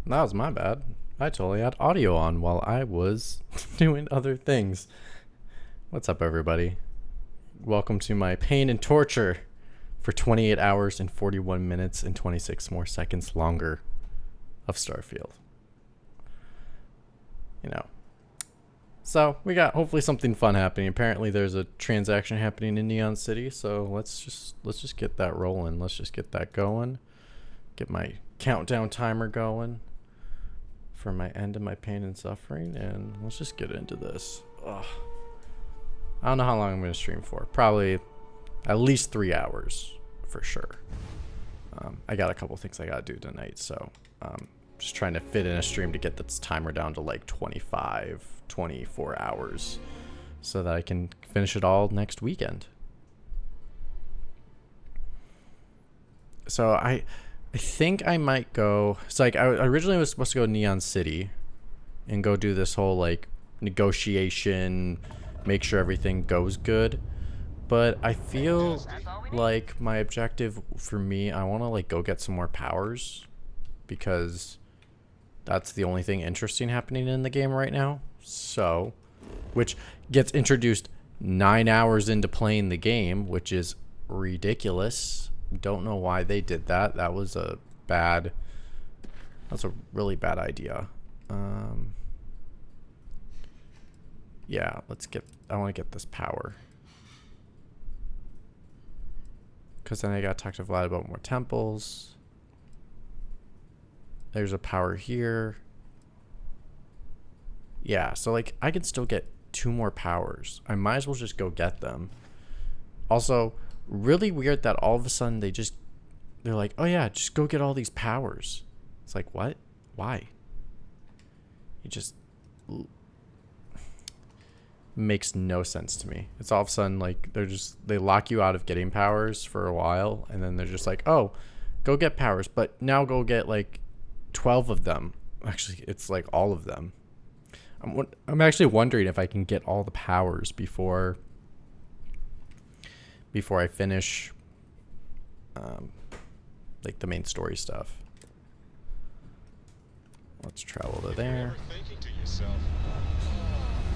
That was my bad. I totally had audio on while I was doing other things. What's up, everybody? Welcome to my pain and torture for 28 hours and 41 minutes and 26 more seconds longer of Starfield. You know. So, we got hopefully something fun happening. Apparently there's a transaction happening in Neon City, so let's just get that rolling. Let's just get that going. Get my countdown timer going for my end of my pain and suffering, and let's just get into this. Ugh. I don't know how long I'm going to stream for. Probably at least 3 hours for sure. I got a couple things I got to do tonight, so just trying to fit in a stream to get this timer down to like 25, 24 hours so that I can finish it all next weekend. So I think I might go. It's like I originally was supposed to go to Neon City and go do this whole like negotiation, make sure everything goes good. But I feel like my objective for me, I want to like go get some more powers because that's the only thing interesting happening in the game right now. So, which gets introduced 9 hours into playing the game, which is ridiculous. Don't know why they did that. That's a really bad idea. Yeah, I want to get this power. Because then I got to talk to Vlad about more temples. There's a power here. Yeah, so like I can still get 2 more powers. I might as well just go get them. Also, really weird that all of a sudden they're like, oh yeah, just go get all these powers. It's like, what? Why? You just makes no sense to me. It's all of a sudden like they lock you out of getting powers for a while, and then they're just like, oh, go get powers, but now go get like 12 of them. Actually, it's like all of them. I'm actually wondering if I can get all the powers before I finish like the main story stuff. Let's travel to there. You're thinking to yourself,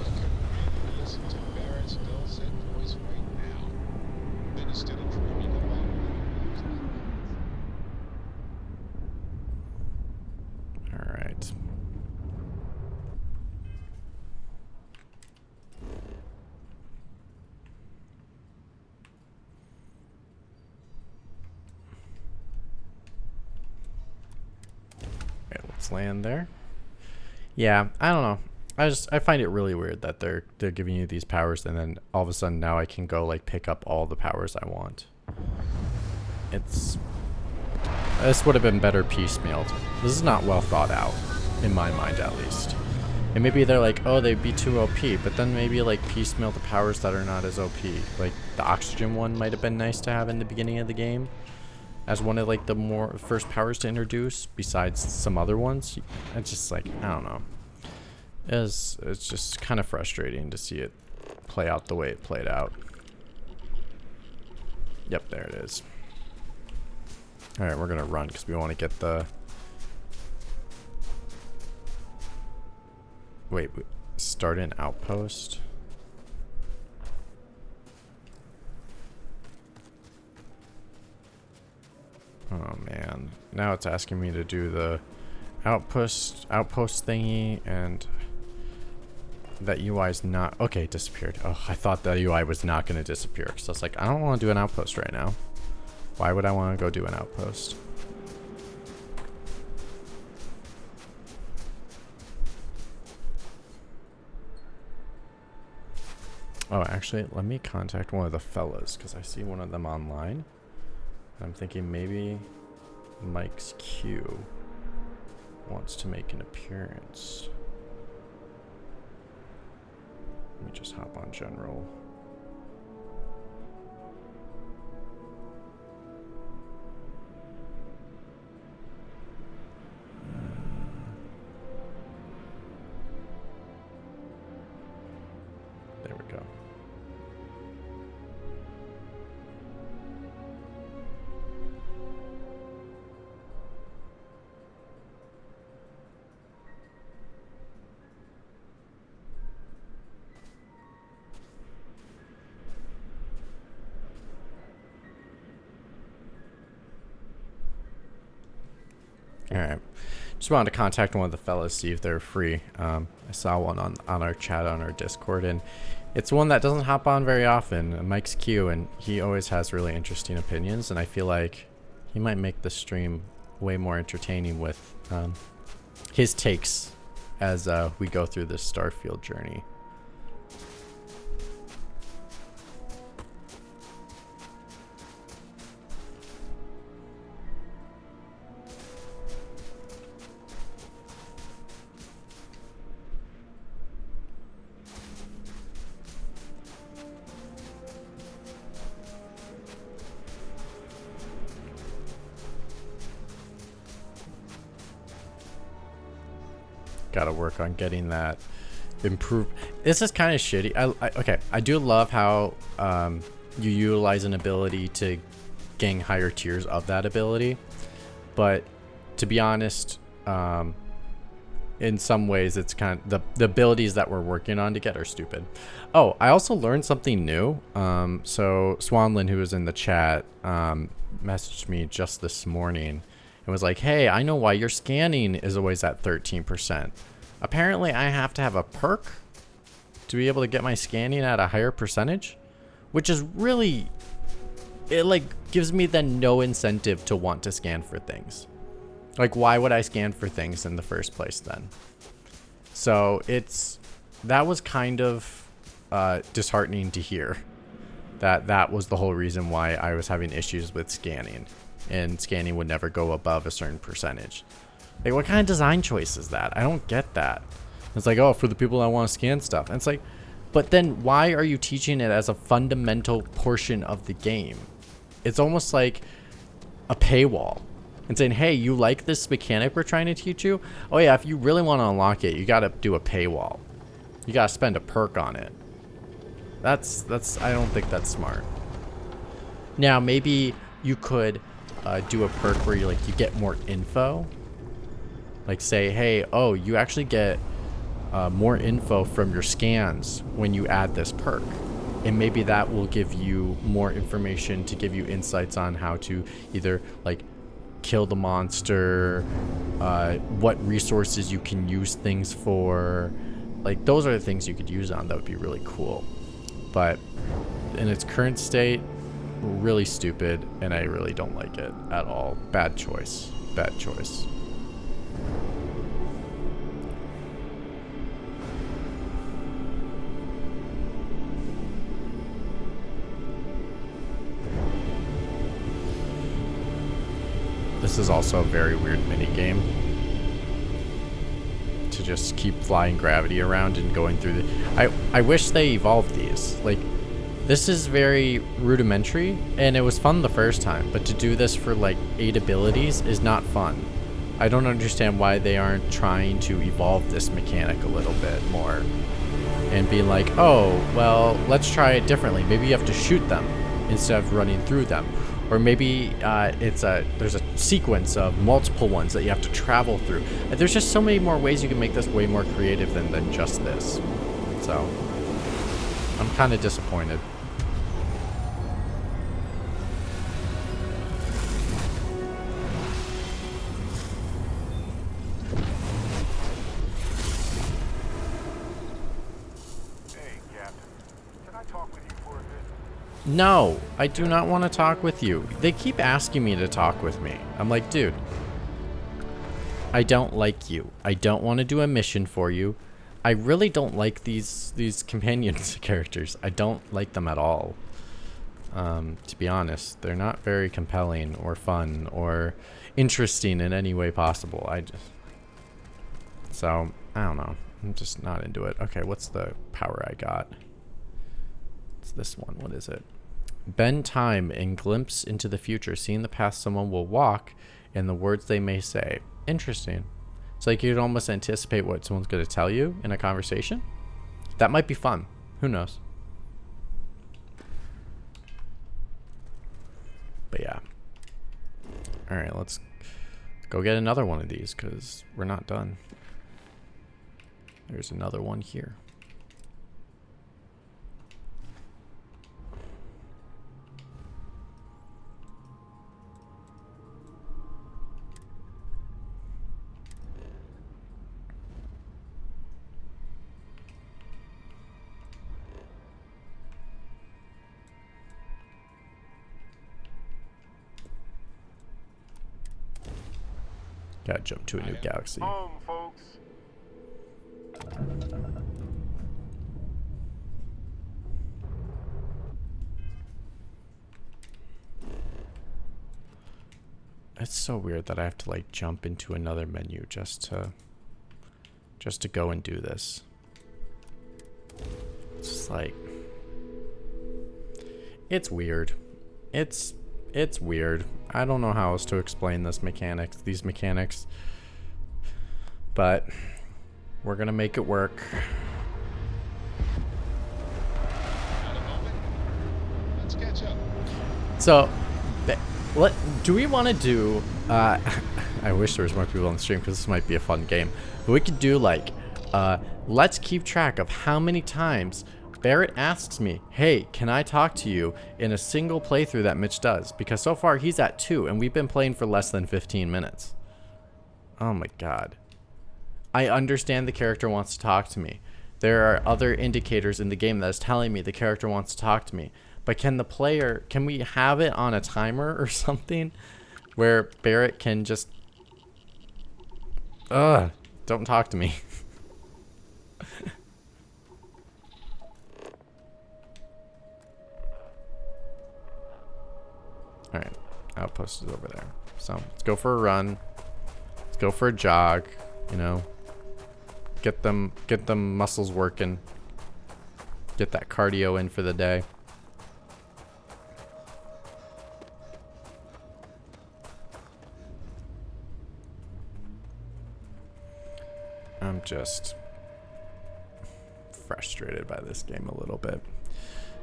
I could really listen to Barrett's dulcet voice right now. Then instead of dreaming about All right. Let's land there. Yeah, I don't know. I find it really weird that they're giving you these powers, and then all of a sudden now I can go like pick up all the powers I want. This would have been better piecemealed. This is not well thought out, in my mind at least. And maybe they're like, oh, they'd be too OP, but then maybe like piecemeal the powers that are not as OP. Like the oxygen one might have been nice to have in the beginning of the game as one of like the more first powers to introduce besides some other ones. It's just like, I don't know. It's just kind of frustrating to see it play out the way it played out. Yep, there it is. All right, we're gonna run because we want to get the. Wait, start an outpost. Oh man, now it's asking me to do the outpost thingy, and that UI is not okay. It disappeared. Oh, I thought that UI was not going to disappear because I was like, I don't want to do an outpost right now. Why would I want to go do an outpost? Oh, actually, let me contact one of the fellas because I see one of them online. I'm thinking maybe Mike's Q wants to make an appearance. Let me just hop on general. There we go. All right. Just wanted to contact one of the fellas, see if they're free. I saw one on our chat on our Discord, and it's one that doesn't hop on very often. Mike's Q, and he always has really interesting opinions, and I feel like he might make the stream way more entertaining with his takes as we go through this Starfield journey. Gotta work on getting that improved. This is kind of shitty. Okay, I do love how you utilize an ability to gain higher tiers of that ability, but to be honest, in some ways it's kind of the abilities that we're working on to get are stupid. Oh, I also learned something new. So Swanlin, who was in the chat, messaged me just this morning and was like, hey, I know why your scanning is always at 13%. Apparently I have to have a perk to be able to get my scanning at a higher percentage, which is really, it like gives me then no incentive to want to scan for things. Like, why would I scan for things in the first place then? So that was kind of disheartening to hear that was the whole reason why I was having issues with scanning, and scanning would never go above a certain percentage. Like, what kind of design choice is that? I don't get that. It's like, oh, for the people that want to scan stuff. And it's like, but then why are you teaching it as a fundamental portion of the game? It's almost like a paywall. And saying, hey, you like this mechanic we're trying to teach you? Oh yeah, if you really want to unlock it, you got to do a paywall. You got to spend a perk on it. That's I don't think that's smart. Now, maybe you could do a perk where you get more info. Like say, hey, oh, you actually get more info from your scans when you add this perk. And maybe that will give you more information to give you insights on how to either like kill the monster, what resources you can use things for. Like, those are the things you could use on. That would be really cool. But in its current state, really stupid, and I really don't like it at all. Bad choice. Bad choice. This is also a very weird mini game to just keep flying gravity around and going through the... I wish they evolved these. Like, this is very rudimentary, and it was fun the first time, but to do this for like 8 abilities is not fun. I don't understand why they aren't trying to evolve this mechanic a little bit more and be like, oh, well, let's try it differently. Maybe you have to shoot them instead of running through them. Or maybe there's a sequence of multiple ones that you have to travel through. There's just so many more ways you can make this way more creative than just this. So I'm kind of disappointed. No, I do not want to talk with you. They keep asking me to talk with me. I'm like, dude, I don't like you. I don't want to do a mission for you. I really don't like these companion characters. I don't like them at all. To be honest, they're not very compelling or fun or interesting in any way possible. So, I don't know. I'm just not into it. Okay, what's the power I got? It's this one. What is it? Bend time and glimpse into the future. Seeing the path someone will walk and the words they may say. Interesting. It's like you can almost anticipate what someone's going to tell you in a conversation. That might be fun. Who knows? But yeah. All right, let's go get another one of these because we're not done. There's another one here. Gotta jump to a new galaxy. Home, folks. It's so weird that I have to like jump into another menu just to go and do this. It's just like, it's weird. It's weird. I don't know how else to explain these mechanics. But we're gonna make it work. At a moment, let's catch up. So, what do we want to do? I wish there was more people on the stream because this might be a fun game. But we could do like, let's keep track of how many times Barrett asks me, hey, can I talk to you, in a single playthrough that Mitch does. Because so far he's at 2 and we've been playing for less than 15 minutes. Oh my god. I understand the character wants to talk to me. There are other indicators in the game that is telling me the character wants to talk to me. But can we have it on a timer or something where Barrett can just, don't talk to me. Alright, outpost is over there. So let's go for a run. Let's go for a jog, you know. Get them muscles working. Get that cardio in for the day. I'm just frustrated by this game a little bit.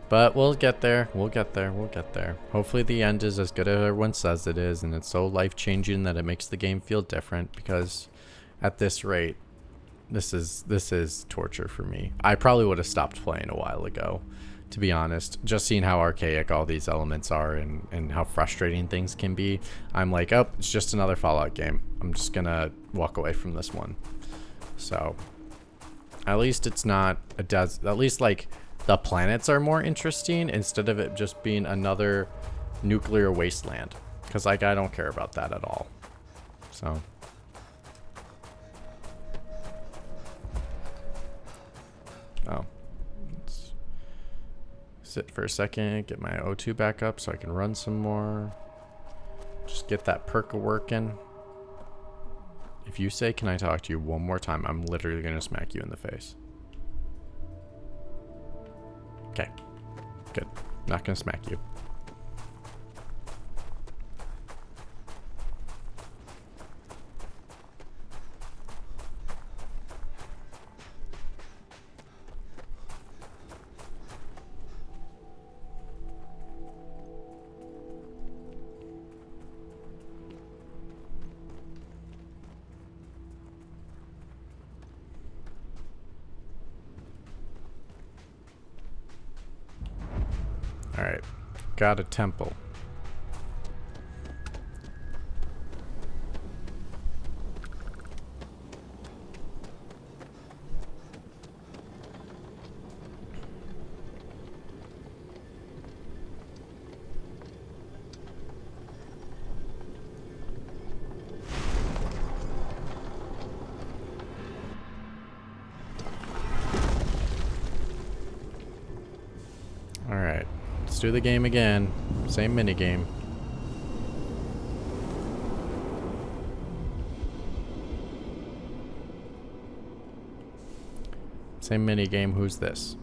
But we'll get there. We'll get there. We'll get there. Hopefully the end is as good as everyone says it is, and it's so life-changing that it makes the game feel different, because at this rate, this is torture for me. I probably would have stopped playing a while ago, to be honest. Just seeing how archaic all these elements are and how frustrating things can be, I'm like, oh, it's just another Fallout game. I'm just gonna walk away from this one. So at least it's not a at least like the planets are more interesting instead of it just being another nuclear wasteland, because like I don't care about that at all. So let's sit for a second, get my O2 back up so I can run some more, just get that perk working. If you say, can I talk to you one more time, I'm literally going to smack you in the face. Okay. Good. Not going to smack you. Alright, got a temple. Alright. Let's do the game again. Same mini game. Same mini game. Who's this?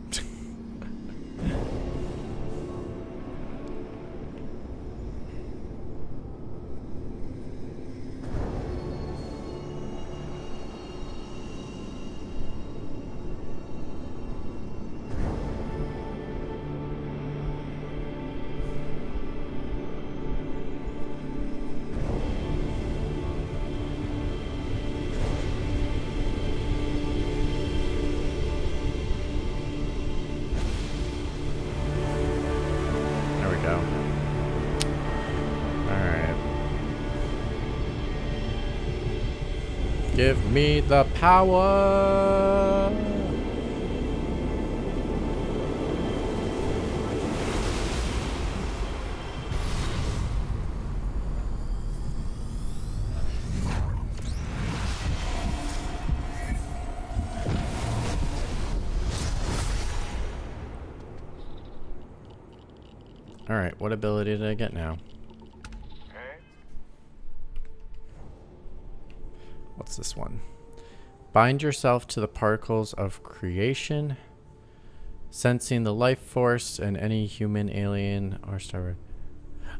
Give me the power. Alright, what ability did I get now? What's this one? Bind yourself to the particles of creation, sensing the life force and any human, alien, or star.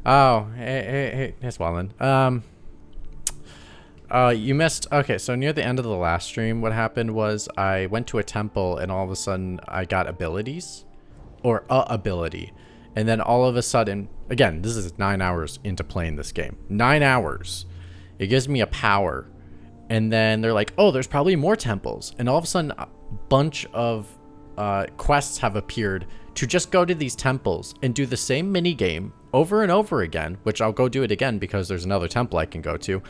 Oh, hey, Swollen. You missed. Okay, so near the end of the last stream, what happened was I went to a temple and all of a sudden I got abilities, or a ability, and then all of a sudden, again, this is 9 hours into playing this game. 9 hours. It gives me a power. And then they're like, oh, there's probably more temples. And all of a sudden, a bunch of quests have appeared to just go to these temples and do the same mini game over and over again, which I'll go do it again because there's another temple I can go to,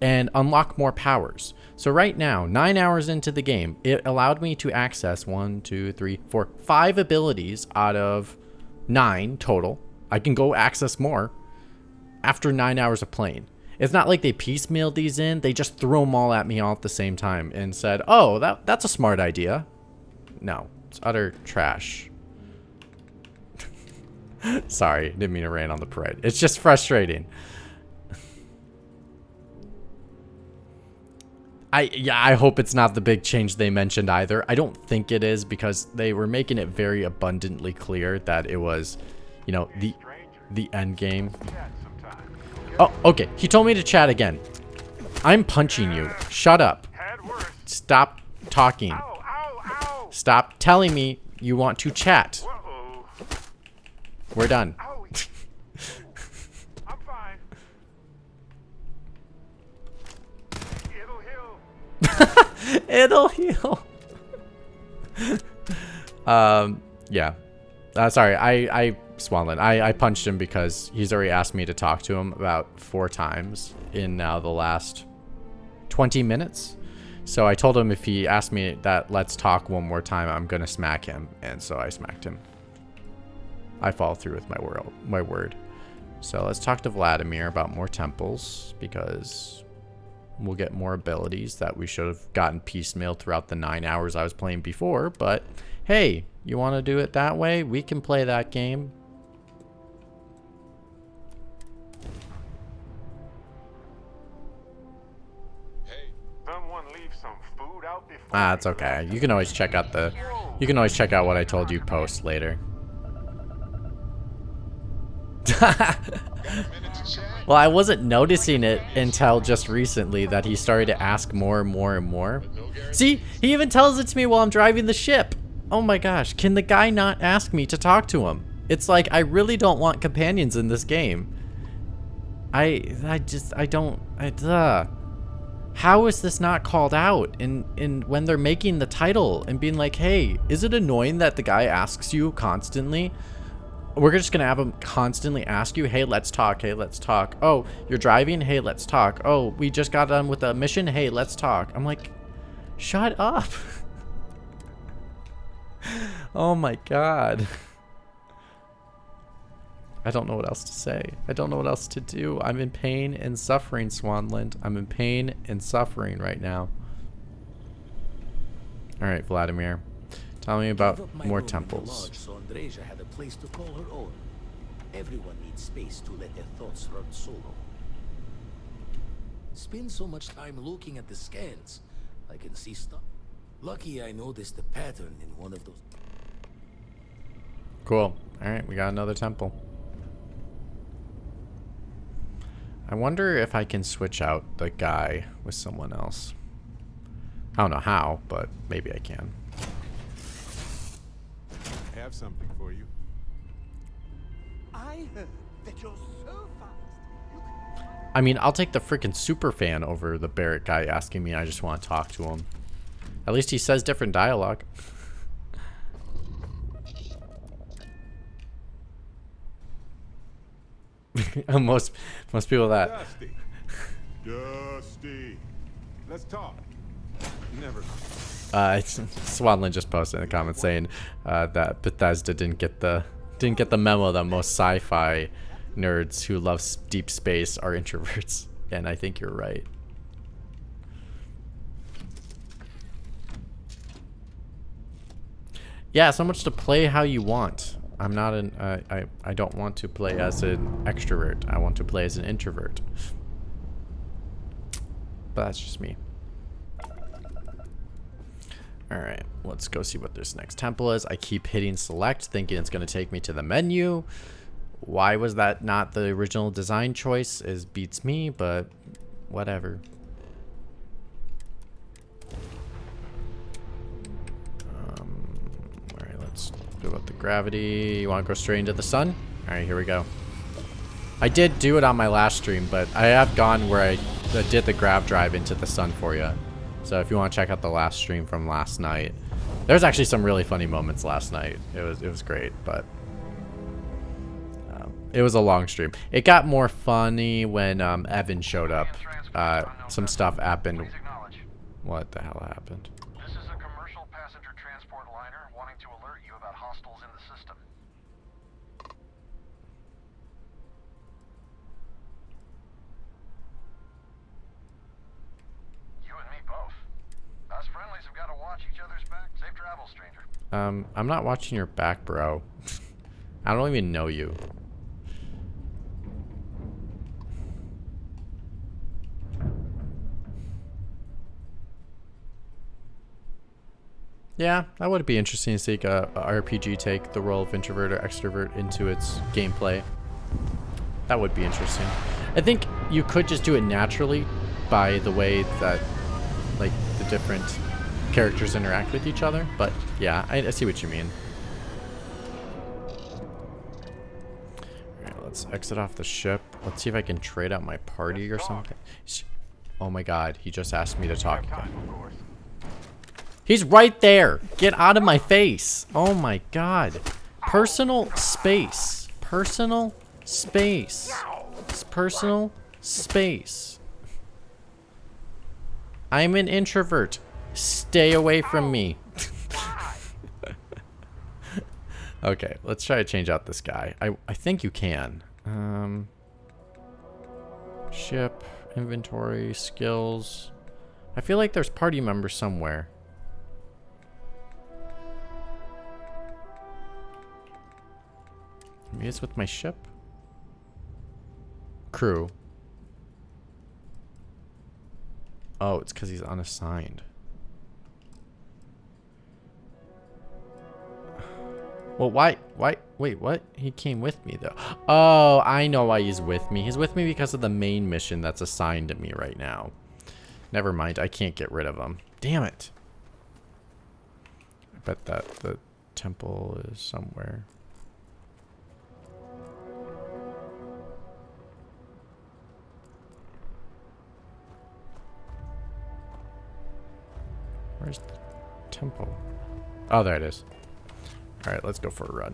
and unlock more powers. So right now, 9 hours into the game, it allowed me to access 1, 2, 3, 4, 5 abilities out of 9 total. I can go access more after 9 hours of playing. It's not like they piecemealed these in. They just threw them all at me all at the same time and said, oh, that's a smart idea. No, it's utter trash. Sorry, didn't mean to rain on the parade. It's just frustrating. I hope it's not the big change they mentioned either. I don't think it is because they were making it very abundantly clear that it was, you know, the end game. Oh, okay. He told me to chat again. I'm punching you. Shut up. Stop talking. Stop telling me you want to chat. We're done. I'm fine. It'll It'll heal. heal. Yeah. Sorry, I Swanland. I punched him because he's already asked me to talk to him about 4 times in now the last 20 minutes. So I told him if he asked me that let's talk one more time, I'm gonna smack him, and so I smacked him. I follow through with my word. So let's talk to Vladimir about more temples because we'll get more abilities that we should have gotten piecemeal throughout the 9 hours I was playing before. But hey, you want to do it that way? We can play that game. Hey, Someone leave some food out before. It's okay. You can always check out what I told you post later. got a minute to chat? Well, I wasn't noticing it until just recently that he started to ask more and more and more. No guarantee. See, he even tells it to me while I'm driving the ship. Oh my gosh, can the guy not ask me to talk to him? It's like I really don't want companions in this game. How is this not called out in when they're making the title and being like, hey, is it annoying that the guy asks you constantly? We're just gonna have him constantly ask you, hey, let's talk, hey, let's talk. Oh, you're driving? Hey, let's talk. Oh, we just got done with a mission? Hey, let's talk. I'm like, shut up. Oh my god. I don't know what else to say. I don't know what else to do. I'm in pain and suffering, Swanland. I'm in pain and suffering right now. Alright, Vladimir. Tell me about more temples. So Andreja had a place to call her own. Everyone needs space to let their thoughts run solo. Spend so much time looking at the scans. I can see stuff. Lucky I noticed the pattern in one of those. Cool. Alright, we got another temple. I wonder if I can switch out the guy with someone else. I don't know how, but maybe I can. I have something for you. I heard that you're so fast. I mean, I'll take the freaking super fan over the Barrett guy asking me. I just want to talk to him. At least he says different dialogue. most people that. Dusty. Let's talk. Never. Swanland just posted in the comments saying that Bethesda didn't get the memo that most sci-fi nerds who love deep space are introverts, and I think you're right. Yeah, so much to play how you want. I'm not an I don't want to play as an extrovert. I want to play as an introvert. But that's just me. Alright, let's go see what this next temple is. I keep hitting select, thinking it's going to take me to the menu. Why was that not the original design choice? Is beats me, but whatever. Alright, let's go about the gravity. You want to go straight into the sun? Alright, here we go. I did do it on my last stream, but I have gone where I did the grav drive into the sun for you. So if you want to check out the last stream from last night, there's actually some really funny moments last night. It was great, but it was a long stream. It got more funny when Evan showed up. Some stuff happened. What the hell happened? This is a commercial passenger transport liner wanting to alert you about hostiles in the system. You and me both. Us friendlies have got to watch each other's back. Safe travel, stranger. I'm not watching your back, bro. I don't even know you. Yeah, that would be interesting to see a RPG take the role of introvert or extrovert into its gameplay. That would be interesting. I think you could just do it naturally by the way that, like, the different characters interact with each other. But yeah, I see what you mean. Alright, let's exit off the ship. Let's see if I can trade out my party or something. Oh my god, he just asked me to talk again. He's right there. Get out of my face. Oh my god. Personal space. Personal space. Personal space. I'm an introvert. Stay away from me. Okay, let's try to change out this guy. I think you can. Ship, inventory, skills. I feel like there's party members somewhere. Maybe it's with my ship? Crew. Oh, it's because he's unassigned. Well, wait, what? He came with me, though. Oh, I know why he's with me. He's with me because of the main mission that's assigned to me right now. Never mind, I can't get rid of him. Damn it. I bet that the temple is somewhere. Where's the temple? Oh, there it is. Alright, let's go for a run.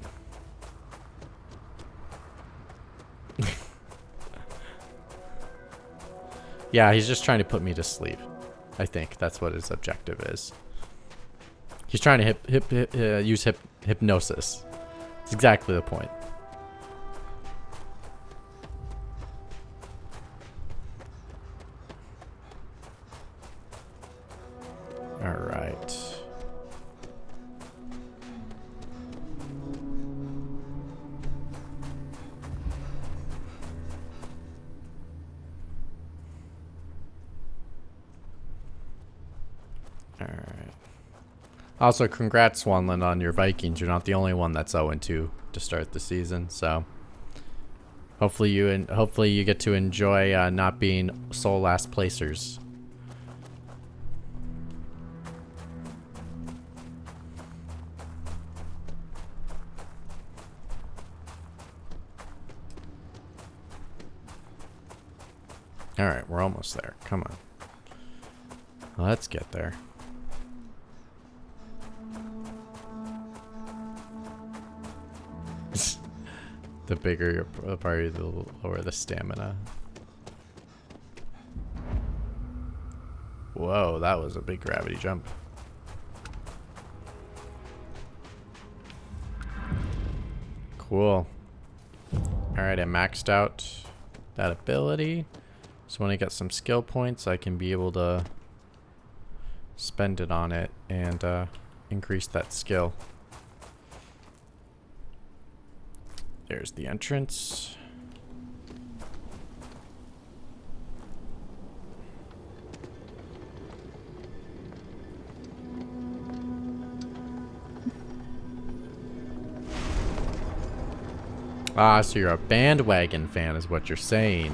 Yeah, he's just trying to put me to sleep. I think that's what his objective is. He's trying to use hypnosis. That's exactly the point. All right. All right. Also, congrats, Swanland, on your Vikings. You're not the only one that's 0-2 to start the season, so hopefully you get to enjoy not being sole last placers. Alright, we're almost there. Come on. Let's get there. The bigger your party, the lower the stamina. Whoa, that was a big gravity jump. Cool. Alright, I maxed out that ability. So when I get some skill points, I can be able to spend it on it and increase that skill. There's the entrance. Ah, so you're a bandwagon fan is what you're saying.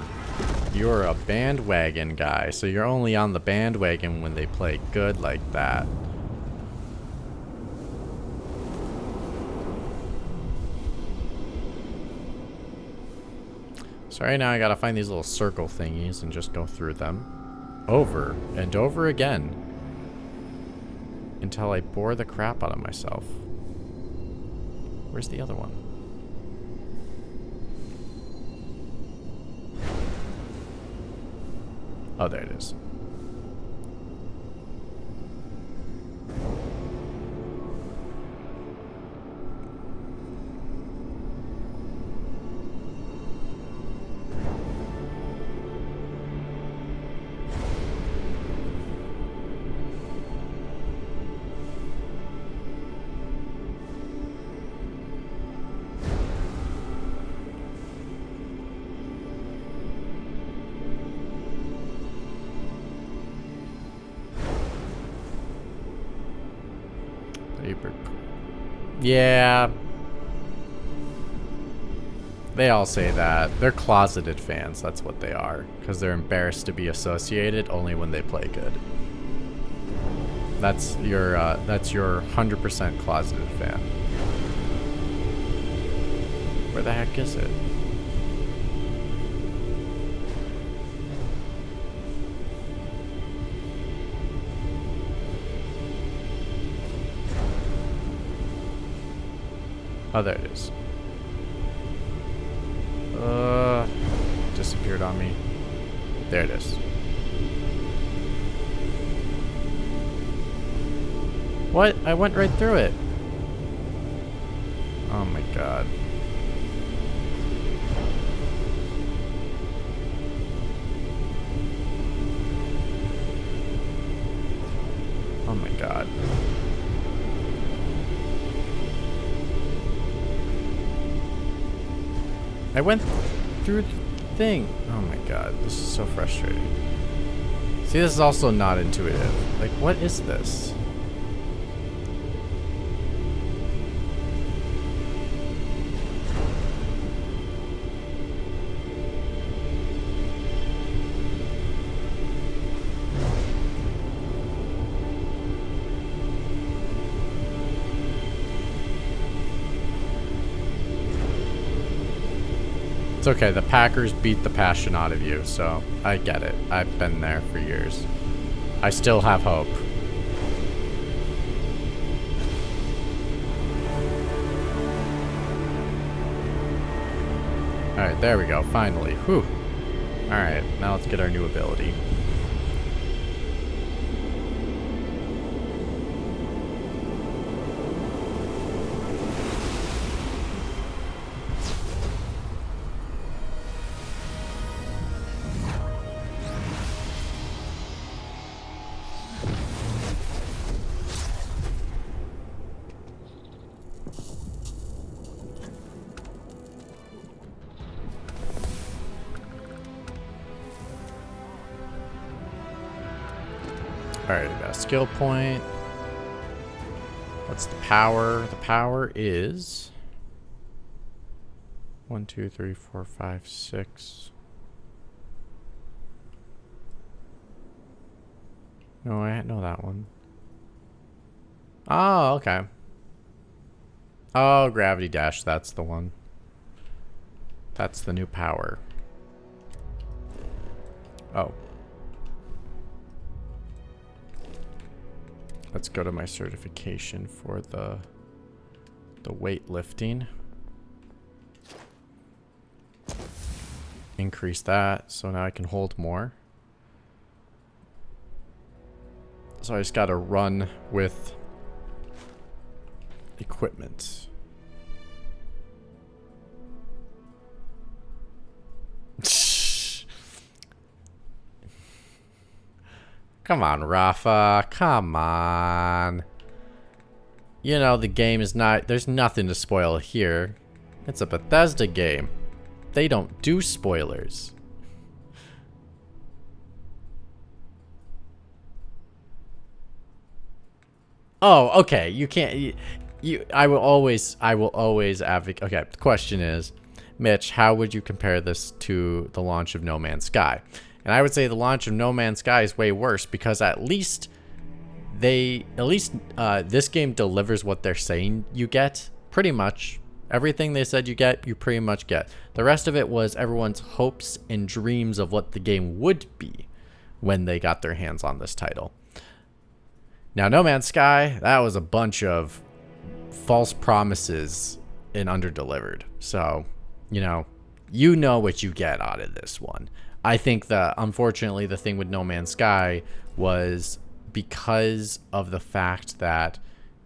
You're a bandwagon guy, so you're only on the bandwagon when they play good like that. So right now I gotta find these little circle thingies and just go through them. Over and over again. Until I bore the crap out of myself. Where's the other one? Oh, there it is. Yeah. They all say that. They're closeted fans, that's what they are. Because they're embarrassed to be associated only when they play good. That's your 100% closeted fan. Where the heck is it? Oh, there it is. Disappeared on me. There it is. What? I went right through it. Oh my god. Oh my god. I went through the thing. Oh my god, this is so frustrating. See, this is also not intuitive. Like, what is this? It's okay, the Packers beat the passion out of you, so I get it. I've been there for years. I still have hope. Alright, there we go, finally. Whew. Alright, now let's get our new ability. Alright, I got a skill point. What's the power? The power is 1, 2, 3, 4, 5, 6. No, I know that one. Oh, okay. Oh, gravity dash, that's the one. That's the new power. Oh. Let's go to my certification for the weightlifting. Increase that, so now I can hold more. So I just gotta run with equipment. Come on, Rafa. Come on. You know, the game is not... There's nothing to spoil here. It's a Bethesda game. They don't do spoilers. Oh, okay. You can't. I will always advocate. Okay. The question is, Mitch, how would you compare this to the launch of No Man's Sky? And I would say the launch of No Man's Sky is way worse because at least this game delivers what they're saying you get. Pretty much everything they said you get, you pretty much get. The rest of it was everyone's hopes and dreams of what the game would be when they got their hands on this title. Now, No Man's Sky, that was a bunch of false promises and underdelivered. So, you know what you get out of this one. I think that, unfortunately, the thing with No Man's Sky was because of the fact that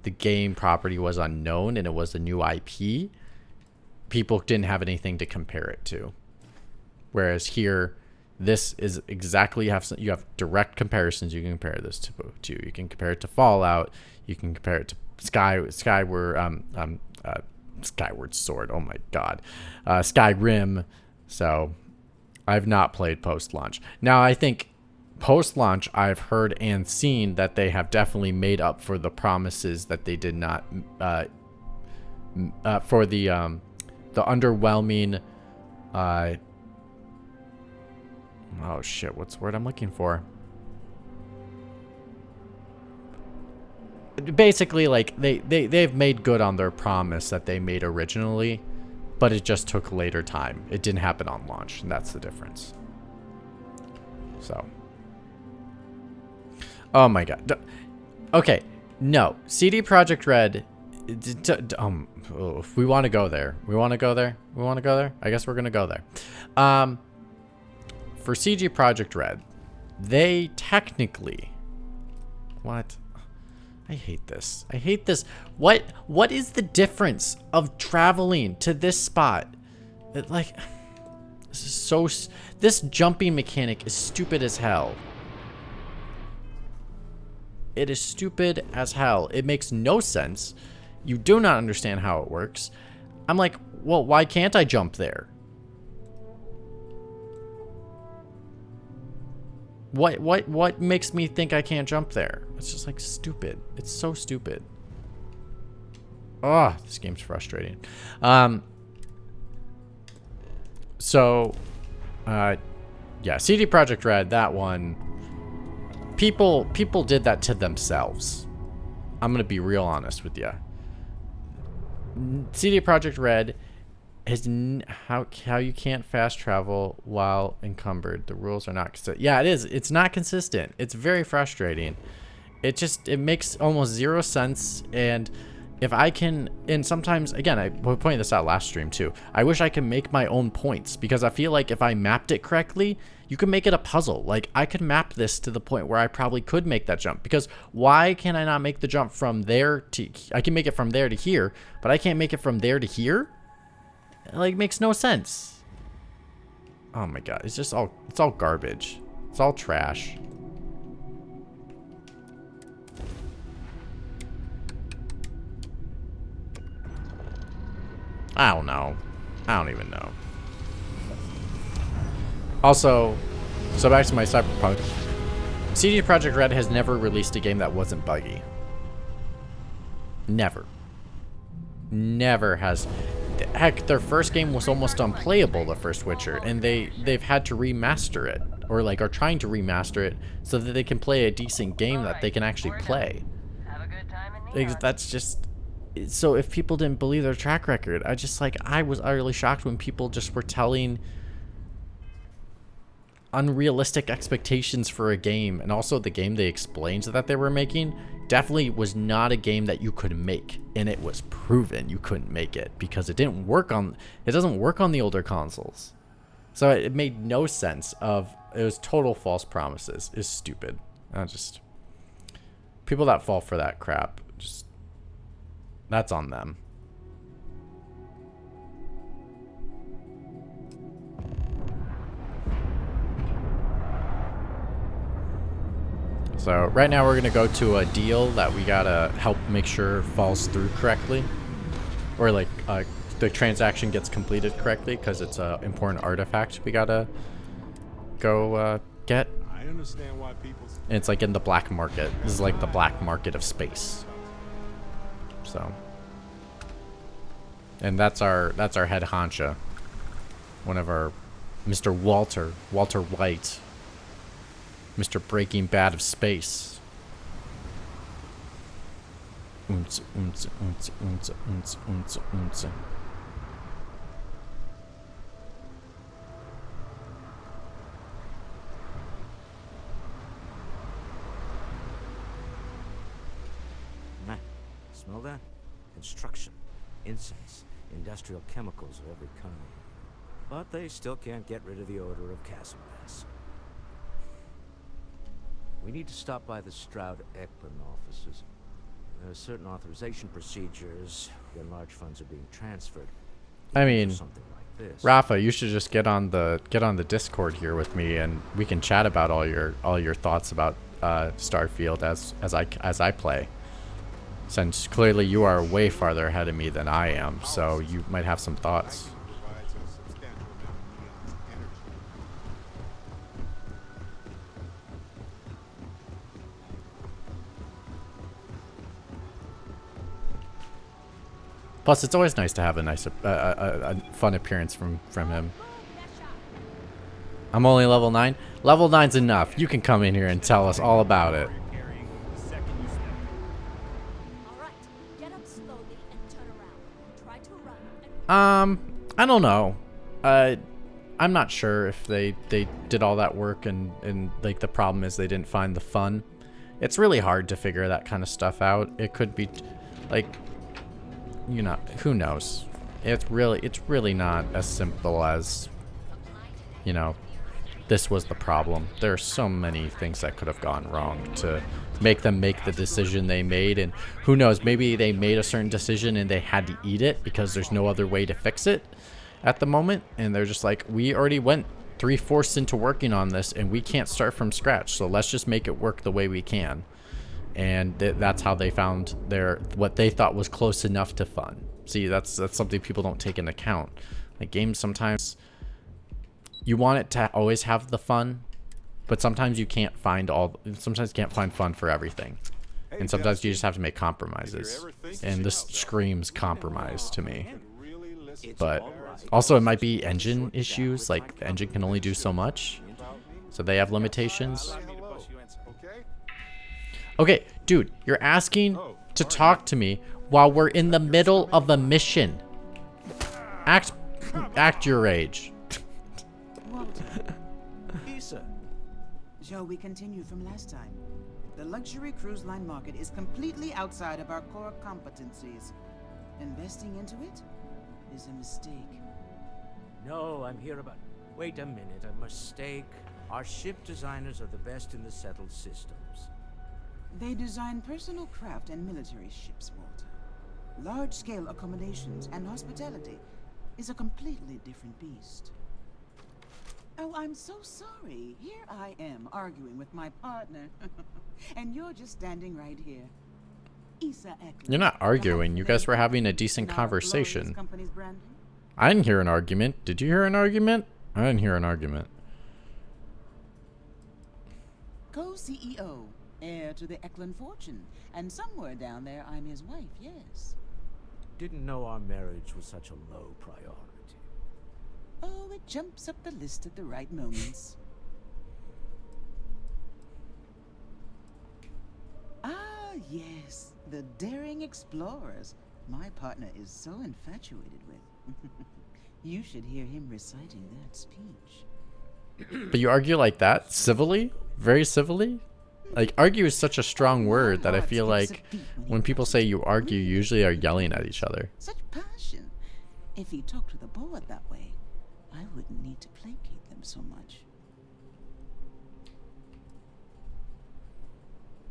the game property was unknown and it was a new IP, people didn't have anything to compare it to. Whereas here, this is exactly, you have direct comparisons you can compare this to. You can compare it to Fallout. You can compare it to Skyward Sword. Oh my God, Skyrim. So I've not played post-launch. Now I think post-launch I've heard and seen that they have definitely made up for the promises that they did not for the underwhelming. Oh shit, what's the word I'm looking for? Basically, like, they've made good on their promise that they made originally, but it just took later time. It didn't happen on launch, and that's the difference. So. Oh my God. Okay, no. CD Projekt Red, we want to go there. We want to go there? We want to go there? I guess we're going to go there. For CG Projekt Red, they technically... What? I hate this. I hate this. What is the difference of traveling to this spot? Like, this is so... This jumping mechanic is stupid as hell. It is stupid as hell. It makes no sense. You do not understand how it works. I'm like, well, why can't I jump there? What makes me think I can't jump there? It's just like stupid. It's so stupid. Oh, this game's frustrating. Yeah, CD Projekt Red, that one. People did that to themselves. I'm gonna be real honest with you. CD Projekt Red is how you can't fast travel while encumbered. The rules are not consistent. Yeah, it is. It's not consistent. It's very frustrating. It makes almost zero sense. And if I can, and sometimes, again, I was pointing this out last stream too, I wish I could make my own points, because I feel like if I mapped it correctly, you can make it a puzzle. Like, I could map this to the point where I probably could make that jump, because why can I not make the jump from there to, I can make it from there to here, but I can't make it from there to here? Like, makes no sense. Oh my God, it's all garbage. It's all trash. I don't know. I don't even know. Also, so back to my Cyberpunk. CD Projekt Red has never released a game that wasn't buggy. Never. Never has. Heck, their first game was almost unplayable, the first Witcher, and they've had to remaster it, or like are trying to remaster it so that they can play a decent game that they can actually play. Have a good time in New York. That's just... So if people didn't believe their track record, I was utterly shocked when people just were telling unrealistic expectations for a game. And also the game they explained that they were making definitely was not a game that you could make. And it was proven you couldn't make it because it doesn't work on the older consoles. So it made no sense it was total false promises. It's stupid. People that fall for that crap, that's on them. So right now we're gonna go to a deal that we gotta help make sure falls through correctly, or like the transaction gets completed correctly because it's a important artifact we gotta go get. I understand why people. And it's like in the black market. This is like the black market of space. So, and that's our head honcho. One of our Mr. Walter White, Mr. Breaking Bad of space. Oonce, oonce, oonce, oonce, oonce, oonce, oonce. Nah, smell that? Construction, incense, industrial chemicals of every kind. But they still can't get rid of the odor of castle gas. We need to stop by the Stroud-Eklund offices. There are certain authorization procedures when large funds are being transferred. I mean, Something like this. Rafa, you should just get on the Discord here with me, and we can chat about all your thoughts about Starfield as I play. Since clearly you are way farther ahead of me than I am, so you might have some thoughts. Provides a substantial amount of neon energy. Plus, it's always nice to have a nice, a fun appearance from him. I'm only level 9. Level 9's enough. You can come in here and tell us all about it. All right, get up slowly and turn around. Try to run and I don't know. I'm not sure if they did all that work and like the problem is they didn't find the fun. It's really hard to figure that kind of stuff out. It could be like, you know, who knows? It's really not as simple as, you know, this was the problem. There are so many things that could have gone wrong to make them make the decision they made, and who knows, maybe they made a certain decision and they had to eat it because there's no other way to fix it at the moment, and they're just like, we already went 3/4 into working on this and we can't start from scratch, so let's just make it work the way we can. And that's how they found what they thought was close enough to fun. See, that's something people don't take into account. Like, games, sometimes you want it to always have the fun, but sometimes you can't find fun for everything. And sometimes you just have to make compromises. And this screams compromise to me. But also it might be engine issues, like the engine can only do so much. So they have limitations. Okay, dude, you're asking to talk to me while we're in the middle of a mission. Act your age. Walter. Issa. Shall we continue from last time? The luxury cruise line market is completely outside of our core competencies. Investing into it is a mistake. No, I'm here about... Wait a minute, a mistake. Our ship designers are the best in the settled systems. They design personal craft and military ships, Walter. Large-scale accommodations and hospitality is a completely different beast. Oh, I'm so sorry. Here I am arguing with my partner. And you're just standing right here. Issa Eklund. You're not arguing. You guys were having a decent conversation. I didn't hear an argument. Did you hear an argument? I didn't hear an argument. Co-CEO, heir to the Eklund fortune. And somewhere down there, I'm his wife, yes. Didn't know our marriage was such a low priority. Oh, it jumps up the list at the right moments. Ah, yes, the daring explorers. My partner is so infatuated with. You should hear him reciting that speech. But you argue like that? Civilly? Very civilly? Like, argue is such a strong word that I feel like when people say you argue, you usually are yelling at each other. Such passion. If he talked to the board that way, I wouldn't need to placate them so much.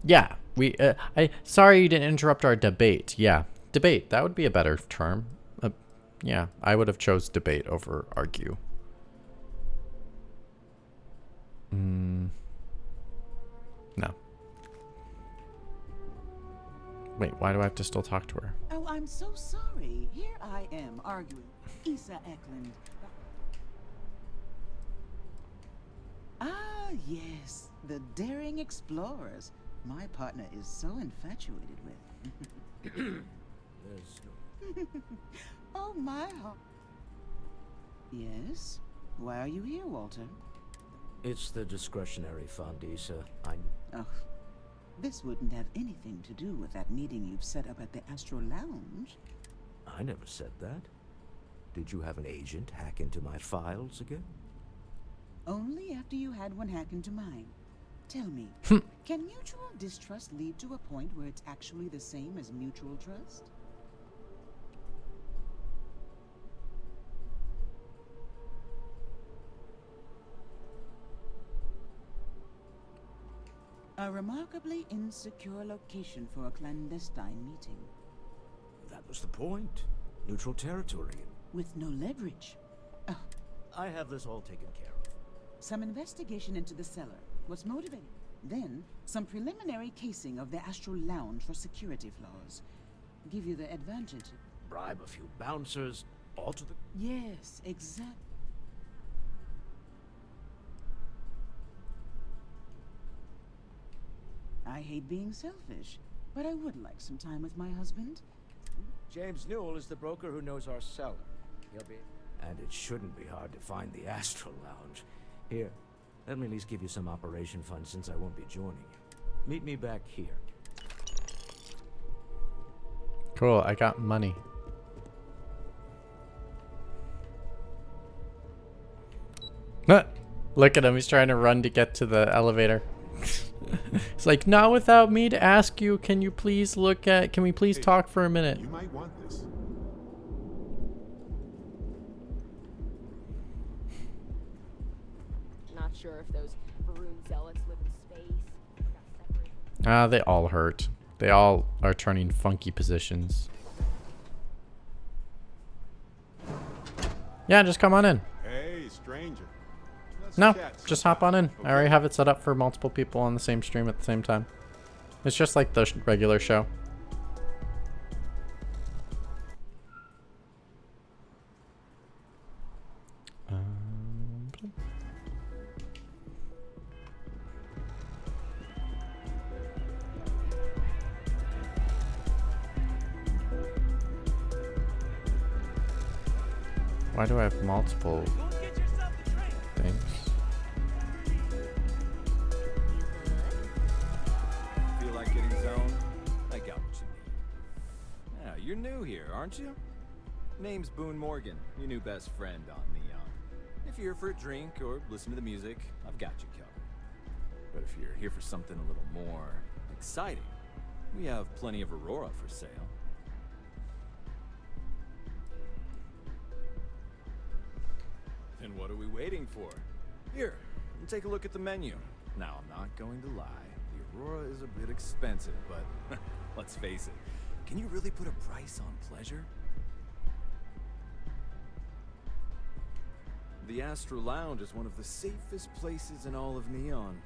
Yeah, sorry you didn't interrupt our debate. Yeah, debate. That would be a better term. Yeah, I would have chose debate over argue. No. Wait, why do I have to still talk to her? Oh, I'm so sorry. Here I am arguing. Issa Eklund. Ah, yes. The daring explorers. My partner is so infatuated with. There's Oh, my heart. Yes? Why are you here, Walter? It's the discretionary fund, Issa. Oh, this wouldn't have anything to do with that meeting you've set up at the Astro Lounge. I never said that. Did you have an agent hack into my files again? Only after you had one hack into mine. Tell me, can mutual distrust lead to a point where it's actually the same as mutual trust? A remarkably insecure location for a clandestine meeting. That was the point. Neutral territory. With no leverage. Oh, I have this all taken care of. some investigation into the cellar. What's motivating? Then, some preliminary casing of the Astral Lounge for security flaws. Give you the advantage. Bribe a few bouncers, alter the... Yes, exactly. I hate being selfish, but I would like some time with my husband. James Newell is the broker who knows our cellar. He'll be... And it shouldn't be hard to find the Astral Lounge. Here, let me at least give you some operation funds since I won't be joining you. Meet me back here. Cool, I got money. Look at him, he's trying to run to get to the elevator. It's like, not without me to ask you, can we please talk for a minute? You might want this. Not sure if those maroon zealots live in space or got separated. Ah, they all hurt. They all are turning funky positions. Yeah, just come on in. Hey, stranger. Let's No, chat just sometime, hop on in. okay? I already have it set up for multiple people on the same stream at the same time. It's just like the regular show. Why do I have multiple things? Feel like getting zoned? I got what you need. Yeah, you're new here, aren't you? Name's Boone Morgan, your new best friend on Neon. If you're here for a drink or listen to the music, I've got you covered. But if you're here for something a little more exciting, we have plenty of Aurora for sale. Then what are we waiting for? Here, take a look at the menu. Now, I'm not going to lie. The Aurora is a bit expensive, but let's face it. Can you really put a price on pleasure? The Astro Lounge is one of the safest places in all of Neon.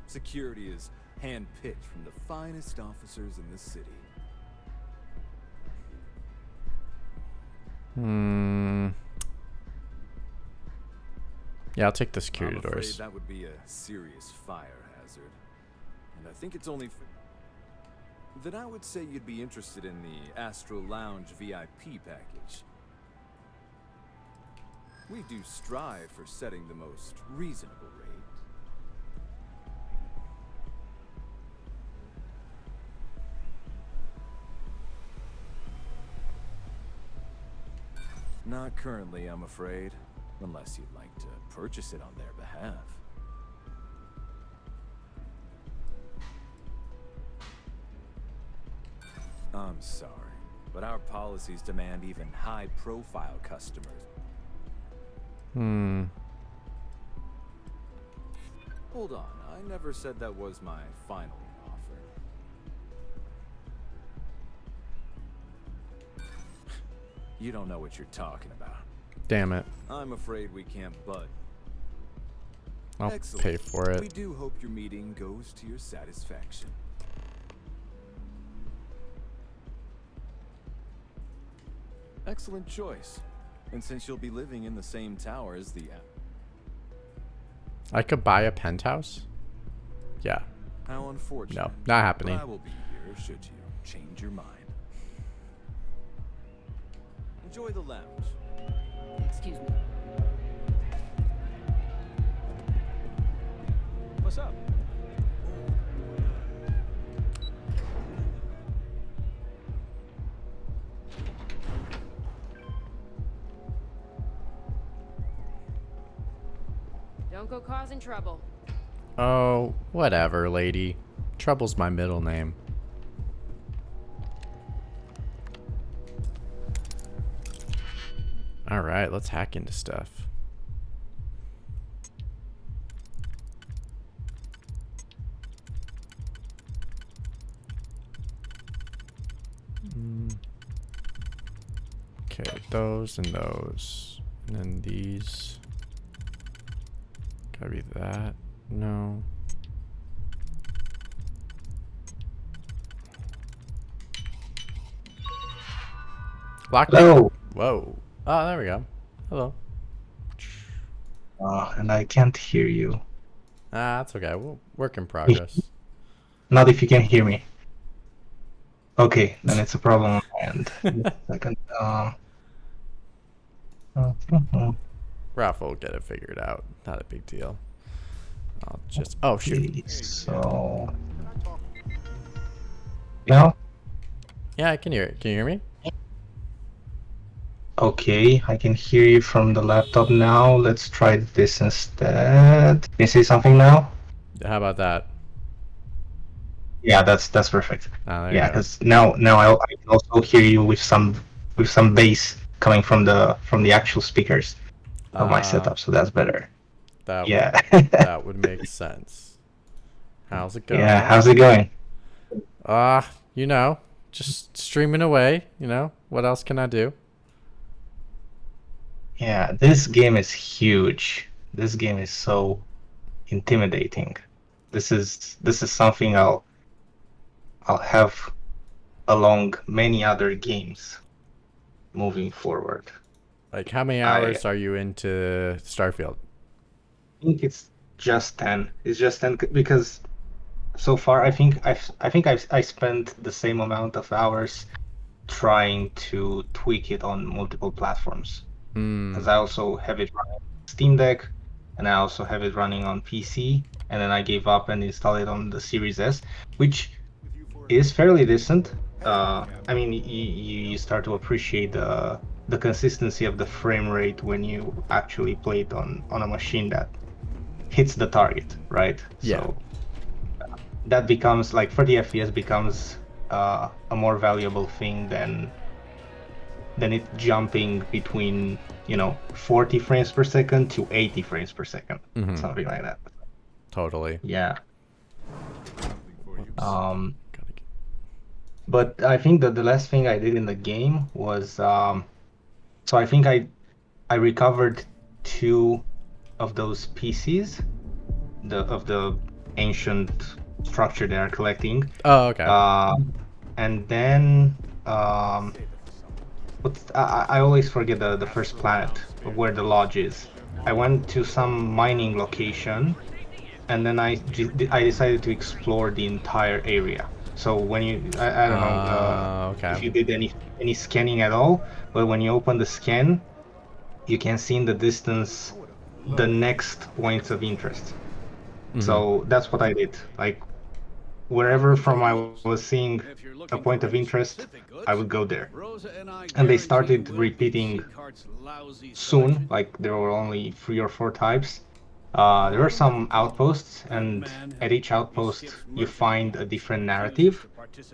Security is hand-picked from the finest officers in the city. Yeah, I'll take the security I'm afraid doors. that would be a serious fire hazard. And I think it's only then I would say you'd be interested in the Astro Lounge VIP package. We do strive for setting the most reasonable rate. Not currently, I'm afraid. Unless you'd like to purchase it on their behalf. I'm sorry, but our policies demand even high-profile customers. Hold on, I never said that was my final offer. You don't know what you're talking about. Damn it. I'm afraid we can't bud. I'll Excellent. pay for it. We do hope your meeting goes to your satisfaction. Excellent choice. And since you'll be living in the same tower as the... I could buy a penthouse? Yeah. How unfortunate. No, not happening. But I will be here should you change your mind. Enjoy the lounge. Excuse me. What's up? Don't go causing trouble. Oh, whatever, lady. Trouble's my middle name. Alright, let's hack into stuff. Okay, those and those. And then these. Gotta be that. No. Locked. Hello. Whoa. Oh, there we go. Hello. And I can't hear you. Ah, that's okay. We'll work in progress. Not if you can hear me. Okay, then it's a problem on my end. Second. Ralph will get it figured out. Not a big deal. I'll just. Oh shoot. Okay, so. Now? Yeah, I can hear it. Can you hear me? Okay, I can hear you from the laptop now. Let's try this instead. Can you say something now? How about that? Yeah, that's perfect. There Yeah, you go. because now I can also hear you with some bass coming from the actual speakers of my setup, so that's better. That Yeah. that would make sense. How's it going? Yeah, how's it going? You know, just streaming away. You know, what else can I do? Yeah, this game is huge. This game is so intimidating. This is something I'll have along many other games moving forward. Like, how many hours are you into Starfield? I think it's just 10. It's just 10 because so far I think I spent the same amount of hours trying to tweak it on multiple platforms. Because I also have it running on Steam Deck, and I also have it running on PC, and then I gave up and installed it on the Series S, which is fairly decent. I mean, you start to appreciate the consistency of the frame rate when you actually play it on a machine that hits the target, right? Yeah. So that becomes, like, 30 FPS becomes a more valuable thing than it jumping between, 40 frames per second to 80 frames per second, something like that. Totally. Yeah. But I think that the last thing I did in the game was, so I think I recovered 2 of those PCs, of the ancient structure they are collecting. Oh, okay. And then, I always forget the first planet where the lodge is. I went to some mining location, and then I decided to explore the entire area. So when you, I don't know if you did any scanning at all, but when you open the scan, you can see in the distance the next points of interest. So that's what I did. Like, wherever from I was seeing a point of interest, I would go there. And they started repeating soon, like there were only 3 or 4 types. There were some outposts, and at each outpost you find a different narrative.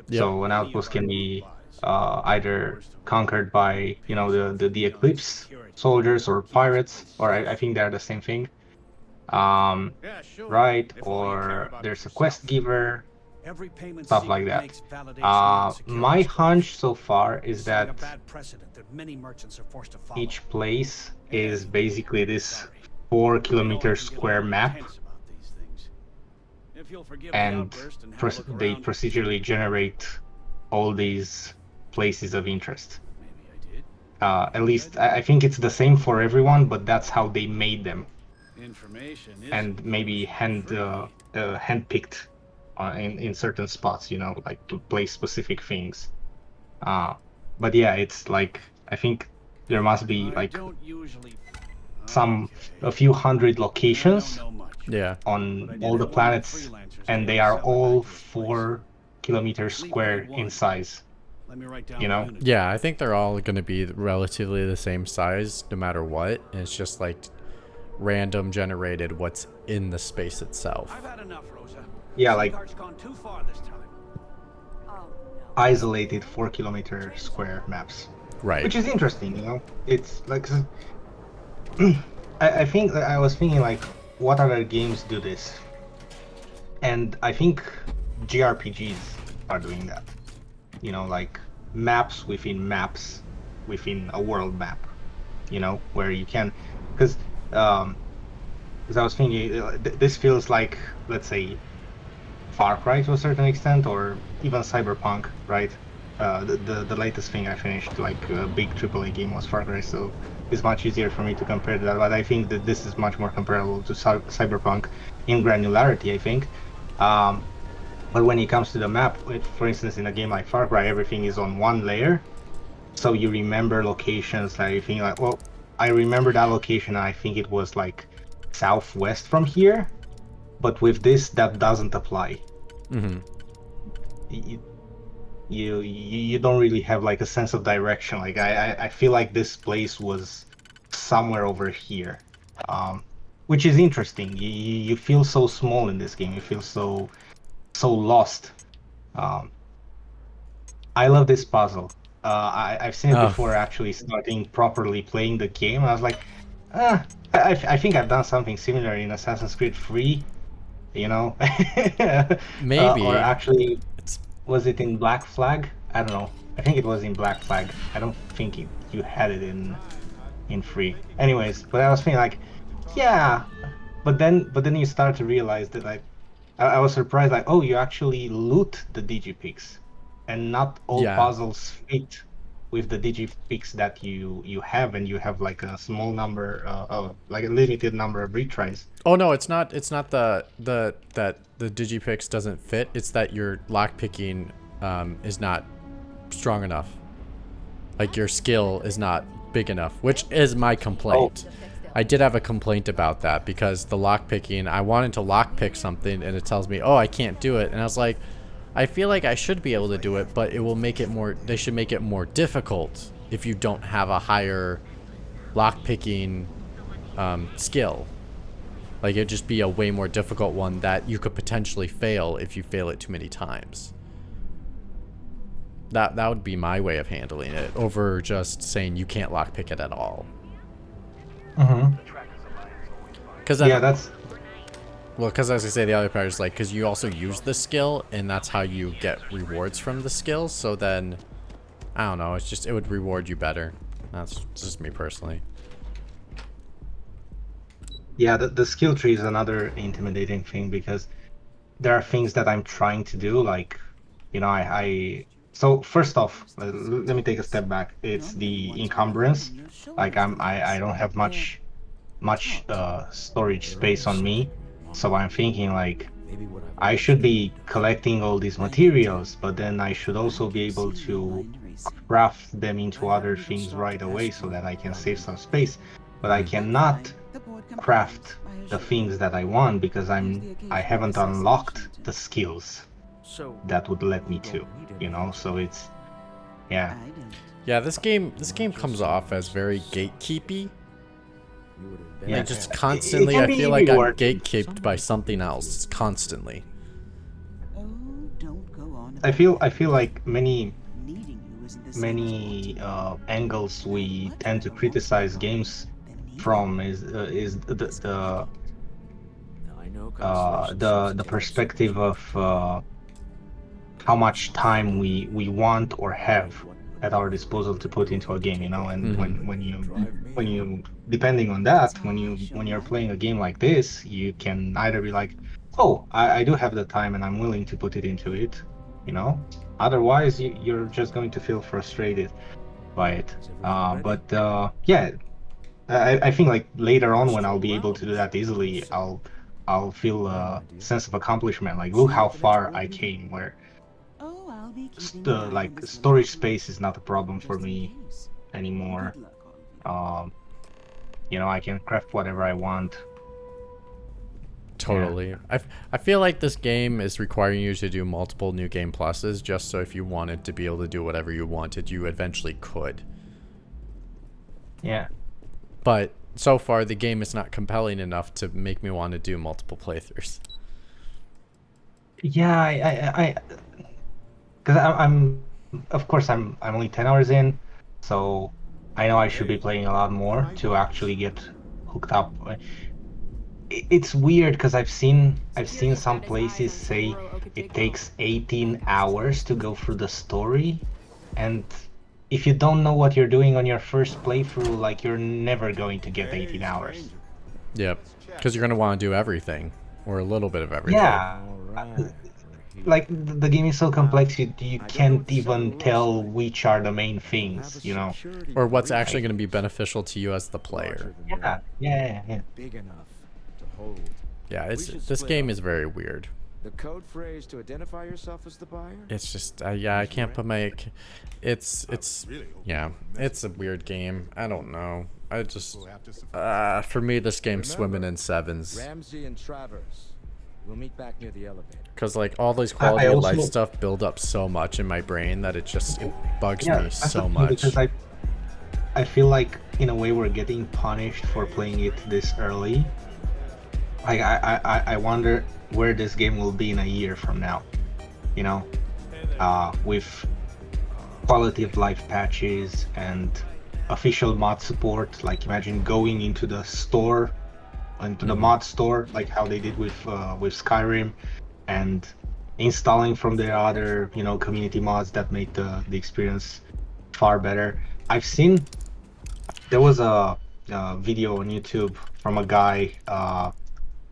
Yep. So an outpost can be either conquered by, the Eclipse soldiers or pirates, or I think they're the same thing. Right, or there's a quest giver, stuff like that. My hunch so far is that each place is basically this 4-kilometer square map, and they procedurally generate all these places of interest. At least I think it's the same for everyone, but that's how they made them, Information is and maybe hand-picked in certain spots, you know, like to play specific things. But yeah, it's like I think there must be I like don't usually a few hundred I locations don't know much. Yeah. on all the planets, and they are all 4 kilometers square in size. Let me write down You the know? unit. Yeah, I think they're all going to be relatively the same size no matter what. And it's just like random generated what's in the space itself. I've had enough, Rosa. Yeah, like Sweetheart's gone too far this time. Oh no. isolated 4 kilometer square maps. Right. Which is interesting, you know? It's like I think I was thinking like what other games do this? And I think JRPGs are doing that. You know, like maps within a world map. You know, where you can, because I was thinking this feels like, let's say, Far Cry to a certain extent, or even Cyberpunk, right? The latest thing I finished, like a big AAA game, was Far Cry, so it's much easier for me to compare to that. But I think that this is much more comparable to Cyberpunk in granularity, I think. But when it comes to the map, for instance, in a game like Far Cry, everything is on one layer, so you remember locations. Like you think like, well, I remember that location. And I think it was like southwest from here, but with this, that doesn't apply. Mm-hmm. You don't really have like a sense of direction. Like I feel like this place was somewhere over here, which is interesting. You feel so small in this game. You feel so lost. I love this puzzle. I've seen it before actually starting properly playing the game. I was like, I think I've done something similar in Assassin's Creed 3, you know? Maybe. Or actually, was it in Black Flag? I don't know. I think it was in Black Flag. I don't think you had it in 3. Anyways, but I was thinking like, yeah, but then you start to realize that like, I was surprised, like, oh, you actually loot the digipicks, and not all puzzles fit with the digipicks that you have, and you have like a small number, like a limited number of retries. Oh no, it's not that the digipicks doesn't fit. It's that your lockpicking is not strong enough. Like your skill is not big enough, which is my complaint. Oh. I did have a complaint about that because the lockpicking, I wanted to lockpick something and it tells me, oh, I can't do it. And I was like, I feel like I should be able to do it, but it will make it more, they should make it more difficult if you don't have a higher lockpicking skill. Like it'd just be a way more difficult one that you could potentially fail if you fail it too many times. That would be my way of handling it over just saying you can't lockpick it at all. Mm-hmm. Because yeah, that's because as I say, the other part is like because you also use the skill, and that's how you get rewards from the skill. So then, I don't know. It's just it would reward you better. That's just me personally. Yeah, the skill tree is another intimidating thing because there are things that I'm trying to do, like, you know, So first off, let me take a step back. It's the encumbrance. Like I don't have much storage space on me, so I'm thinking like I should be collecting all these materials, but then I should also be able to craft them into other things right away so that I can save some space. But I cannot craft the things that I want because I haven't unlocked the skills that would let me to, you know. So it's yeah. This game comes off as very gatekeepy. Yeah, like just constantly I feel like I'm gatekept by something else constantly. I feel like many angles we tend to criticize games from is the perspective of how much time we want or have at our disposal to put into a game, you know. And when you depending on that, when you're playing a game like this, you can either be like, oh, I do have the time and I'm willing to put it into it, you know. Otherwise you're just going to feel frustrated. by it. Yeah, I think like later on when I'll be able to do that easily, I'll feel a sense of accomplishment. Like, look how far I came. Where Oh, I'll be keeping an eye on like this storage location, space is not a problem for just in me case. anymore. Good luck, all of you. You know, I can craft whatever I want. Totally. I feel like this game is requiring you to do multiple new game pluses just so if you wanted to be able to do whatever you wanted, you eventually could. Yeah. But so far, the game is not compelling enough to make me want to do multiple playthroughs. Yeah, because I'm, of course, I'm only 10 hours in, so I know I should be playing a lot more to actually get hooked up. It's weird because I've seen some places say it takes 18 hours to go through the story, and if you don't know what you're doing on your first playthrough, like, you're never going to get 18 hours. Yep, because you're going to want to do everything, or a little bit of everything. Yeah, like the game is so complex, you can't even tell which are the main things, you know. Or what's actually going to be beneficial to you as the player. Yeah. Big enough to hold. Yeah, this game is very weird. The code phrase to identify yourself as the buyer? It's just, yeah, I can't put my... It's a weird game. I don't know. I just... for me, this game's swimming in sevens. Ramsey and Travers. We'll meet back near the elevator. Because, like, all these quality of life stuff build up so much in my brain that it bugs me so much. Because I feel like, in a way, we're getting punished for playing it this early. Like, I wonder where this game will be in a year from now, you know, with quality of life patches and official mod support. Like, imagine going into the store, into the mod store, like how they did with Skyrim, and installing from their other, you know, community mods that made the experience far better. I've seen there was a video on YouTube from a guy,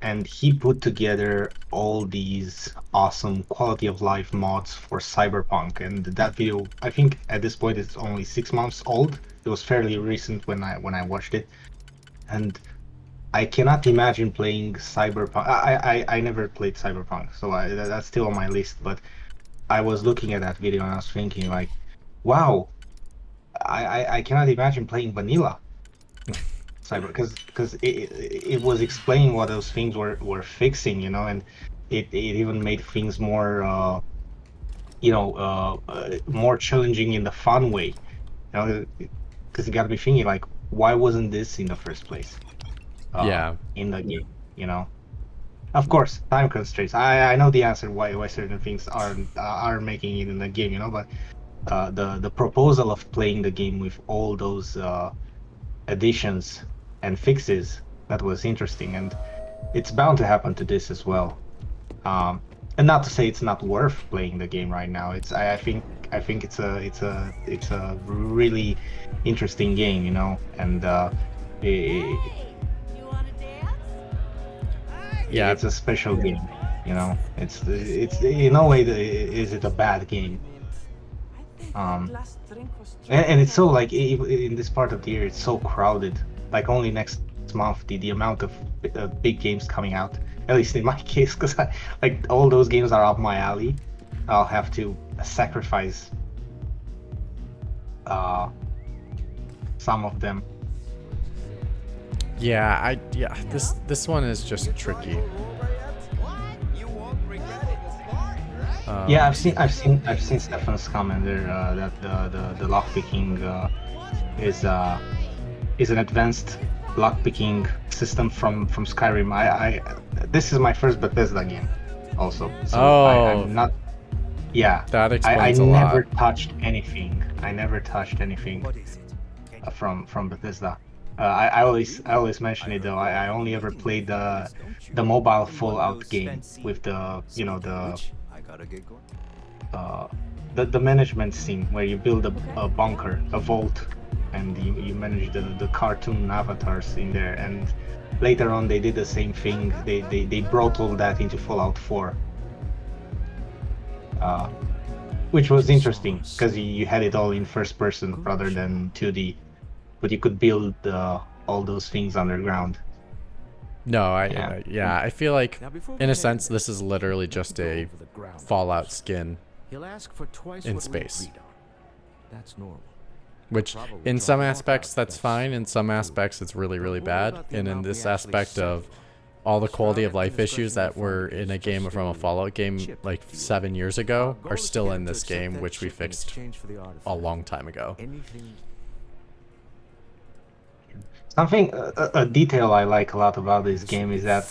and he put together all these awesome quality of life mods for Cyberpunk. And that video, I think at this point, it's only 6 months old. It was fairly recent when I watched it, and I cannot imagine playing Cyberpunk. I never played Cyberpunk, so that's still on my list. But I was looking at that video and I was thinking, like, wow, I cannot imagine playing vanilla Cyber, because it was explaining what those things were fixing, you know, and it even made things more more challenging in the fun way, you know, because you got to be thinking, like, why wasn't this in the first place? In the game, you know. Of course, time constraints. I know the answer why certain things are making it in the game, you know, but the proposal of playing the game with all those additions and fixes, that was interesting, and it's bound to happen to this as well. And not to say it's not worth playing the game right now. I think it's a really interesting game, you know, and yeah, it's a special game, you know. It's in no way is it a bad game. And it's so, like, in this part of the year, it's so crowded. Like, only next month the amount of big games coming out, at least in my case, because like all those games are up my alley. I'll have to sacrifice some of them. Yeah, this one is just tricky. Yeah, I've seen Stefan's comment there that the lockpicking is an advanced lockpicking system from Skyrim. This is my first Bethesda game, also. So I'm not. Yeah, that explains I a lot. never touched anything. I never touched anything from Bethesda. I always mention it though. I only ever played the mobile Fallout game with the the management scene where you build a bunker, a vault, and you manage the cartoon avatars in there. And later on they did the same thing. They brought all that into Fallout 4. which was interesting because you had it all in first person rather than 2D, but you could build all those things underground. No, Yeah. I feel like, Now, before in we a head sense, in, this is literally let's just go a over the ground Fallout rules. skin, He'll ask for twice in what space. we agreed on. That's normal. which Probably in draw some more aspects out that's test fine, in some too. aspects it's really, really Don't worry bad, about the and in amount we this actually aspect of settle. all the Sure, quality I'll of get life the issues discretion that to were find in a just game from a a Fallout game chip, like if you will. 7 years Our ago goal are is to still get in him to this accept game, that which we chip in fixed exchange for the a artifact. long time ago. Anything. Something a detail I like a lot about this game is that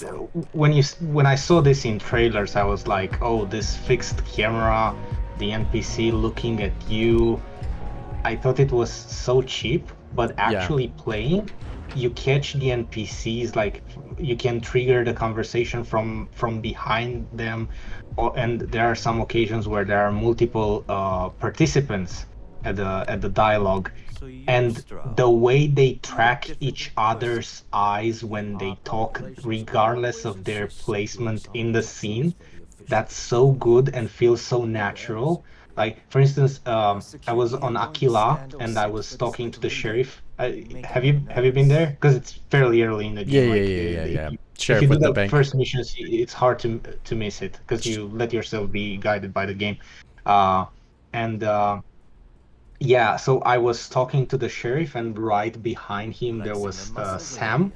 when I saw this in trailers, I was like, oh, this fixed camera, the NPC looking at you. I thought it was so cheap, but Yeah. actually playing, you catch the NPCs, like you can trigger the conversation from behind them, and there are some occasions where there are multiple participants at the dialogue, So you, and Stroud, the way they you're a track difficult each person. other's eyes when they Our talk, populations will regardless always of their insist placement on in the tattoos scene, for the official that's face. so good and feels so natural. Like, for instance, I was on Aquila and I was talking to the sheriff. Have you been there? Because it's fairly early in the Yeah, game. yeah, Like, yeah, yeah, yeah. if you Sheriff do with the the bank. first missions, it's hard to miss it because you let yourself be guided by the game. Uh, and yeah, so I was talking to the sheriff, and right behind him there was Sam.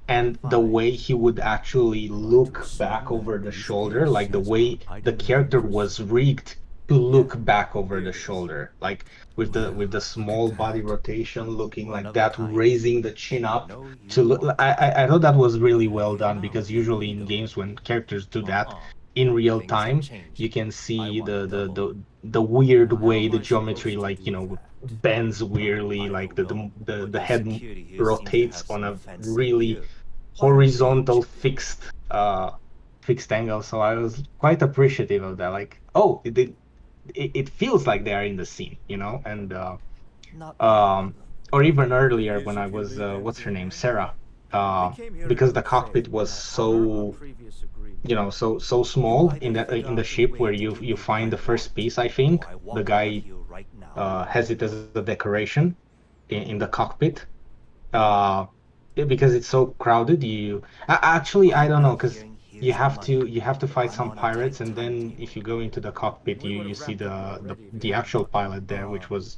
And the way he would actually look back over the shoulder, like the way the character was rigged to look back over the shoulder, like with the small body rotation, looking like that, raising the chin up to look. I thought that was really well done, because usually in games when characters do that in real time, you can see the weird way the geometry, like, bends weirdly, like the head rotates on a really horizontal fixed angle. So I was quite appreciative of that, like, oh, it feels like they are in the scene, and or even earlier when I was what's her name, Sarah, because the cockpit was so so small in the ship where you find the first piece. I think the guy has it as a decoration in the cockpit, because it's so crowded. Actually, I don't know, because you have to fight some pirates, and then if you go into the cockpit, you see the actual pilot there, which was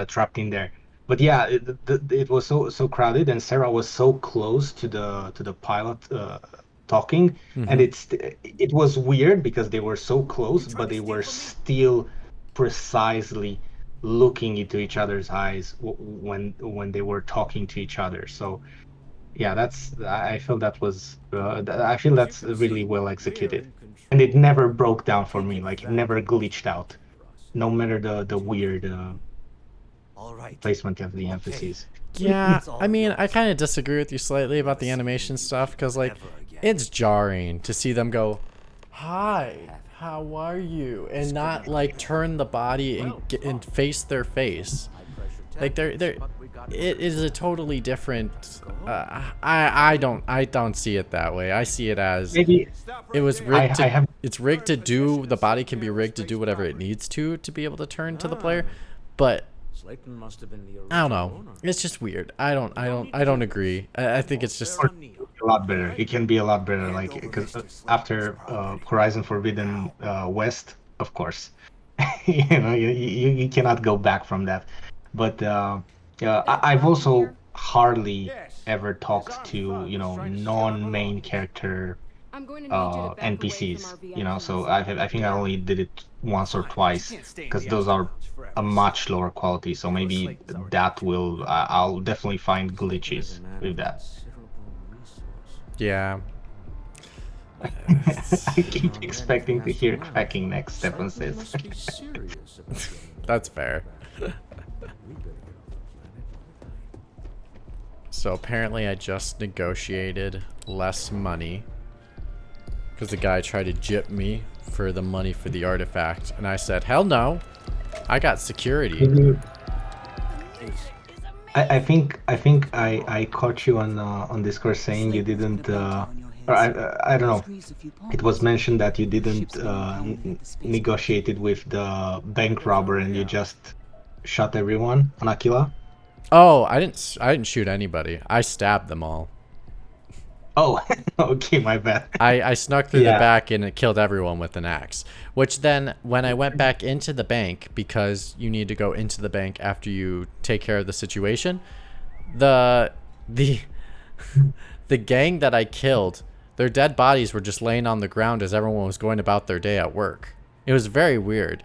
trapped in there. But yeah, it was so crowded, and Sarah was so close to the pilot talking, and it was weird because they were so close, but they were still precisely looking into each other's eyes when they were talking to each other. So yeah, I feel that's really well executed, and it never broke down for me. Like, it never glitched out, no matter the weird placement of the emphases. Yeah, I mean, I kind of disagree with you slightly about the animation stuff, because, like, it's jarring to see them go, "Hi, how are you?" and not, like, turn the body and face their face. Like, it is a totally different. I don't see it that way. I see it as Maybe it was rigged. It's rigged to do. The body can be rigged to do whatever it needs to be able to turn to the player, but Slayton must have been the I don't know. owner. It's just weird. I don't agree. I think it's just a lot better. It can be a lot better, like, because after Horizon Forbidden West, of course, you cannot go back from that. But I've also hardly ever talked to non-main character I'm going to need you to back away NPCs. from our So I think I only did it once or twice, because those are a much lower quality. So maybe that will I'll definitely find glitches with that. yeah. I keep expecting to hear cracking next, Stefan says. That's fair. So apparently I just negotiated less money because the guy tried to gyp me for the money for the artifact, and I said, hell no, I got security. I think I caught you on Discord saying you didn't Or Yes. I don't know. Squeeze a few It was points. mentioned that you didn't Ships going down at the spaceport. negotiate it with the bank robber and you just shot everyone on Aquila. Oh, I didn't shoot anybody. I stabbed them all. Oh, okay, my bad. I snuck through the Yeah. back and it killed everyone with an axe. Which then, when I went back into the bank, because you need to go into the bank after you take care of the situation, the the gang that I killed, their dead bodies were just laying on the ground as everyone was going about their day at work. It was very weird.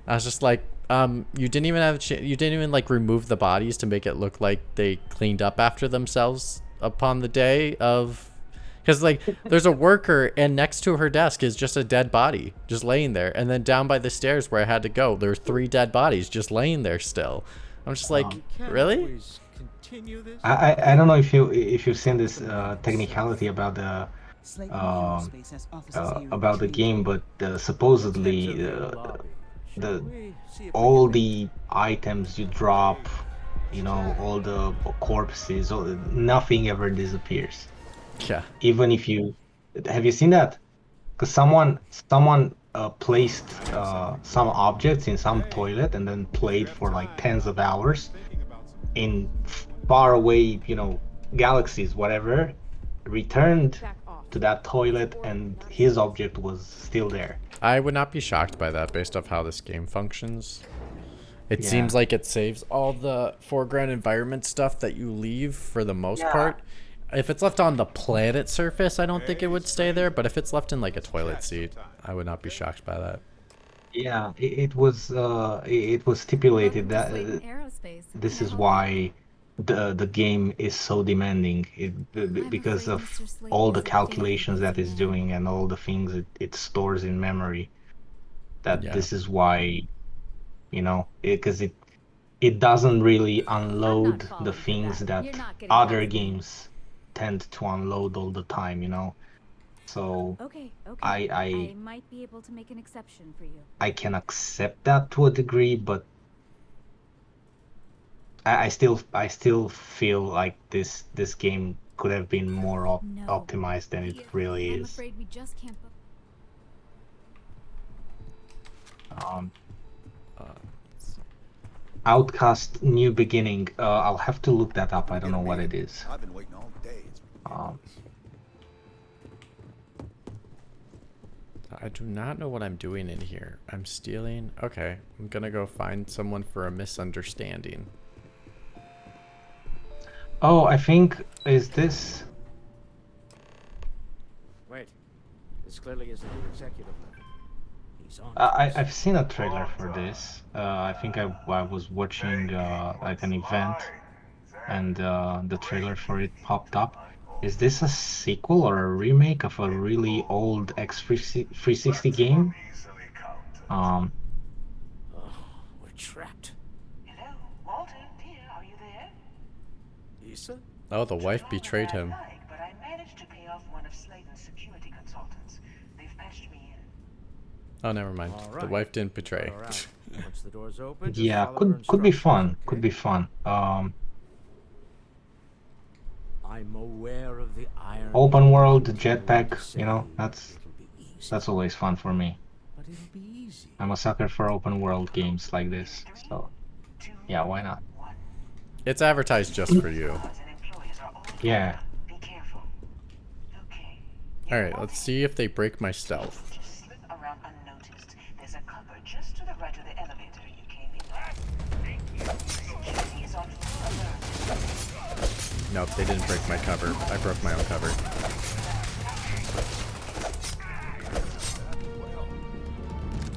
I was just like, you didn't even have you didn't even like remove the bodies to make it look like they cleaned up after themselves upon the day of. Because, like, there's a worker, and next to her desk is just a dead body, just laying there. And then down by the stairs where I had to go, there were 3 dead bodies just laying there still. I'm just like, really? I don't know if you've seen this technicality about the about the game, but supposedly all the items you drop, you know, all the corpses, nothing ever disappears. Yeah. Even if you have you seen that? Because someone placed some objects in some toilet and then played for like tens of hours in far away, you know, galaxies, whatever, returned to that toilet and his object was still there. I would not be shocked by that based off how this game functions. It Yeah. seems like it saves all the foreground environment stuff that you leave for the most part. If it's left on the planet surface, I don't think it would stay there. But if it's left in like a toilet seat, I would not be shocked by that. Yeah, it was stipulated that this is why the game is so demanding. Because of all the calculations that it's doing and all the things it stores in memory. That this is why, you know, because it doesn't really unload the things that other games tend to unload all the time, you know. So Okay. I might be able to make an exception for you. I can accept that to a degree, but I still feel like this game could have been more optimized than it really I'm is. afraid we just can't. Outcast New Beginning. I'll have to look that up. I don't know what it is. I've been waiting all day. I do not know what I'm doing in here. I'm stealing. Okay, I'm gonna go find someone for a misunderstanding. Oh, I think is this. Wait, this clearly isn't the executive level. He's on. I've seen a trailer for this. I think I was watching like an event, and the trailer for it popped up. Is this a sequel or a remake of a really old X360 game? Oh, we're trapped. Hello, Walter, dear, are you there? Issa? Oh, the wife betrayed him. But I managed to pay off one of Sladen's security consultants. They've patched me in. Oh, never mind. All The right. wife didn't betray. All right. Once the door's open, just Yeah, follow her could be instructions, fun. okay? Could be fun. I'm aware of the iron. Open world jetpack, you know, that's always fun for me. But it'll be easy. I'm a sucker for open world games like this, so yeah, why not? It's advertised just for you. Yeah. Be careful. Okay. All right, let's see if they break my stealth. Just slip around unnoticed. There's a cupboard just to the right of the elevator you came in. Security is on full alert. Nope, they didn't break my cover. I broke my own cover.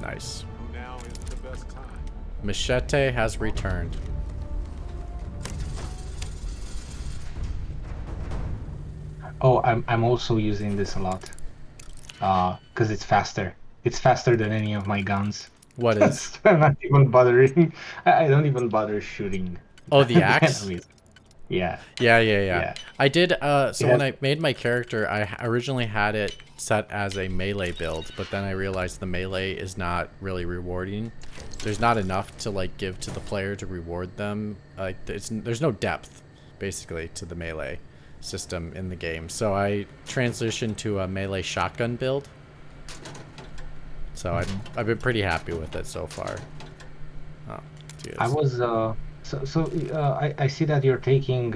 Nice. Now is the best time. Machete has returned. Oh, I'm also using this a lot. Because it's faster. It's faster than any of my guns. What is? I'm not even bothering. I don't even bother shooting. Oh, the axe? enemies. Yeah. Yeah. I did, so Yeah. when I made my character, I originally had it set as a melee build, but then I realized the melee is not really rewarding. There's not enough to, like, give to the player to reward them. Like, there's no depth, basically, to the melee. system in the game. So I transitioned to a melee shotgun build. So I've been pretty happy with it so far. Oh, geez. I was I see that you're taking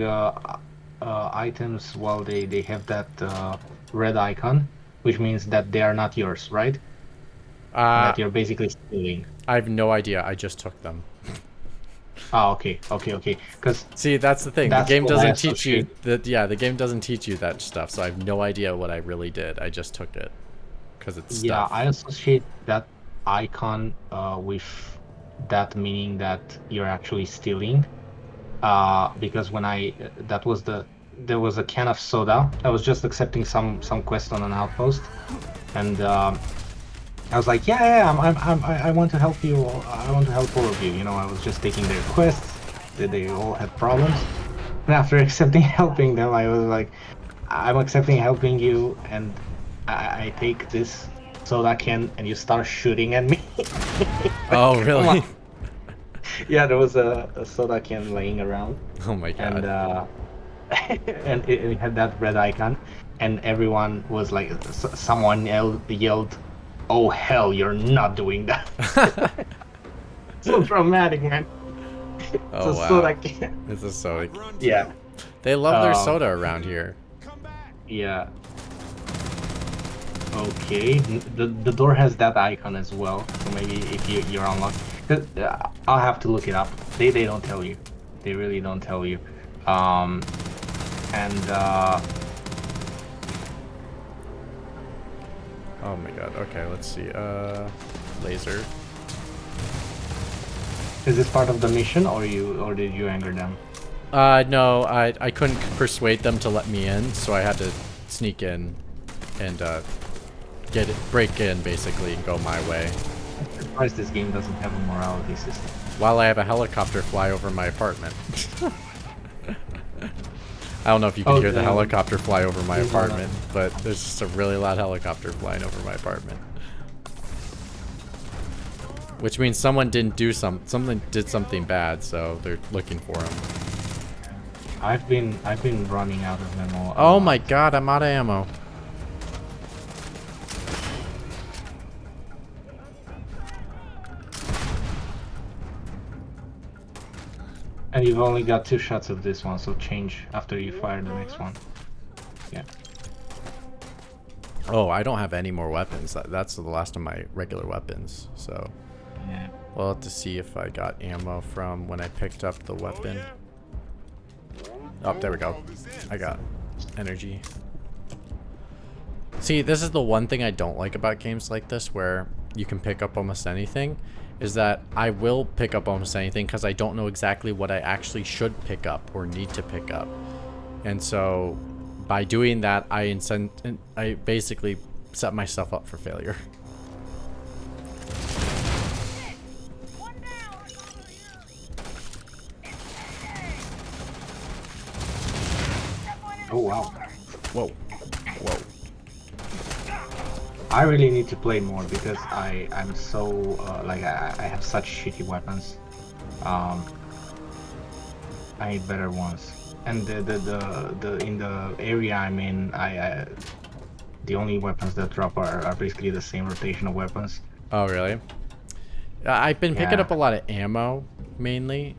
items while they have that red icon, which means that they are not yours, right? That you're basically stealing. I have no idea. I just took them. Oh, okay. Because see, that's the thing. The game doesn't teach you that. Yeah, the game doesn't teach you that stuff. So I have no idea what I really did. I just took it because it's stuff. Yeah, I associate that icon with that meaning that you're actually stealing. Because when there was a can of soda. I was just accepting some quest on an outpost, and I was like, yeah, I want to help you. I want to help all of you. You know, I was just taking their quests. They all had problems. And after accepting helping them, I was like, I'm accepting helping you, and I take this soda can, and you start shooting at me. Oh, really? Yeah, there was a soda can laying around. Oh my god. And and it had that red icon, and everyone was like, someone yelled, "Oh hell, you're not doing that!" So dramatic, man. Oh wow. Soda can. It's a soda. Yeah. They love their soda around here. Yeah. Okay. The door has that icon as well. So maybe if you're unlocked, I'll have to look it up. They don't tell you. They really don't tell you. Oh my god. Okay, let's see. Laser. Is this part of the mission, or did you anger them? No, I couldn't persuade them to let me in, so I had to sneak in and break in basically and go my way. I'm surprised this game doesn't have a morality system. While I have a helicopter fly over my apartment. I don't know if you can hear the helicopter fly over my apartment, but there's just a really loud helicopter flying over my apartment. Which means someone didn't do someone did something bad, so they're looking for him. I've been running out of ammo. Oh my god, I'm out of ammo. And you've only got 2 shots of this one, so change after you fire the next one. Yeah. Oh, I don't have any more weapons. That's the last of my regular weapons, so... Yeah. We'll have to see if I got ammo from when I picked up the weapon. Oh, there we go. I got energy. See, this is the one thing I don't like about games like this, where you can pick up almost anything, is that I will pick up almost anything because I don't know exactly what I actually should pick up or need to pick up. And so by doing that, I basically set myself up for failure. Oh wow. Whoa. Whoa. I really need to play more because I'm so like I have such shitty weapons. I need better ones. And the in the area I'm in, the only weapons that drop are basically the same rotational weapons. Oh really? I've been picking up a lot of ammo mainly.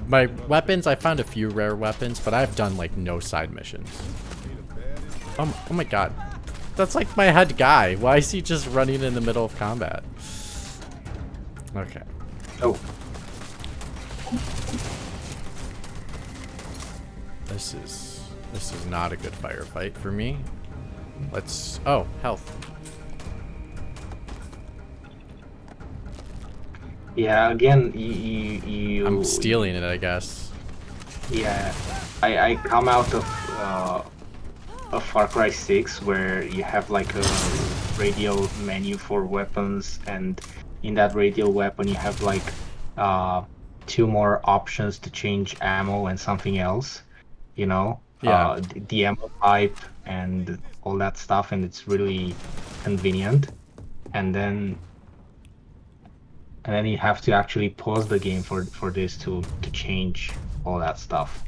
My weapons, I found a few rare weapons, but I've done like no side missions. Oh my god. That's like my head guy. Why is he just running in the middle of combat? Okay. Oh. This is not a good firefight for me. Let's... Oh, health. Yeah, again, you... I'm stealing it, I guess. Yeah. I come out of Far Cry 6 where you have like a radial menu for weapons, and in that radial weapon you have like 2 more options to change ammo and something else, you know? Yeah. The ammo type and all that stuff, and it's really convenient. And then you have to actually pause the game for this to change all that stuff.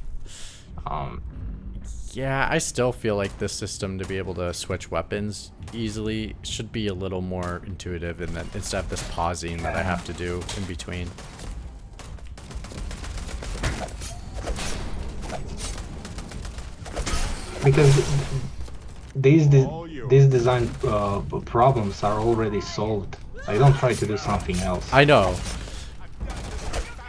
Yeah, I still feel like this system to be able to switch weapons easily should be a little more intuitive, and that instead of this pausing that I have to do in between. Because these design problems are already solved. I don't try to do something else. I know.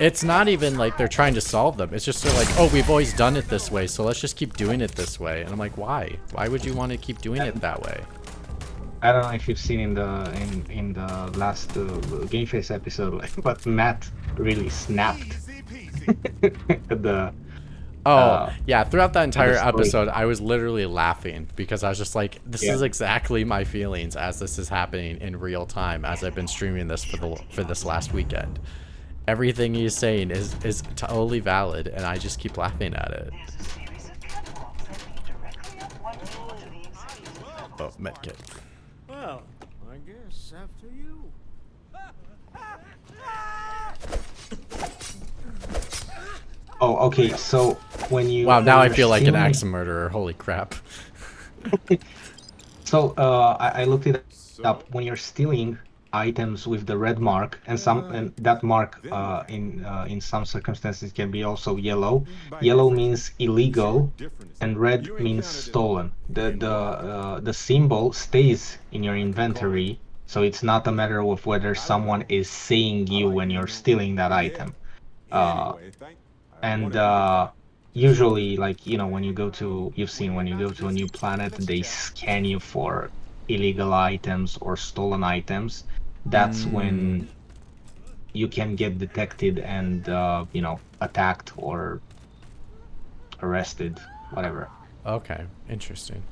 It's not even like they're trying to solve them. It's just they're like, oh, we've always done it this way, so let's just keep doing it this way. And I'm like, why? Why would you want to keep doing it that way? I don't know if you've seen in the last Game Face episode, like, but Matt really snapped. Yeah, throughout that entire episode, I was literally laughing because I was just like, this is exactly my feelings as this is happening in real time as I've been streaming this for this last weekend. Everything he's saying is totally valid, and I just keep laughing at it. Oh, medkit. Well, I guess after you. Oh, okay. So when you now I feel like an axe murderer. Holy crap! So I looked it up. When you're stealing items with the red mark, and that mark in some circumstances can be also yellow. Yellow means illegal, and red means stolen. The symbol stays in your inventory, so it's not a matter of whether someone is seeing you when you're stealing that item. Usually, like, you know, when you go to a new planet, they scan you for illegal items or stolen items. That's when you can get detected and you know, attacked or arrested, whatever. Okay, interesting.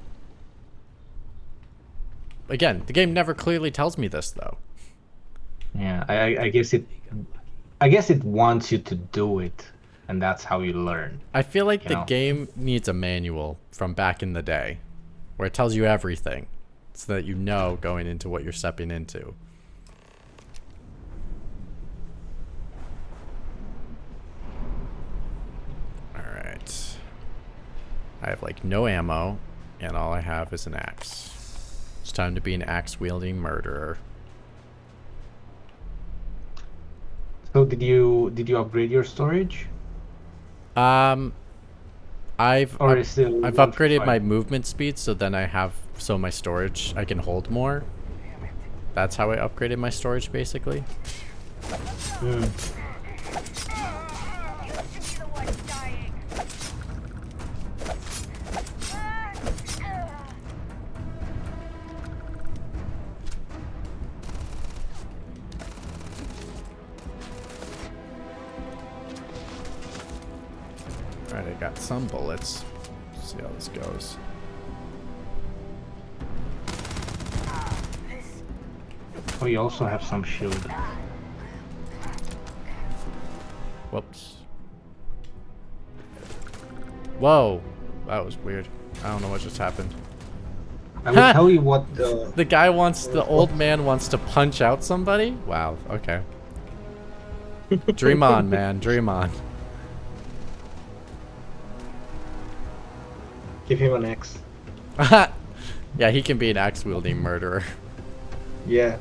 Again, the game never clearly tells me this though. Yeah, I guess it wants you to do it, and that's how you learn. I feel like the game needs a manual from back in the day where it tells you everything so that you know going into what you're stepping into. Alright. I have like no ammo, and all I have is an axe. It's time to be an axe-wielding murderer. So did you upgrade your storage? I've upgraded my movement speed, so then my storage, I can hold more. That's how I upgraded my storage, basically. Alright, I got some bullets. Let's see how this goes. Oh, you also have some shield. Whoops. Whoa! That was weird. I don't know what just happened. I will tell you what the old man wants to punch out somebody? Wow, okay. Dream on, man, dream on. Give him an axe. Yeah, he can be an axe-wielding murderer. Yeah.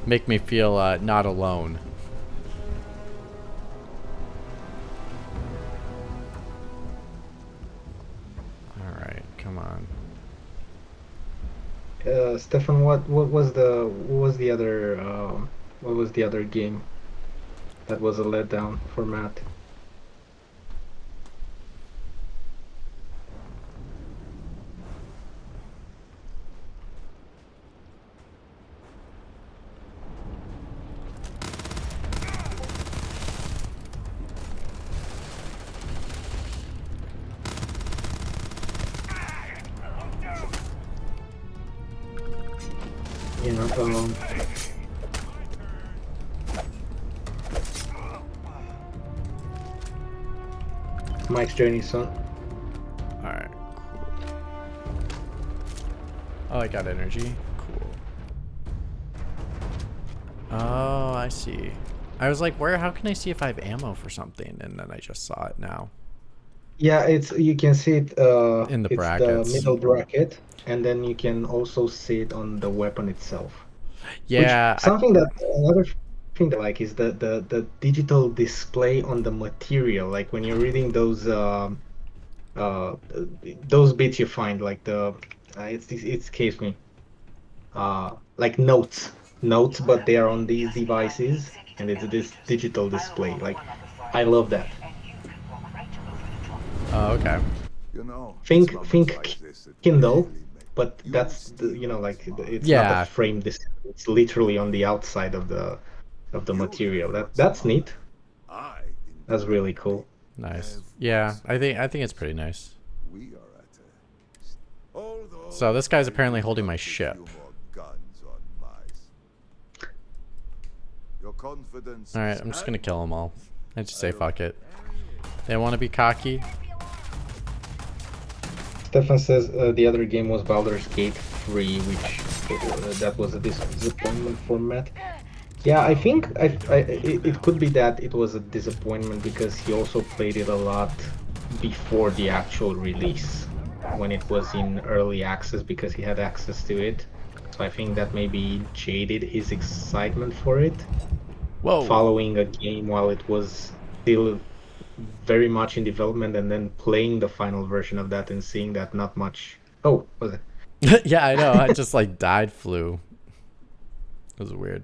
Make me feel not alone. Alright, come on. Stefan, what was the other game that was a letdown for Matt? You know, Mike's journey, son. Alright, cool. Oh, I got energy. Cool. Oh, I see. I was like, how can I see if I have ammo for something? And then I just saw it now. Yeah, you can see it. In the It's the brackets. middle bracket, and then you can also see it on the weapon itself. Yeah. Another thing that I like is the digital display on the material. Like when you're reading those bits you find, like it escapes me. Like notes, but they are on these devices, and it's this digital display. Like, I love that. Oh, okay. You know, Think Kindle, but that's like it's not a Yeah. frame display. It's literally on the outside of the material. That's neat. That's really cool. Nice. Yeah, I think it's pretty nice. So this guy's apparently holding my ship. Alright, I'm just gonna kill them all. I just say fuck it. They want to be cocky. Stefan says the other game was Baldur's Gate 3, which that was a disappointment for Matt. Yeah, I think it could be that it was a disappointment because he also played it a lot before the actual release, when it was in early access, because he had access to it. So I think that maybe jaded his excitement for it. Whoa. Following a game while it was still very much in development, and then playing the final version of that and seeing that not much. Oh, was it? Yeah, I know. I just like died flew. It was weird.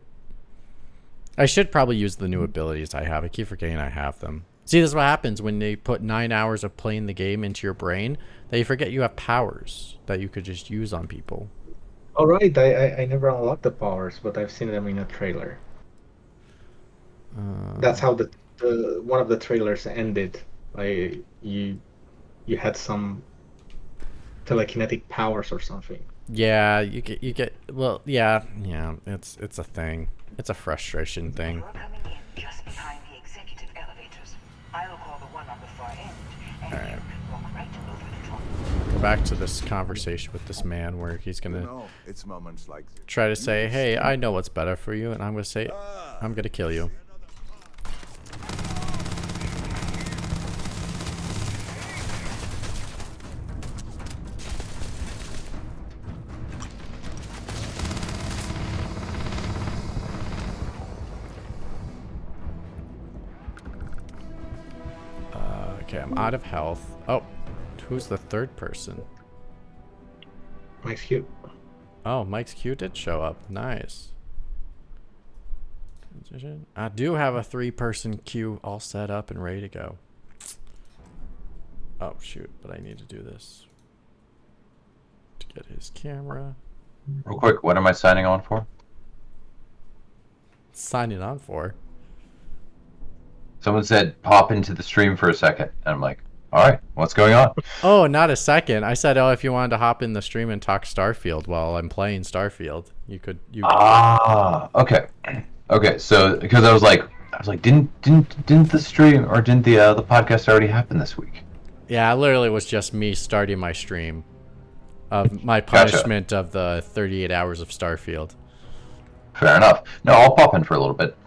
I should probably use the new abilities I have. I keep forgetting I have them. See, this is what happens when they put 9 hours of playing the game into your brain, that you forget you have powers that you could just use on people. All right, I never unlocked the powers, but I've seen them in a trailer. That's how the one of the trailers ended. You had some telekinetic powers or something. Yeah, you get well, yeah, it's a thing. It's a frustration thing. Just behind the executive elevators. I'll call the one on the far end, and All right. you can walk right over the drop. Go back to this conversation with this man where he's gonna it's moments like this. try to say, "Hey, I know what's better for you," and I'm gonna say, "I'm gonna kill you." Okay, I'm out of health. Oh, who's the third person? Mike's Q. Oh, Mike's Q did show up. Nice. I do have a 3-person queue all set up and ready to go. Oh, shoot, but I need to do this. To get his camera. Real quick, what am I signing on for? Signing on for? Someone said pop into the stream for a second, and I'm like, all right, what's going on? Oh, not a second. I said, oh, if you wanted to hop in the stream and talk Starfield while I'm playing Starfield, you could. Ah, okay, okay. So because I was like, didn't the stream or didn't the podcast already happen this week? Yeah, it literally was just me starting my stream of my punishment of the 38 hours of Starfield. Fair enough. No, I'll pop in for a little bit.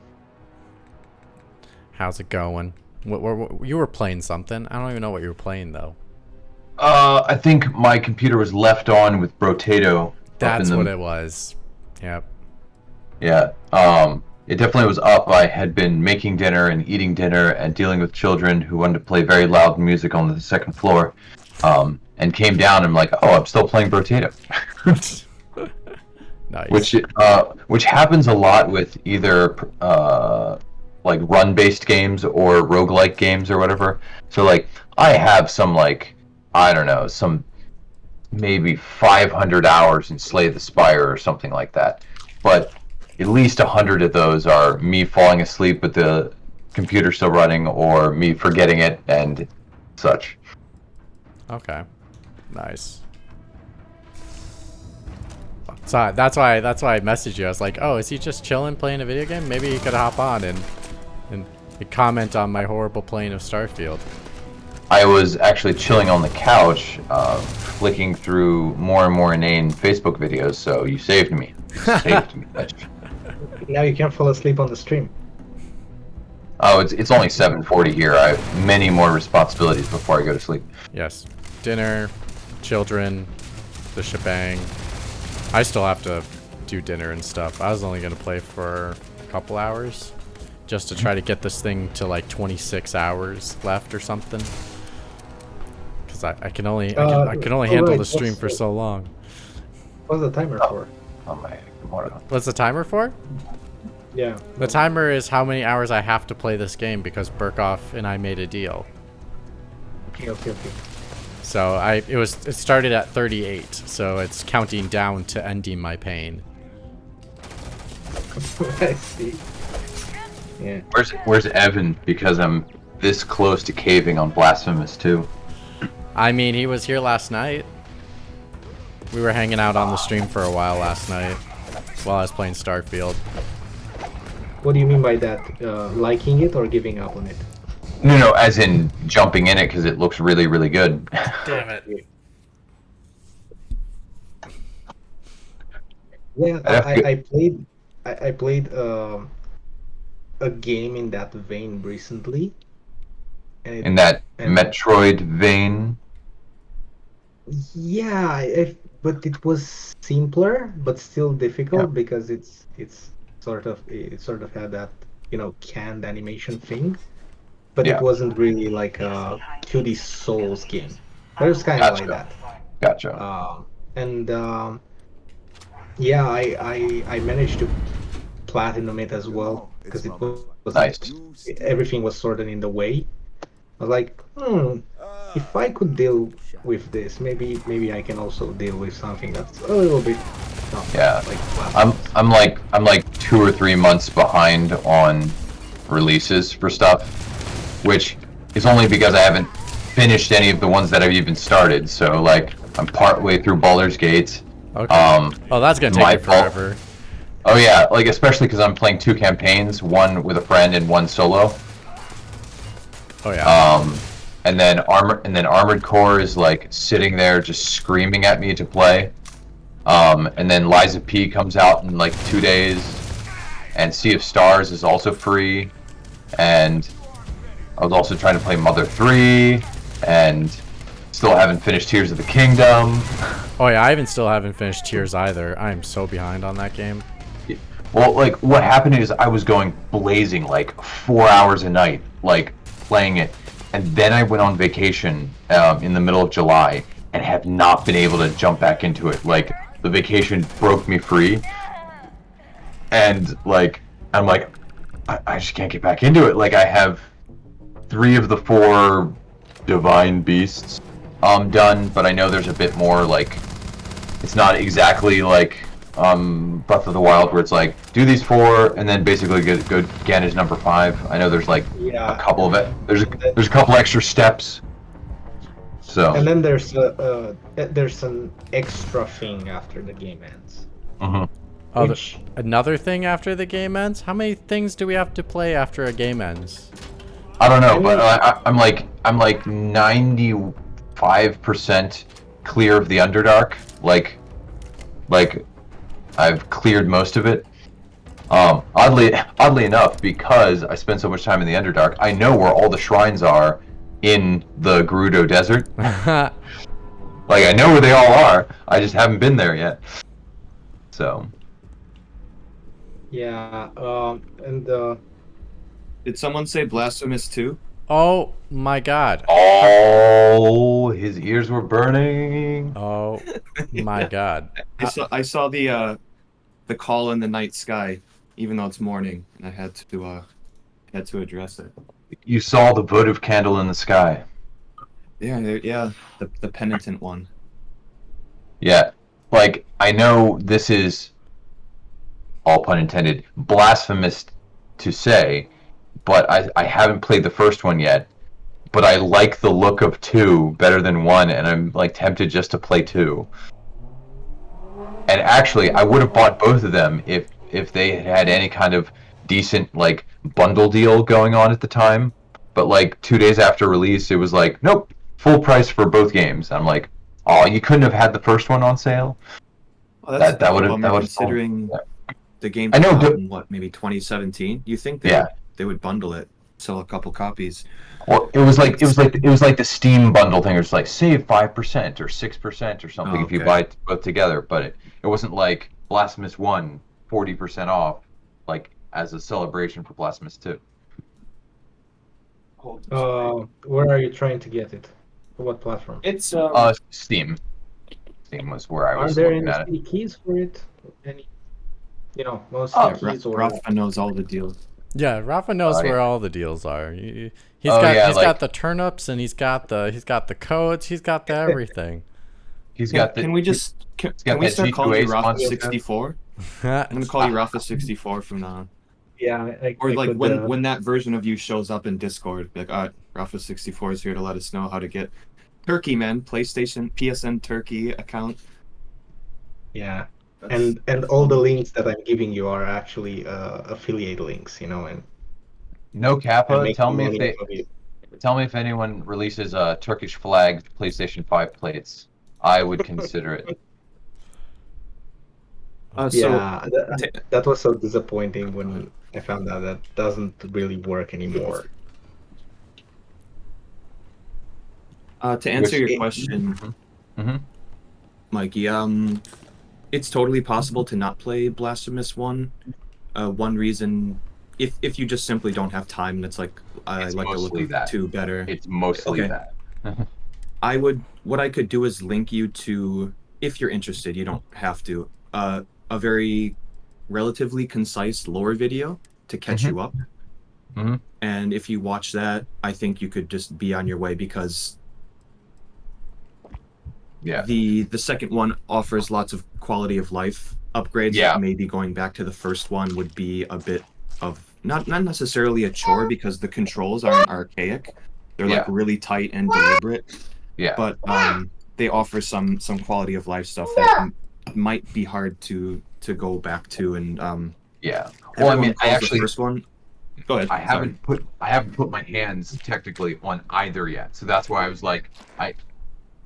How's it going? What, you were playing something. I don't even know what you were playing though. I think my computer was left on with Brotato. That's what it was. Yep. Yeah. It definitely was up. I had been making dinner and eating dinner and dealing with children who wanted to play very loud music on the second floor. And came down and I'm like, oh, I'm still playing Brotato. Nice. Which happens a lot with either like run-based games or roguelike games or whatever. So like I have some like, I don't know, some maybe 500 hours in Slay the Spire or something like that. But at least 100 of those are me falling asleep with the computer still running or me forgetting it and such. Okay. Nice. So that's why I messaged you. I was like, oh, is he just chilling playing a video game? Maybe he could hop on and comment on my horrible playing of Starfield. I was actually chilling on the couch, flicking through more and more inane Facebook videos, so you saved me. You saved me, Mitch. Now you can't fall asleep on the stream. Oh, it's only 7:40 here. I have many more responsibilities before I go to sleep. Yes. Dinner, children, the shebang. I still have to do dinner and stuff. I was only going to play for a couple hours just to try to get this thing to like 26 hours left or something. Because I can only handle the stream for so long. What's the timer for? Oh my, What's the timer for? Yeah. The timer is how many hours I have to play this game because Burkoff and I made a deal. Okay. So it started at 38, so it's counting down to ending my pain. I see. Yeah. Where's Evan? Because I'm this close to caving on Blasphemous 2. I mean, he was here last night. We were hanging out on the stream for a while last night while I was playing Starfield. What do you mean by that? Liking it or giving up on it? No, as in jumping in it because it looks really, really good. Damn it. Yeah, I played a game in that vein recently. In that Metroid vein. Yeah, but it was simpler, but still difficult because it sort of had that canned animation thing, but it wasn't really like a 2D Souls game. But it was kind of like that. Gotcha. Yeah, I managed to platinum it as well because it was nice. Everything was sorted in the way. I was like, if I could deal with this, maybe I can also deal with something that's a little bit. Yeah, I'm like 2 or 3 months behind on releases for stuff, which is only because I haven't finished any of the ones that I've even started. So like I'm partway through Baldur's Gate. Okay. Oh, that's gonna take forever. Oh yeah, like especially because I'm playing 2 campaigns, one with a friend and one solo. Oh yeah. And then Armored Core is like sitting there just screaming at me to play. And then Lies of P comes out in like 2 days, and Sea of Stars is also free. And I was also trying to play Mother 3, and still haven't finished Tears of the Kingdom. Oh yeah, I still haven't finished Tears either. I am so behind on that game. Well, like what happened is I was going blazing like 4 hours a night, like playing it, and then I went on vacation in the middle of July and have not been able to jump back into it. Like the vacation broke me free, and like I'm like I just can't get back into it. Like I have 3 of the 4 divine beasts done, but I know there's a bit more. Like it's not exactly like Breath of the Wild where it's like do these 4 and then basically go Ganon's number 5. I know there's like a couple of it. There's a couple extra steps. So. And then there's an extra thing after the game ends. Mm-hmm. Oh, another thing after the game ends? How many things do we have to play after a game ends? I don't know, but I'm like 95% clear of the Underdark. Like I've cleared most of it. Oddly enough, because I spent so much time in the Underdark, I know where all the shrines are in the Gerudo Desert. Like I know where they all are. I just haven't been there yet. So. Yeah. Did someone say Blasphemous 2? Oh my god. Oh, his ears were burning. Oh my god. I saw the call in the night sky, even though it's morning, and I had to address it. You saw the votive candle in the sky. Yeah, the penitent one. Yeah, like I know this is, all pun intended, blasphemous to say, but I haven't played the first one yet. But I like the look of 2 better than 1, and I'm like tempted just to play 2. And actually, I would have bought both of them if they had any kind of decent like bundle deal going on at the time. But like 2 days after release, it was like, nope, full price for both games. I'm like, oh, you couldn't have had the first one on sale. Well, that's that would have considering the game I know, in what, maybe 2017. You think they would bundle it? sell a couple copies. Well, it was like the Steam bundle thing. It was like save 5% or 6% or something if you buy it both together. But it wasn't like Blasphemous 1 40% off, like as a celebration for Blasphemous 2. Where are you trying to get it? For what platform? It's Steam. Steam was where I was Are there looking at any it. keys for it? Any, most keys or Rafa knows all the deals. Yeah, Rafa knows yeah. where all the deals are. He's got the turnips and he's got the codes. He's got the everything. Can we start calling you Rafa 64? I'm gonna call you Rafa 64 from now on. Yeah, when that version of you shows up in Discord, like, all right, Rafa 64 is here to let us know how to get Turkey, man. PlayStation, PSN Turkey account. Yeah, and all the links that I'm giving you are actually affiliate links, and no Kappa. Tell me if anyone releases Turkish flagged PlayStation 5 plates. I would consider it. That was so disappointing when I found out that doesn't really work anymore. To answer your question, Mikey, it's totally possible to not play Blasphemous 1. One reason, if you just simply don't have time, and it's like, I like to look at 2 better. It's mostly that. What I could do is link you to, if you're interested, you don't have to, a very relatively concise lore video to catch you up. And if you watch that, I think you could just be on your way, because the second one offers lots of quality of life upgrades that maybe going back to the first one would be a bit of not necessarily a chore, because the controls aren't archaic. They're like really tight and deliberate. But they offer some quality of life stuff that might be hard to go back to, and well, I mean, I actually the first one. Go ahead. I haven't put my hands technically on either yet, so that's why I was like,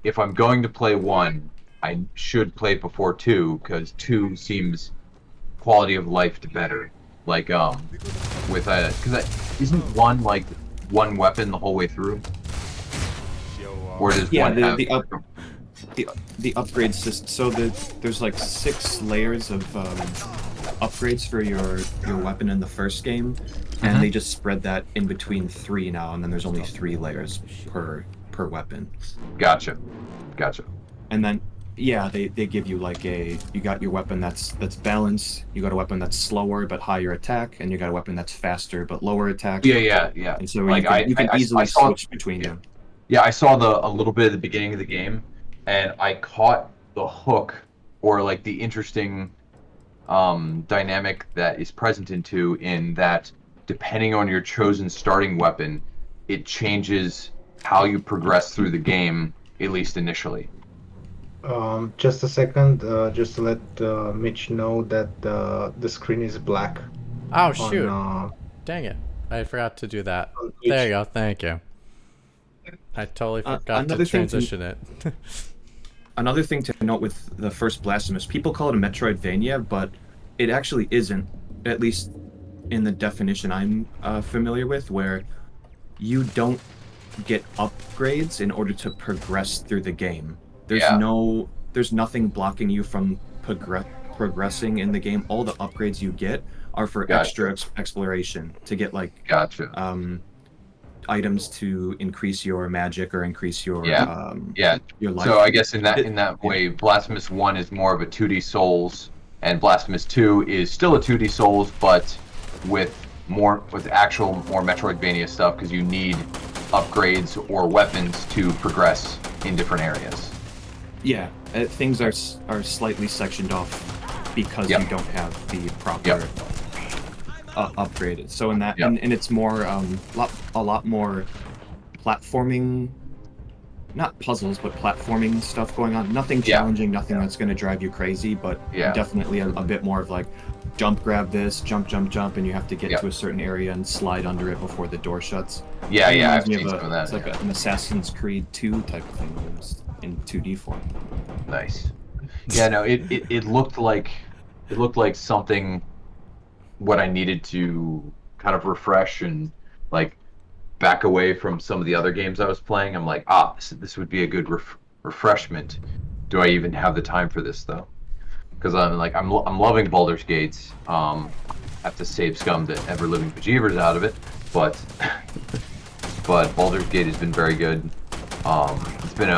if I'm going to play 1, I should play it before 2, because 2 seems quality of life to better. Like because isn't 1 like one weapon the whole way through? Or does one have the upgrade system? So there's like 6 layers of upgrades for your weapon in the first game, and they just spread that in between 3 now, and then there's only 3 layers per weapon. Gotcha. And then they give you like you got your weapon that's balanced, you got a weapon that's slower but higher attack, and you got a weapon that's faster but lower attack. Yeah. And so like you can easily switch between them. Yeah, I saw a little bit at the beginning of the game, and I caught the hook, or like the interesting dynamic that is present in that depending on your chosen starting weapon, it changes how you progress through the game, at least initially. Just a second, just to let Mitch know that the screen is black. Oh shoot! Dang it! I forgot to do that. There you go. Thank you. I totally forgot to transition it. Another thing to note with the first Blasphemous, people call it a Metroidvania, but it actually isn't, at least in the definition I'm familiar with, where you don't get upgrades in order to progress through the game. There's nothing blocking you from progressing in the game. All the upgrades you get are for extra exploration, to get like items to increase your magic or increase your your life. So I guess in that way, Blasphemous 1 is more of a 2D Souls, and Blasphemous 2 is still a 2D Souls, but with actual more Metroidvania stuff, because you need upgrades or weapons to progress in different areas. Yeah, things are slightly sectioned off because you don't have the proper upgraded. So in that, and it's more a lot more platforming, not puzzles, but platforming stuff going on. Nothing challenging, nothing that's going to drive you crazy, but definitely a bit more of like jump, grab this, jump, and you have to get to a certain area and slide under it before the door shuts. I've seen some of that. It's like an Assassin's Creed 2 type of thing, in 2D form. Nice. Yeah, no, it looked like something what I needed to kind of refresh, and like back away from some of the other games I was playing. I'm like, this would be a good refreshment. Do I even have the time for this though? Because I'm loving Baldur's Gate. Have to save scum the ever living bejeevers out of it, but Baldur's Gate has been very good. It's been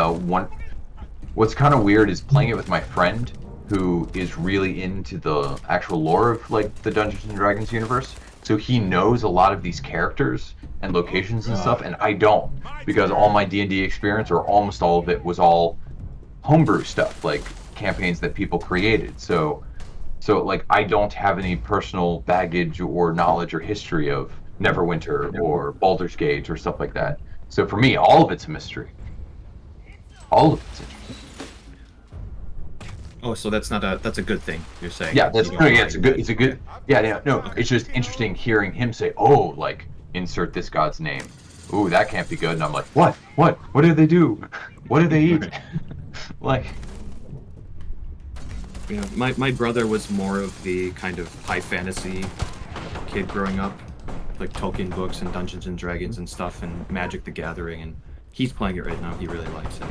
What's kind of weird is playing it with my friend, who is really into the actual lore of like the Dungeons and Dragons universe. So he knows a lot of these characters and locations and stuff, and I don't, because all my D&D experience, or almost all of it, was all homebrew stuff, like campaigns that people created. So like I don't have any personal baggage or knowledge or history of Neverwinter or Baldur's Gate or stuff like that. So for me, all of it's a mystery. All of it's interesting. Oh, so that's a good thing, you're saying? Yeah, that's true. Yeah, it's a good. Yeah, no, okay. It's just interesting hearing him say, "Oh, like insert this god's name." Ooh, that can't be good. And I'm like, what? What do they do? What do they eat? Like. Yeah, my brother was more of the kind of high fantasy kid growing up, like Tolkien books and Dungeons and Dragons and stuff, and Magic the Gathering, and he's playing it right now. He really likes it.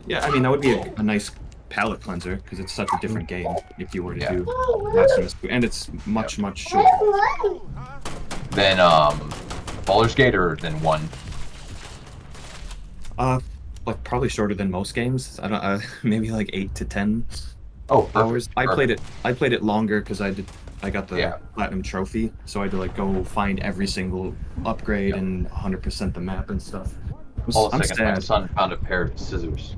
Yeah, I mean, that would be a nice palate cleanser, because it's such a different game if you were to do Blasphemous 2, and it's much shorter. Than Baldur's Gate, or than 1? Like probably shorter than most games. I don't maybe like 8 to 10 hours. I played it longer because I got the platinum trophy, so I had to like go find every single upgrade and 100% the map and stuff. Hold a second, my son found a pair of scissors.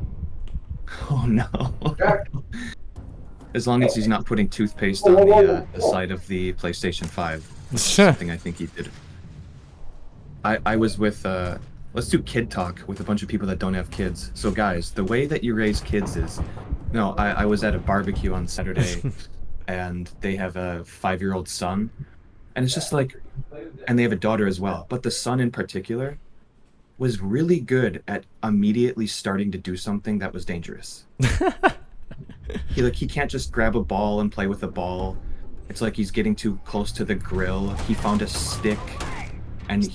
Oh no. As long as he's not putting toothpaste on the side of the PlayStation 5. Something I think he did. I was with let's do kid talk with a bunch of people that don't have kids. So guys, the way that you raise kids is, I was at a barbecue on Saturday and they have a 5-year-old son, and it's just like, and they have a daughter as well, but the son in particular was really good at immediately starting to do something that was dangerous. He can't just grab a ball and play with a ball. It's like he's getting too close to the grill. He found a stick, and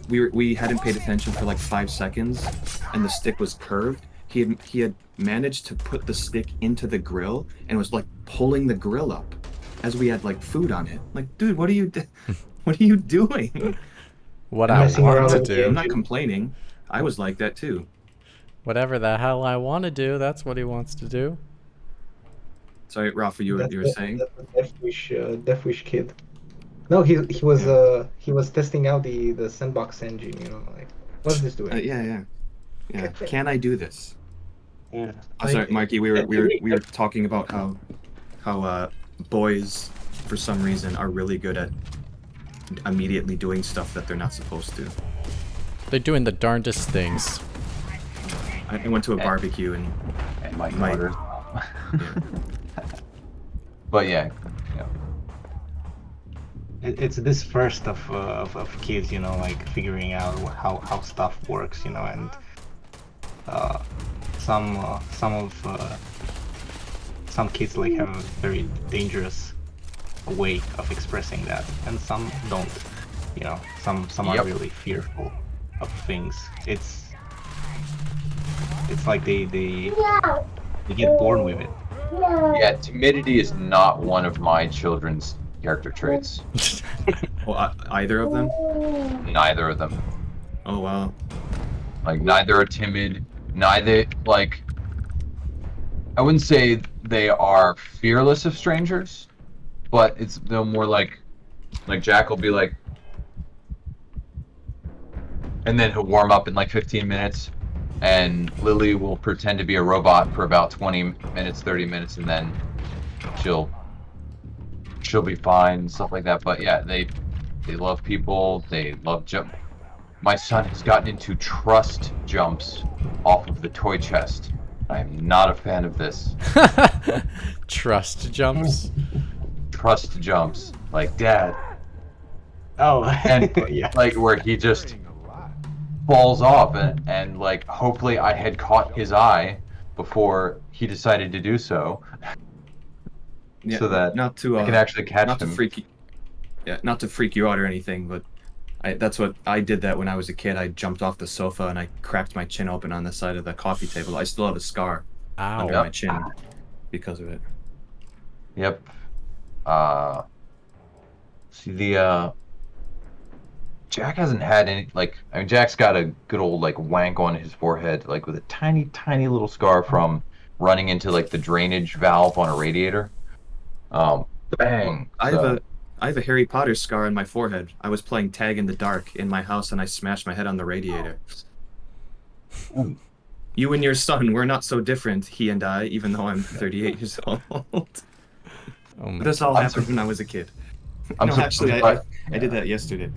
we hadn't paid attention for like 5 seconds, and the stick was curved. He had managed to put the stick into the grill and was like pulling the grill up as we had like food on it. Like, dude, what are you doing? What I want to do. I'm not complaining. I was like that too. Whatever the hell I want to do, that's what he wants to do. Sorry, Rafa, you were saying? That's a Death Wish kid. No, he was testing out the sandbox engine. Like, what's this doing? Yeah. Can I do this? Yeah. Sorry, Mikey. We were talking about how boys, for some reason, are really good at immediately doing stuff that they're not supposed to. They're doing the darndest things. I went to a barbecue and my daughter. But yeah. It's this first of kids, like figuring out how stuff works, and some kids like have a very dangerous way of expressing that, and some don't. Some are really fearful of things. It's like they get born with it. Yeah, timidity is not one of my children's character traits. Well, either of them? Neither of them. Oh wow. Like, neither are timid. Neither, like, I wouldn't say they are fearless of strangers, but they're more like Jack will be like, and then he'll warm up in like 15 minutes, and Lily will pretend to be a robot for about 20 minutes, 30 minutes, and then she'll be fine and stuff like that. But yeah, they love people. They love jump. My son has gotten into trust jumps off of the toy chest. I am not a fan of this. Trust jumps? Trust jumps. Like, Dad. Oh, and yeah. Like, where he just falls off, and like, hopefully I had caught his eye before he decided to do so. Yeah, so that not to, I can actually catch not him. To freak you, yeah, not to freak you out or anything, but that's what I did that when I was a kid. I jumped off the sofa and I cracked my chin open on the side of the coffee table. I still have a scar under my chin because of it. Yep. See Jack hasn't had any I mean Jack's got a good old wank on his forehead with a tiny little scar from running into the drainage valve on a radiator. Bang. I have a Harry Potter scar on my forehead. I was playing tag in the dark in my house and I smashed my head on the radiator. Ooh. You and your son, we're not so different, he and I, even though I'm 38 years old. This all happened when I was a kid. I did that yesterday.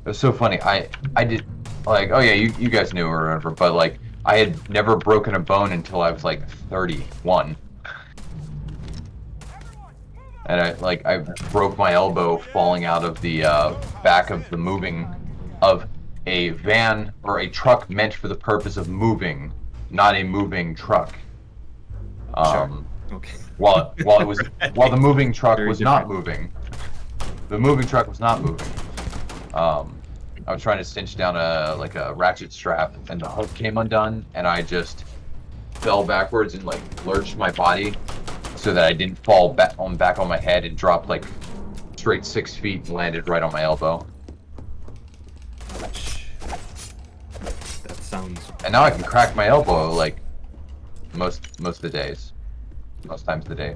It was so funny. I did oh yeah, you guys knew or whatever, but I had never broken a bone until I was 31. And I broke my elbow falling out of the back of the moving of a van or a truck meant for the purpose of moving, not a moving truck. Sure. Okay. While the moving truck was not moving. The moving truck was not moving. I was trying to cinch down a ratchet strap, and the hook came undone, and I just fell backwards and lurched my body so that I didn't fall back on my head and dropped straight 6 feet and landed right on my elbow. That sounds. And now I can crack my elbow most of the days, most times of the day.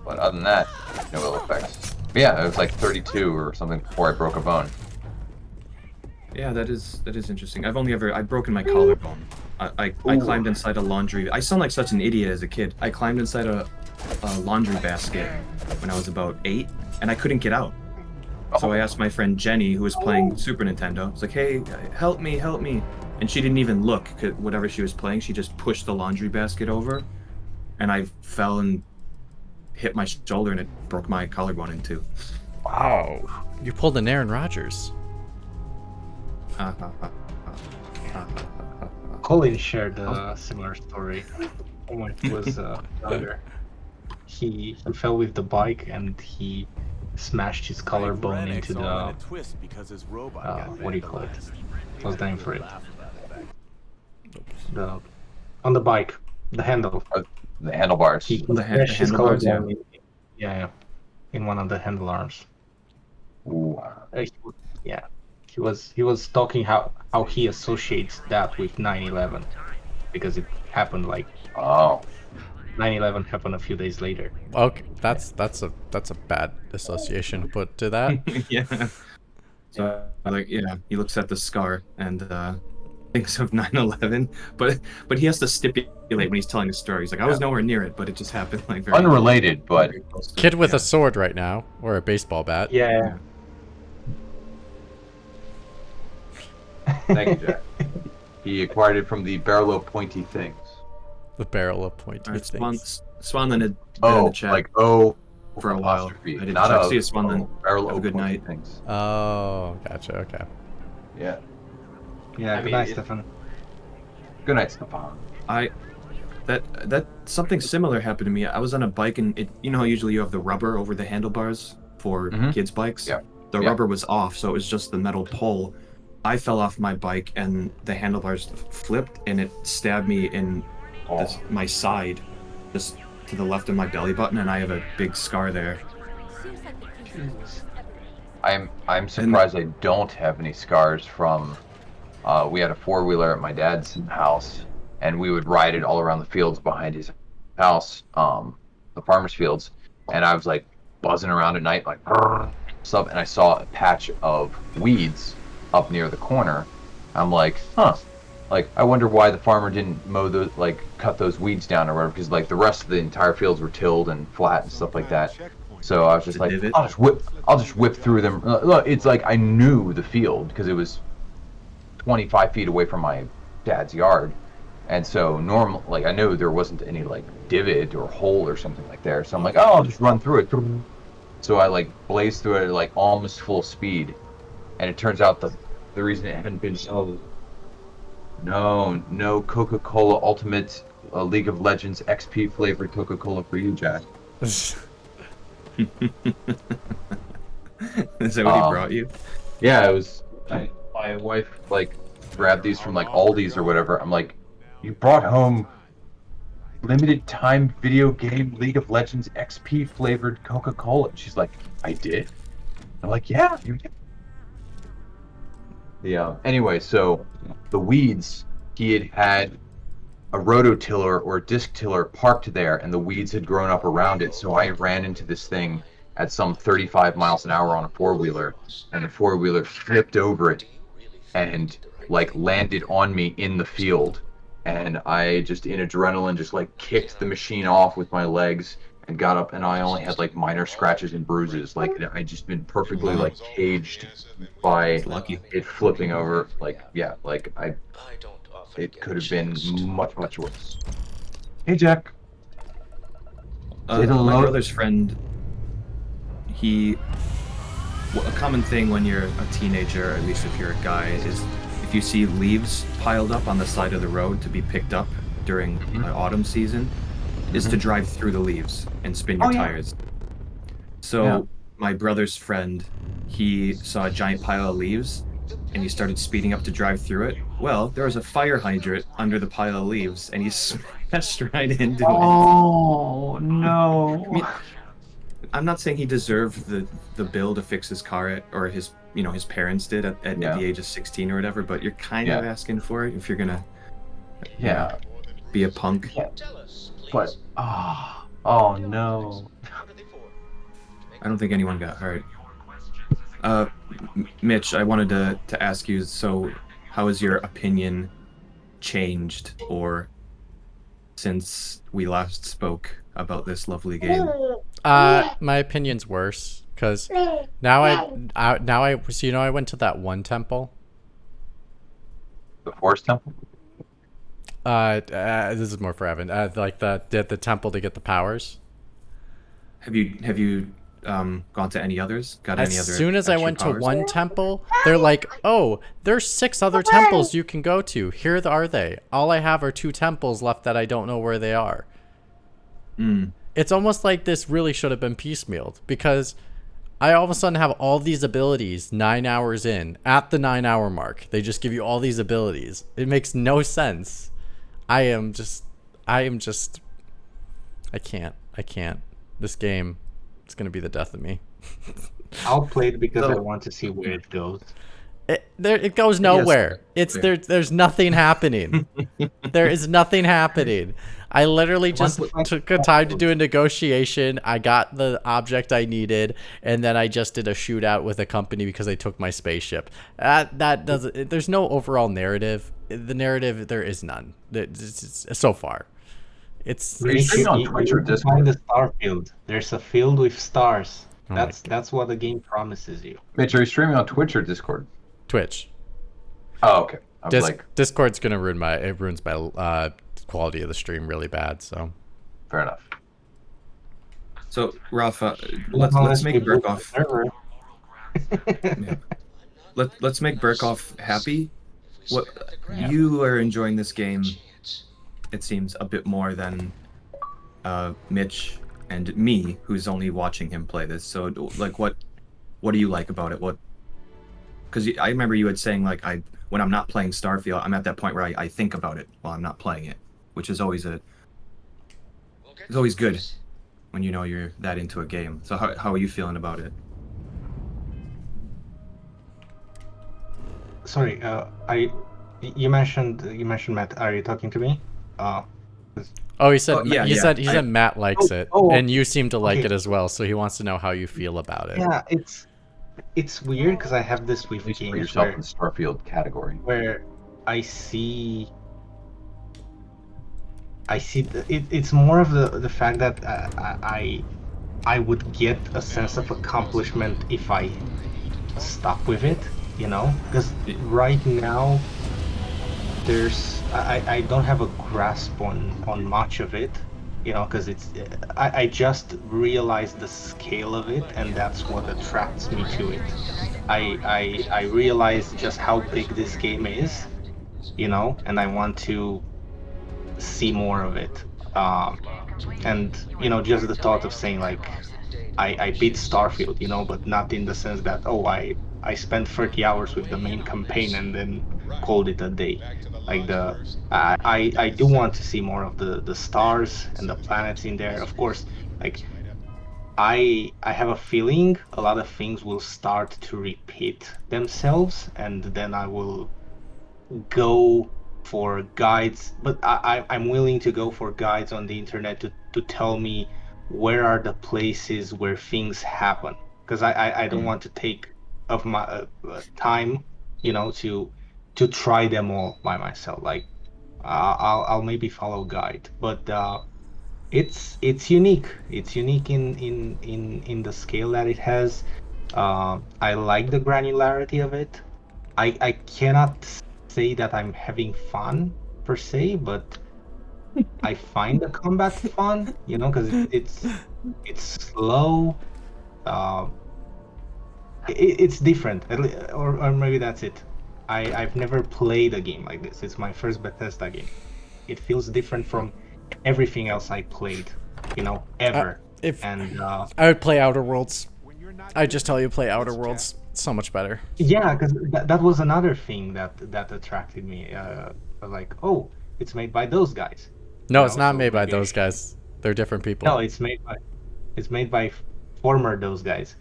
But other than that, no ill effects. But yeah, it was 32 or something before I broke a bone. Yeah, that is interesting. I've broken my collarbone. I climbed inside a laundry. I sound like such an idiot as a kid. I climbed inside a laundry basket when I was about 8, and I couldn't get out. So I asked my friend Jenny, who was playing Super Nintendo. I was like, "Hey, help me!" And she didn't even look. 'Cause whatever she was playing, she just pushed the laundry basket over, and I fell and hit my shoulder, and it broke my collarbone in two. Wow! You pulled an Aaron Rodgers. Colin shared a similar story when he was younger. He fell with the bike and he smashed his collarbone into the what do you call it? What's the name for it? On the bike, the handle. The handlebars. He smashed his collarbone. Yeah, in one of the handlebars. Ooh. Yeah. He was talking how he associates that with 9/11 because it happened 9/11 happened a few days later. Okay, that's a bad association to put to that. Yeah. So he looks at the scar and thinks of 9/11, but he has to stipulate when he's telling the story. He's like, I was nowhere near it, but it just happened very unrelated, but kid with a sword right now or a baseball bat. Yeah. Thank you, Jack. He acquired it from the barrel of pointy things. The barrel of pointy things. Swanland had been in the chat for a while. I didn't check. See you, Swanland. Barrel Have a good night. Things. Oh, gotcha. Okay. Yeah. Yeah. Good night, Stefan. Good night, Stefan. That something similar happened to me. I was on a bike and how usually you have the rubber over the handlebars for kids' bikes. Yeah. The rubber was off, so it was just the metal pole. I fell off my bike and the handlebars flipped and it stabbed me in my side, just to the left of my belly button, and I have a big scar there. I'm surprised I don't have any scars from. We had a 4-wheeler at my dad's house, and we would ride it all around the fields behind his house, the farmers' fields, and I was buzzing around at night stuff, and I saw a patch of weeds up near the corner. I'm like, huh. I wonder why the farmer didn't mow those, cut those weeds down or whatever, because the rest of the entire fields were tilled and flat and stuff like that. So I was just I'll just whip through them. Look, it's I knew the field because it was 25 feet away from my dad's yard, and so I knew there wasn't any divot or hole or something there. So I'm oh, I'll just run through it. So I blazed through it almost full speed. And it turns out the reason it hadn't been sold. No Coca-Cola Ultimate League of Legends XP flavored Coca-Cola for you, Jack. Is that what he brought you? Yeah, it was. My wife like grabbed these from like Aldi's or whatever. I'm like, you brought home limited time video game League of Legends XP flavored Coca-Cola. And she's like, I did. I'm like, yeah, you did. Yeah. Anyway, so the weeds, he had a rototiller or disc tiller parked there, and the weeds had grown up around it. So I ran into this thing at some 35 miles an hour on a four-wheeler, and the four-wheeler flipped over it and like landed on me in the field. And I just, in adrenaline, just like kicked the machine off with my legs and got up, and I only had like minor scratches and bruises. Like I just been perfectly like caged by it flipping over. Like yeah, like it could have been much worse. Hey Jack. My brother's friend. A common thing when you're a teenager, or at least if you're a guy, is if you see leaves piled up on the side of the road to be picked up during autumn season, is to drive through the leaves and spin your tires. So my brother's friend, he saw a giant pile of leaves and he started speeding up to drive through it. Well, there was a fire hydrant under the pile of leaves and he smashed right into it. Oh no. I mean, I'm not saying he deserved the bill to fix his car or his parents did at the age of 16 or whatever, but you're kind of asking for it if you're gonna be a punk. Yeah. But oh no. I don't think anyone got hurt. Mitch, I wanted to ask you, so how has your opinion changed or since we last spoke about this lovely game? My opinion's worse because now I went to that one temple. The forest temple? This is more for Evan. Like the temple to get the powers. Have you gone to any others? Got any other? As soon as I went powers? to one temple, they're like, "Oh, there's 6 other temples you can go to. Here are they. All I have are 2 temples left that I don't know where they are." It's almost like this really should have been piecemealed because I all of a sudden have all these abilities 9 hours in at the 9-hour mark. They just give you all these abilities. It makes no sense. I can't. This game, it's going to be the death of me. I'll play it because I want to see where it goes. It goes nowhere. There's nothing happening. There is nothing happening. I literally just took a time to do a negotiation. I got the object I needed, and then I just did a shootout with a company because they took my spaceship. That doesn't. There's no overall narrative. The narrative, there is none. So far, it's on Twitch or Discord. Find the Starfield. There's a field with stars. That's what the game promises you. Mitch, are you streaming on Twitch or Discord? Twitch. Oh, okay. Discord's gonna ruins my quality of the stream really bad. So fair enough. So Rafa, let's make Burkoff. Let's make Burkoff happy. You are enjoying this game, it seems, a bit more than Mitch and me, who's only watching him play this. So like, what do you like about it? Because I remember you had saying like when I'm not playing Starfield, I'm at that point where I think about it while I'm not playing it, which is always it's always good when you know you're that into a game. So how are you feeling about it? Sorry, you mentioned Matt. Are you talking to me? He said Matt likes it, and you seem to like it as well. So he wants to know how you feel about it. Yeah, it's weird because I have this with games yourself in the Starfield category where I see it's more of the fact that I would get a sense of accomplishment if I stuck with it, you know, because right now I don't have a grasp on much of it, you know, because I just realized the scale of it, and that's what attracts me to it. I realize just how big this game is, you know, and I want to see more of it. And you know, just the thought of saying like I beat Starfield, you know, but not in the sense that, oh, I spent 30 hours with the main campaign and then called it a day. Like I do want to see more of the stars and the planets in there. Of course, like I have a feeling a lot of things will start to repeat themselves, and then I will go for guides. But I'm willing to go for guides on the internet to tell me where are the places where things happen, because I don't want to take of my time, you know, to try them all by myself. Like I'll maybe follow guide, but it's unique. It's unique in the scale that it has. I like the granularity of it. I cannot say that I'm having fun per se, but I find the combat fun, you know, because it's slow. It's different, or maybe that's it. I've never played a game like this. It's my first Bethesda game. It feels different from everything else I played, you know, ever. I would play Outer Worlds. I just tell you, play Outer Worlds. It's so much better. Yeah, because that was another thing that attracted me. Like, oh, it's made by those guys. No, it's not made by those guys. They're different people. No, it's made by former those guys.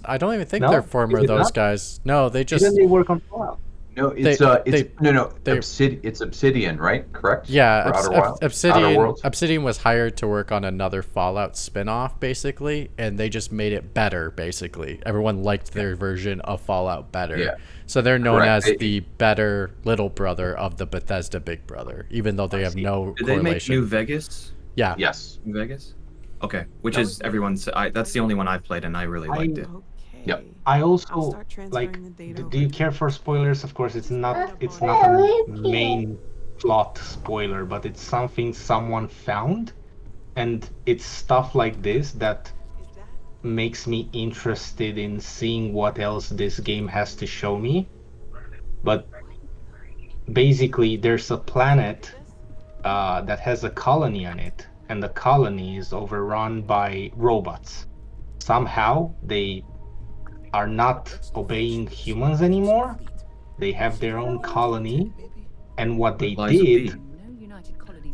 I don't even think they're former those guys. No, they just. Didn't they work on Fallout? No, it's Obsidian, right? Correct? Yeah, Obsidian was hired to work on another Fallout spin-off, basically, and they just made it better, basically. Everyone liked their version of Fallout better. Yeah. So they're known as the better little brother of the Bethesda big brother, even though they have no Did correlation. they make New Vegas? Yeah. Yes. New Vegas? Okay, which is everyone's. That's the only one I've played, and I really liked it. Yep. I also like. Do you care for spoilers? Of course, it's not a main plot spoiler, but it's something someone found, and it's stuff like this that makes me interested in seeing what else this game has to show me. But basically, there's a planet that has a colony on it, and the colony is overrun by robots. Somehow they are not obeying humans anymore. They have their own colony, and what they did,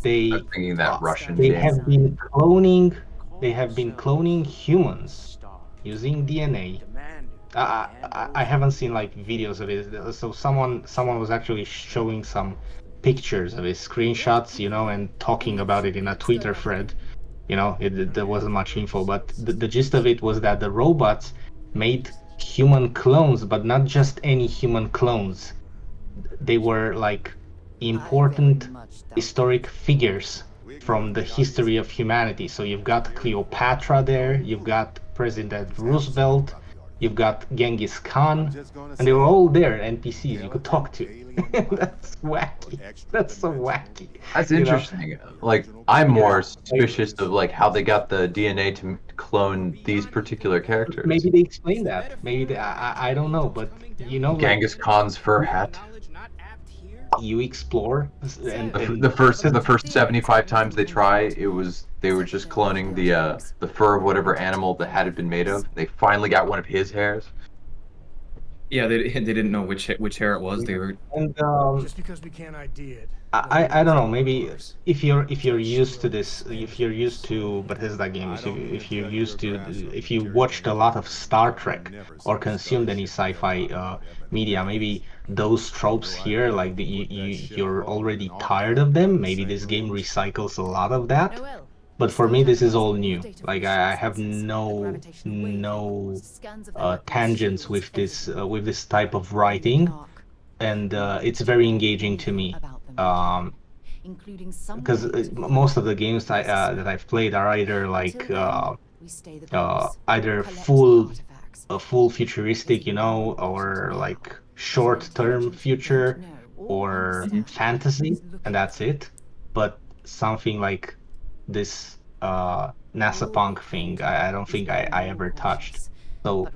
they I'm thinking that Russian they game. have been cloning. They have been cloning humans using DNA. I haven't seen like videos of it. So someone was actually showing some pictures of it, screenshots, you know, and talking about it in a Twitter thread. You know, there wasn't much info, but the gist of it was that the robots made human clones, but not just any human clones. They were like important historic figures from the history of humanity. So you've got Cleopatra there, you've got President Roosevelt, you've got Genghis Khan, and they were all there, NPCs you could talk to. That's wacky. That's so wacky. That's interesting. Like, I'm more suspicious of like how they got the DNA to clone these particular characters. Maybe they explain that. Maybe I don't know, but you know, Genghis Khan's fur hat. You explore, and the first 75 times they try, they were just cloning the fur of whatever animal the hat had been made of. They finally got one of his hairs. Yeah, they didn't know which hair it was. They were. And just because we can't ID it. I don't know. Maybe if you're used to this, if you're used to Bethesda games, if you watched a lot of Star Trek or consumed any sci-fi media, maybe those tropes here, like you're already tired of them. Maybe this game recycles a lot of that. But for me, this is all new. Like I have no tangents with this type of writing, and it's very engaging to me. Because most of the games that I've played are either like either full futuristic, you know, or like short-term future, or fantasy, and that's it. But something like this NASA punk thing, I don't think I ever touched. So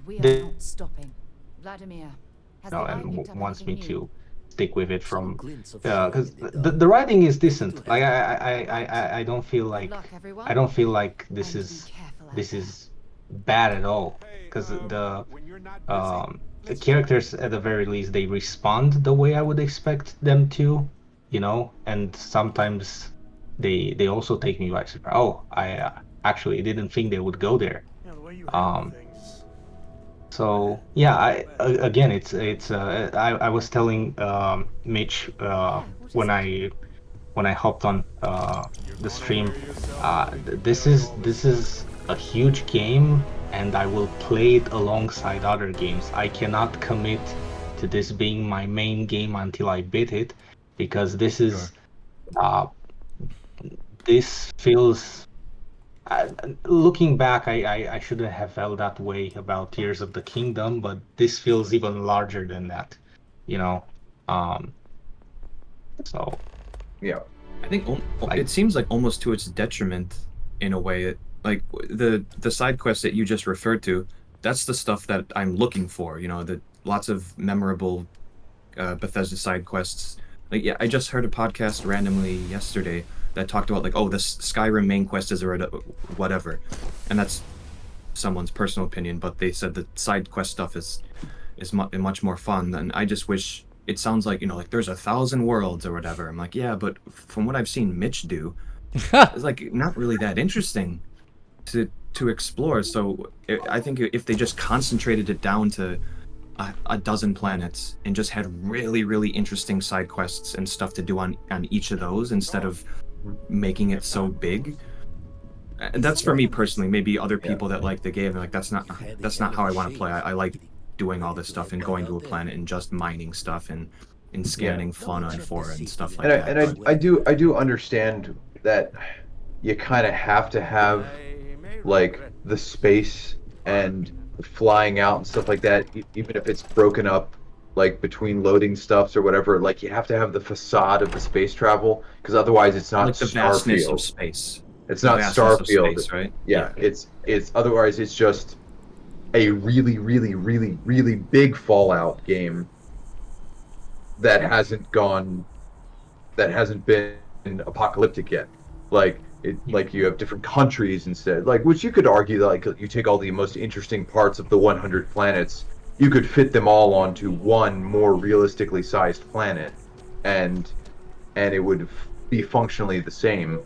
and wants me to stick with it from because the writing is decent. Like I don't feel like this is bad at all, because the characters at the very least they respond the way I would expect them to, and sometimes they also take me by surprise. Oh, I actually didn't think they would go there. So yeah, again it's I was telling Mitch when I hopped on the stream, this is a huge game, and I will play it alongside other games. I cannot commit to this being my main game until I beat it, because this feels. Looking back, I shouldn't have felt that way about Tears of the Kingdom, but this feels even larger than that, you know. So yeah, I think it seems like almost to its detriment in a way. Like the side quests that you just referred to, that's the stuff that I'm looking for. The lots of memorable Bethesda side quests. Like, yeah, I just heard a podcast randomly yesterday that talked about, like, oh, this Skyrim main quest is whatever, and that's someone's personal opinion, but they said the side quest stuff is much more fun. And I just wish, it sounds like, like there's 1,000 worlds or whatever. I'm like, yeah, but from what I've seen Mitch do, it's like not really that interesting to explore. So I think if they just concentrated it down to a dozen planets and just had really, really interesting side quests and stuff to do on each of those, instead of making it so big. And that's for me personally. Maybe other people that like the game, like, that's not how I want to play. I like doing all this stuff and going to a planet and just mining stuff and scanning fauna and flora and stuff like that. And I do understand that you kind of have to have like the space and flying out and stuff like that, even if it's broken up like between loading stuffs or whatever. Like, you have to have the facade of the space travel, because otherwise it's not like the vastness of Starfield. space. It's not Starfield, space, right? Yeah, it's otherwise it's just a really, really, really, really big Fallout game that hasn't been apocalyptic yet. Like you have different countries instead, like, which you could argue that, like, you take all the most interesting parts of the 100 planets, you could fit them all onto one more realistically sized planet, and it would be functionally the same,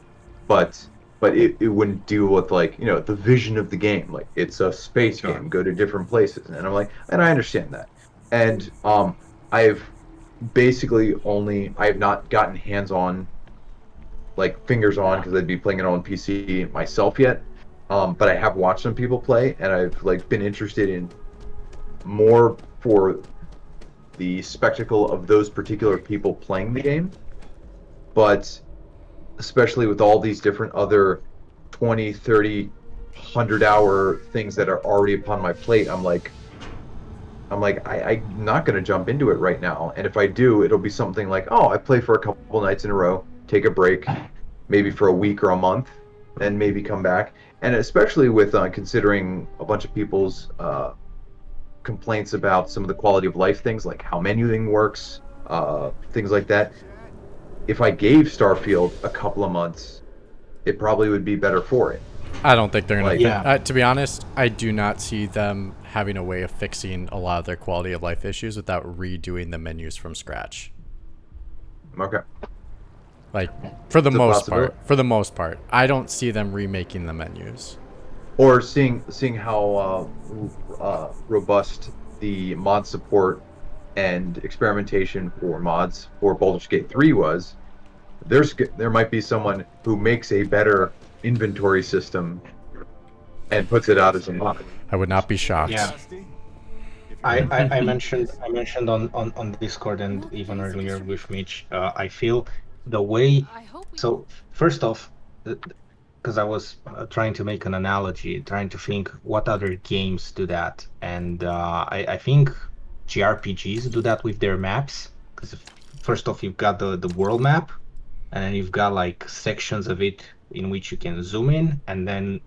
but it wouldn't deal with, like, the vision of the game. Like, it's a space game, go to different places, and I'm like, and I understand that. And I've basically I have not gotten hands-on, like fingers on, because I'd be playing it on PC myself yet. But I have watched some people play, and I've like been interested in more for the spectacle of those particular people playing the game. But especially with all these different other 20, 30, 100-hour things that are already upon my plate, I'm like, I'm not going to jump into it right now. And if I do, it'll be something like, oh, I play for a couple nights in a row, take a break, maybe for a week or a month, and maybe come back. And especially with considering a bunch of people's complaints about some of the quality of life things, like how menuing works, things like that. If I gave Starfield a couple of months, it probably would be better for it. I don't think they're going to... to be honest, I do not see them having a way of fixing a lot of their quality of life issues without redoing the menus from scratch. Okay. Like, for the most part, I don't see them remaking the menus. Or seeing how robust the mod support and experimentation for mods for Baldur's Gate 3 was. There might be someone who makes a better inventory system and puts it out as a mod. I would not be shocked. Yeah. I mentioned on Discord and even earlier with Mitch, I feel the way. So first off, because I was trying to make an analogy, trying to think what other games do that, and I think JRPGs do that with their maps. Because first off, you've got the world map, and then you've got like sections of it in which you can zoom in, and then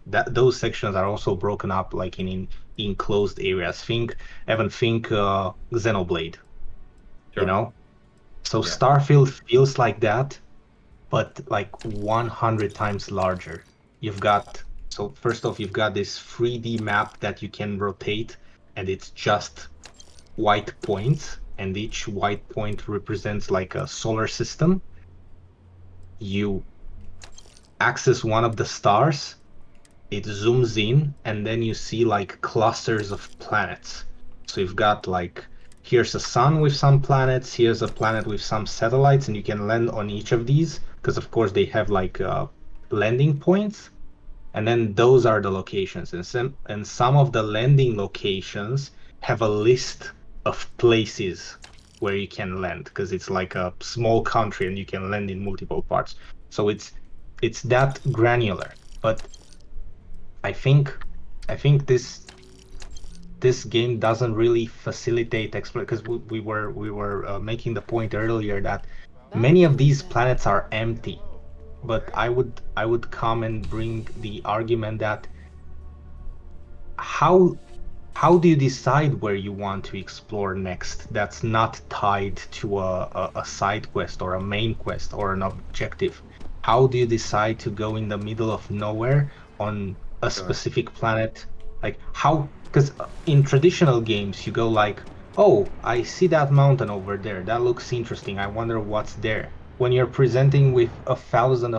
those sections are also broken up like in enclosed areas. Think Xenoblade, Sure. So Starfield feels like that, but like 100 times larger. You've got So first off, you've got this 3D map that you can rotate, and it's just white points, and each white point represents like a solar system. You access one of the stars, it zooms in, and then you see like clusters of planets. So you've got like, here's a sun with some planets, here's a planet with some satellites, and you can land on each of these, because of course they have like landing points. And then those are the locations. And some of the landing locations have a list of places where you can land, because it's like a small country and you can land in multiple parts. So it's that granular. But I think this game doesn't really facilitate because we were making the point earlier that many of these planets are empty. But I would come and bring the argument that how do you decide where you want to explore next that's not tied to a side quest or a main quest or an objective? How do you decide to go in the middle of nowhere on a specific planet? Like how, because in traditional games you go like, oh, I see that mountain over there, that looks interesting, I wonder what's there. When you're presenting with a thousand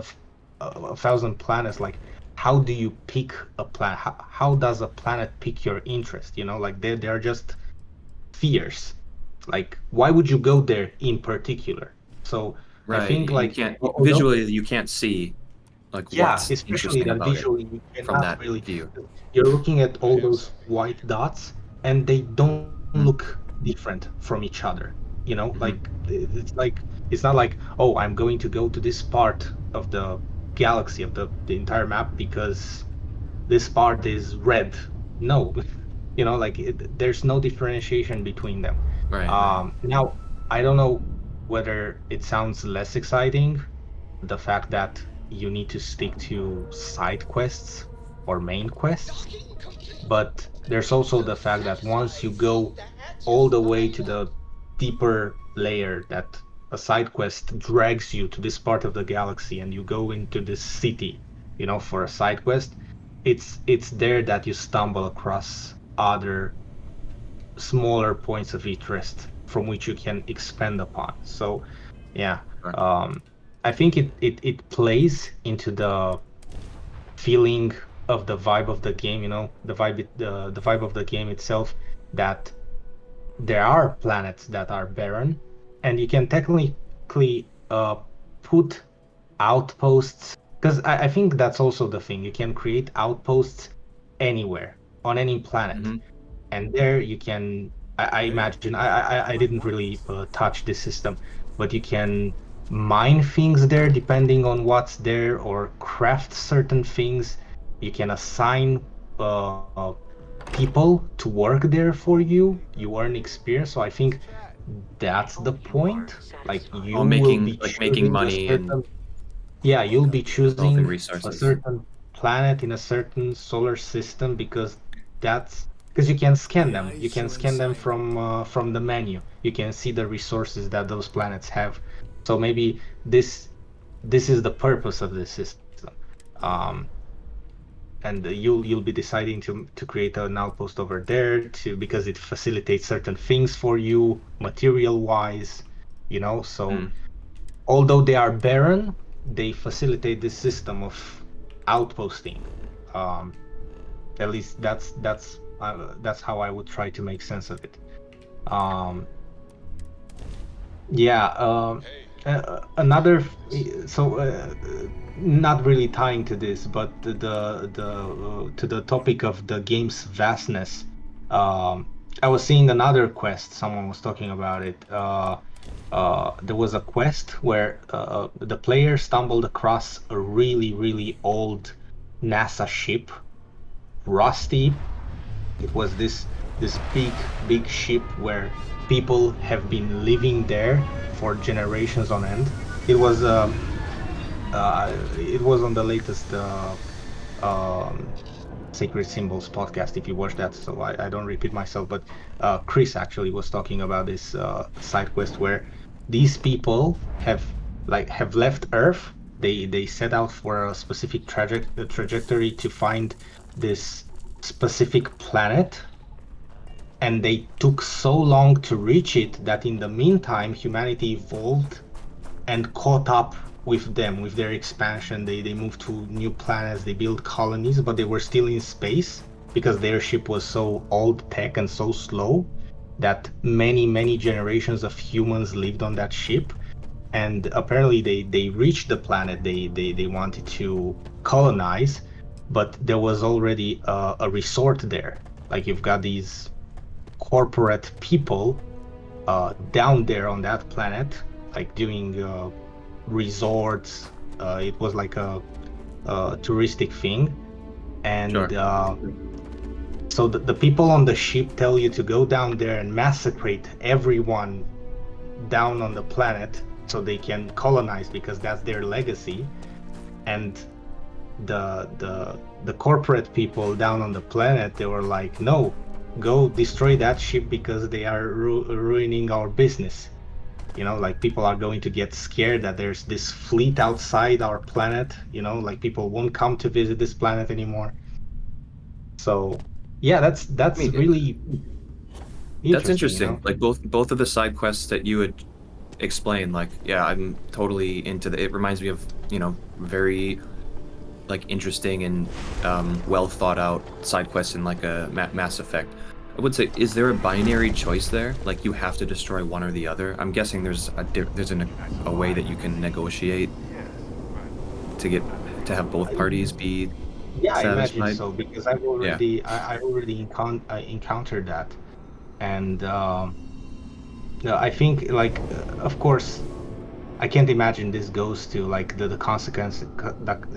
planets, like how do you pick a planet? How does a planet pick your interest? You know, like they're just spheres. Like why would you go there in particular? So right. I think like you can't visually you can't see like what's especially interesting that about visually it you cannot from that really view. You're looking at all those white dots and they don't look different from each other. You know, like it's not like, oh, I'm going to go to this part of the galaxy of the entire map because this part is red. No, you know, like there's no differentiation between them. Right. Now I don't know whether it sounds less exciting, the fact that you need to stick to side quests or main quests, but there's also the fact that once you go all the way to the deeper layer, that a side quest drags you to this part of the galaxy and you go into this city, you know, for a side quest, it's there that you stumble across other smaller points of interest from which you can expand upon. So yeah, I think it plays into the feeling of the vibe of the game, you know, the vibe of the game itself, that there are planets that are barren, and you can technically put outposts, because I think that's also the thing. You can create outposts anywhere on any planet, and there you can. I imagine I didn't really touch this system, but you can mine things there depending on what's there, or craft certain things. You can assign people to work there for you. You earn experience. So I think that's the point. Like you will be making money and you'll be choosing resources. a certain planet in a certain solar system because you can scan them. You can scan them from the menu. You can see the resources that those planets have. So maybe this is the purpose of this system. And you'll be deciding to create an outpost over there because it facilitates certain things for you material wise, you know. So although they are barren, they facilitate this system of outposting. At least that's how I would try to make sense of it. Another, not really tying to this, but to the topic of the game's vastness. I was seeing another quest. Someone was talking about it. There was a quest where the player stumbled across a really old NASA ship, rusty. It was this big ship where people have been living there for generations on end. It was on the latest Sacred Symbols podcast, if you watch that, so I don't repeat myself, but Chris actually was talking about this side quest where these people have left Earth, They set out for a specific trajectory to find this specific planet, and they took so long to reach it that in the meantime humanity evolved and caught up with them, with their expansion. They moved to new planets, they built colonies, but they were still in space because their ship was so old tech and so slow that many generations of humans lived on that ship. And apparently they reached the planet they wanted to colonize, but there was already a resort there. Like, you've got these corporate people down there on that planet, like doing resorts. It was like a touristic thing, and so the people on the ship tell you to go down there and massacre everyone down on the planet so they can colonize, because that's their legacy. And the corporate people down on the planet, they were like, no, go destroy that ship because they are ruining our business. You know, like, people are going to get scared that there's this fleet outside our planet. You know, like, people won't come to visit this planet anymore. So yeah, that's really that's interesting. You know? Like, both of the side quests that you had explained, like, yeah, I'm totally into it. Reminds me of, you know, very like interesting and well thought out side quests in like a Mass Effect. I would say, is there a binary choice there? Like, you have to destroy one or the other? I'm guessing there's a way that you can negotiate to have both parties be satisfied. I imagine so, because I've already I already encountered that, and I think, like, of course, I can't imagine this goes to like the consequence.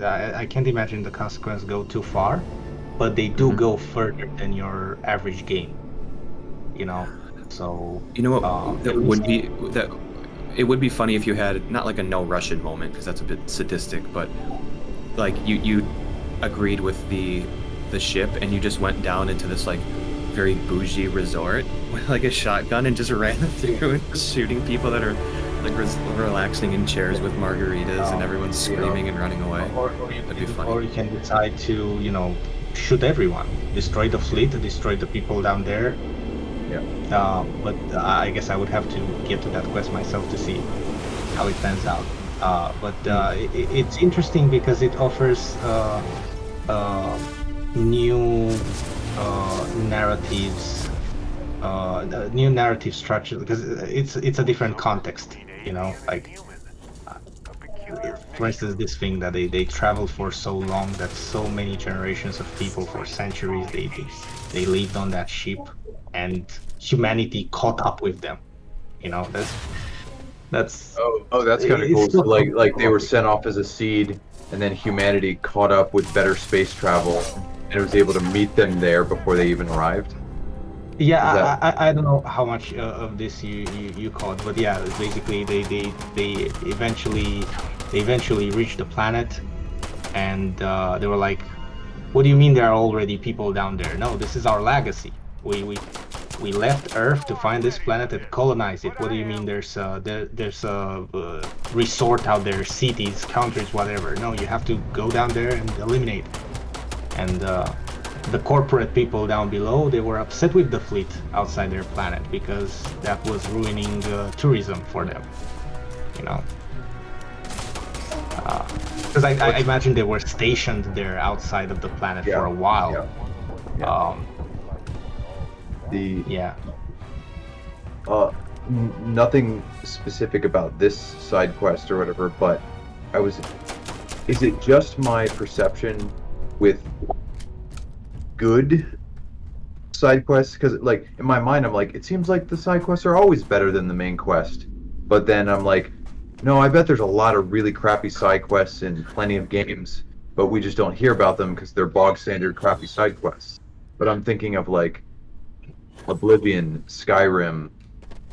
I can't imagine the consequence go too far, but they do go further than your average game. You know, so you know what it would be funny if you had not like a no Russian moment, because that's a bit sadistic, but like you agreed with the ship and you just went down into this like very bougie resort with like a shotgun and just ran through and shooting people that are like relaxing in chairs with margaritas and everyone's screaming and running away. That'd be funny. Or you can decide to, you know, shoot everyone, destroy the fleet, destroy the people down there. Yeah. But I guess I would have to get to that quest myself to see how it pans out. It's interesting because it offers new narratives, new narrative structure, because it's a different context. You know, like, for instance, this thing that they traveled for so long that so many generations of people for centuries they lived on that ship, and humanity caught up with them. You know, that's that's kind of cool. So like they were sent off as a seed, and then humanity caught up with better space travel, and it was able to meet them there before they even arrived. Yeah, I don't know how much of this you caught, but yeah, basically they eventually reached the planet, and they were like, "What do you mean there are already people down there? No, this is our legacy. We left Earth to find this planet and colonize it. What do you mean there's a resort out there, cities, countries, whatever? No, you have to go down there and eliminate." And the corporate people down below, they were upset with the fleet outside their planet because that was ruining tourism for them. You know, because I imagine they were stationed there outside of the planet for a while. Nothing specific about this side quest or whatever, but is it just my perception with good side quests? Because like in my mind I'm like, it seems like the side quests are always better than the main quest, but then I'm like, no, I bet there's a lot of really crappy side quests in plenty of games, but we just don't hear about them because they're bog standard crappy side quests. But I'm thinking of like Oblivion, Skyrim,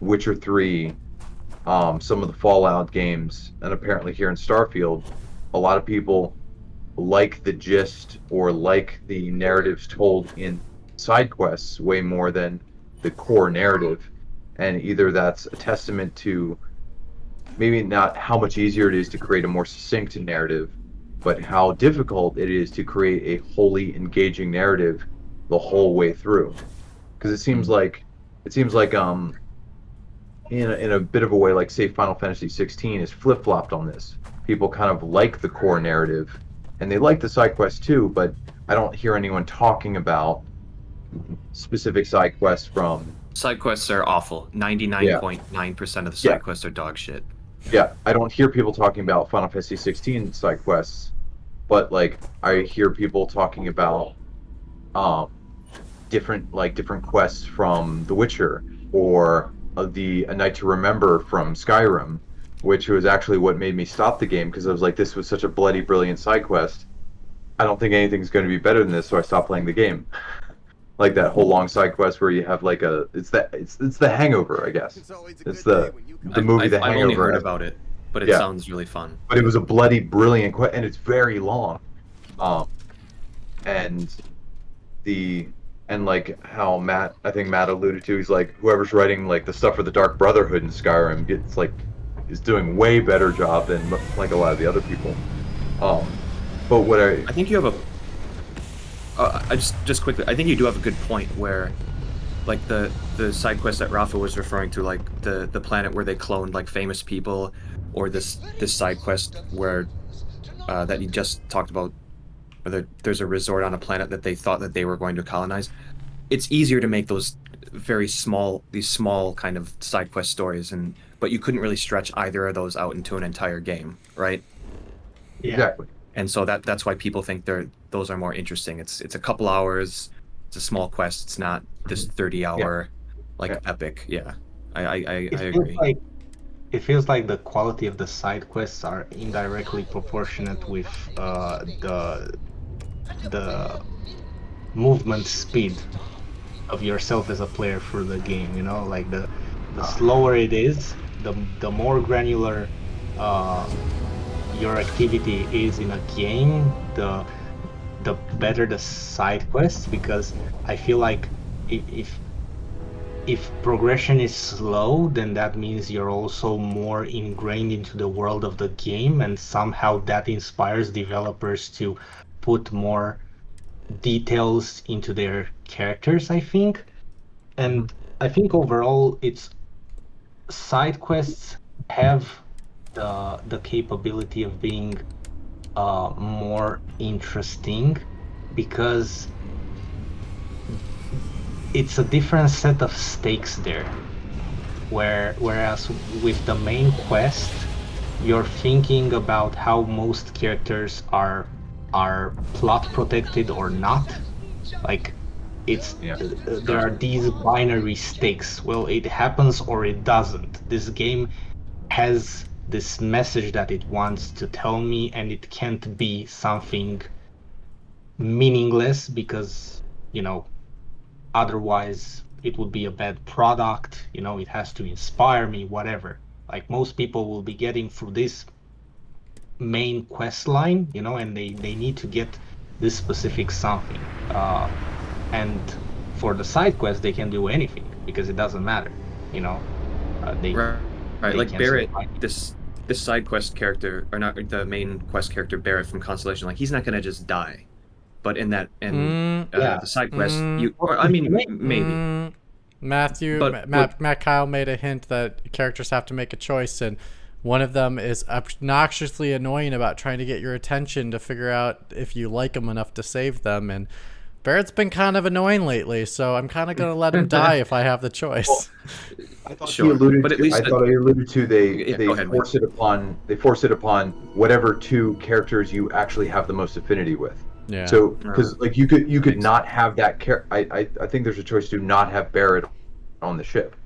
Witcher 3, some of the Fallout games, and apparently here in Starfield, a lot of people like the gist or like the narratives told in side quests way more than the core narrative, and either that's a testament to maybe not how much easier it is to create a more succinct narrative, but how difficult it is to create a wholly engaging narrative the whole way through. Because it seems like in a bit of a way, like say Final Fantasy 16 is flip flopped on this. People kind of like the core narrative, and they like the side quests too, but I don't hear anyone talking about specific side quests from. Side quests are awful. 99.9% of the side quests are dog shit. Yeah, I don't hear people talking about Final Fantasy 16 side quests, but like I hear people talking about different quests from The Witcher or the A Night to Remember from Skyrim, which was actually what made me stop the game because I was like, this was such a bloody brilliant side quest. I don't think anything's going to be better than this, so I stopped playing the game. Like that whole long side quest where you have like it's the Hangover, I guess. It's the movie The Hangover. I've only heard about it, but it sounds really fun. But it was a bloody brilliant quest, and it's very long. And like how I think Matt alluded to, he's like whoever's writing like the stuff for the Dark Brotherhood in Skyrim is doing way better job than like a lot of the other people. But what I think you have I just quickly, I think you do have a good point where, like the side quest that Rafa was referring to, like the planet where they cloned like famous people, or this side quest where that you just talked about, where there's a resort on a planet that they thought that they were going to colonize. It's easier to make these small kind of side quest stories, but you couldn't really stretch either of those out into an entire game, right? Yeah. Exactly. And so that's why people think those are more interesting. It's a couple hours, it's a small quest. It's not this 30-hour epic. Yeah, I agree. It feels like the quality of the side quests are indirectly proportionate with the movement speed of yourself as a player through the game. You know, like the slower it is, the more granular your activity is in a game, the better the side quests, because I feel like if progression is slow, then that means you're also more ingrained into the world of the game, and somehow that inspires developers to put more details into their characters, I think. And I think overall it's side quests have the capability of being more interesting because it's a different set of stakes there. Whereas with the main quest, you're thinking about how most characters are plot protected or not. Like there are these binary stakes. Well, it happens or it doesn't. This game has this message that it wants to tell me, and it can't be something meaningless because, otherwise it would be a bad product. It has to inspire me, whatever. Like most people will be getting through this main quest line, and they need to get this specific something. And for the side quest, they can do anything because it doesn't matter, Right, like Barrett, this side quest character, or not the main quest character, Barrett from Constellation, like he's not gonna just die. But the side quest, maybe. Matt Kyle made a hint that characters have to make a choice, and one of them is obnoxiously annoying about trying to get your attention to figure out if you like them enough to save them. And Barrett's been kind of annoying lately, so I'm kind of gonna let him die if I have the choice. Well, I thought he alluded to they force it upon whatever two characters you actually have the most affinity with. Yeah. So because like you could not have that I think there's a choice to not have Barrett on the ship.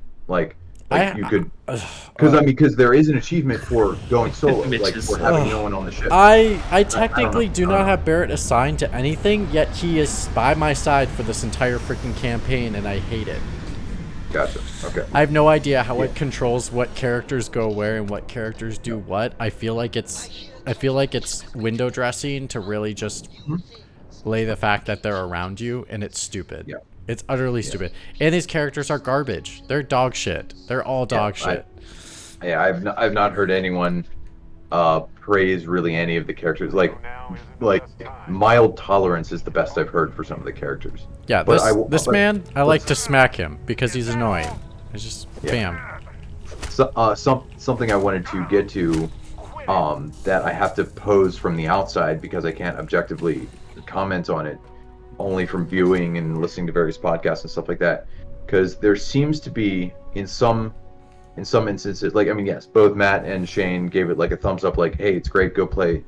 Because there is an achievement for going solo, like for having no one on the ship. I technically do not have Barrett assigned to anything, yet he is by my side for this entire freaking campaign, and I hate it. Gotcha. Okay. I have no idea how it controls what characters go where and what characters do what. I feel like it's window dressing to really just lay the fact that they're around you, and it's stupid. Yeah. It's utterly stupid. And these characters are garbage. They're dog shit. They're all dog shit. Yeah, I've not heard anyone praise really any of the characters. Like mild tolerance is the best I've heard for some of the characters. Yeah, but this man, I like to smack him because he's annoying. It's just bam. So, something I wanted to get to, that I have to pose from the outside because I can't objectively comment on it, only from viewing and listening to various podcasts and stuff like that. Because there seems to be in some instances, like, I mean, yes, both Matt and Shane gave it like a thumbs up, like, hey, it's great, go play.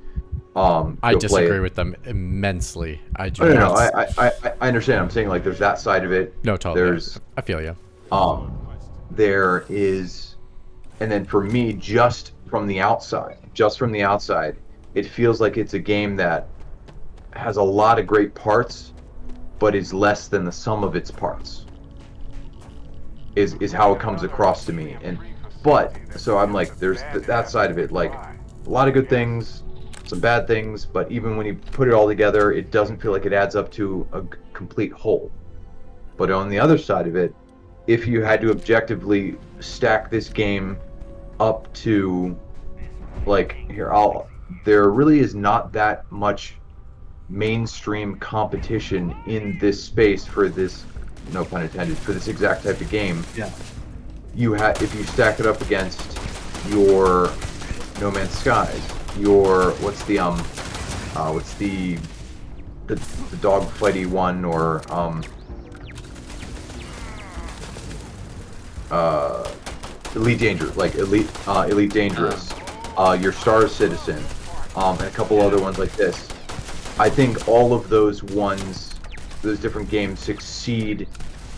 I disagree with them immensely. I do. No, I understand. I'm saying like there's that side of it. No, totally. There's I feel you. There is, and then for me, just from the outside, it feels like it's a game that has a lot of great parts, but is less than the sum of its parts. Is how it comes across to me, so I'm like, there's that side of it, like a lot of good things, some bad things, but even when you put it all together, it doesn't feel like it adds up to a complete whole. But on the other side of it, if you had to objectively stack this game up to, like, there really is not that much mainstream competition in this space for this, no pun intended, for this exact type of game. Yeah. If you stack it up against your No Man's Skies, your what's the dogfighty one, or Elite Dangerous, like Elite Dangerous, your Star Citizen, and a couple other ones like this. I think all of those different games succeed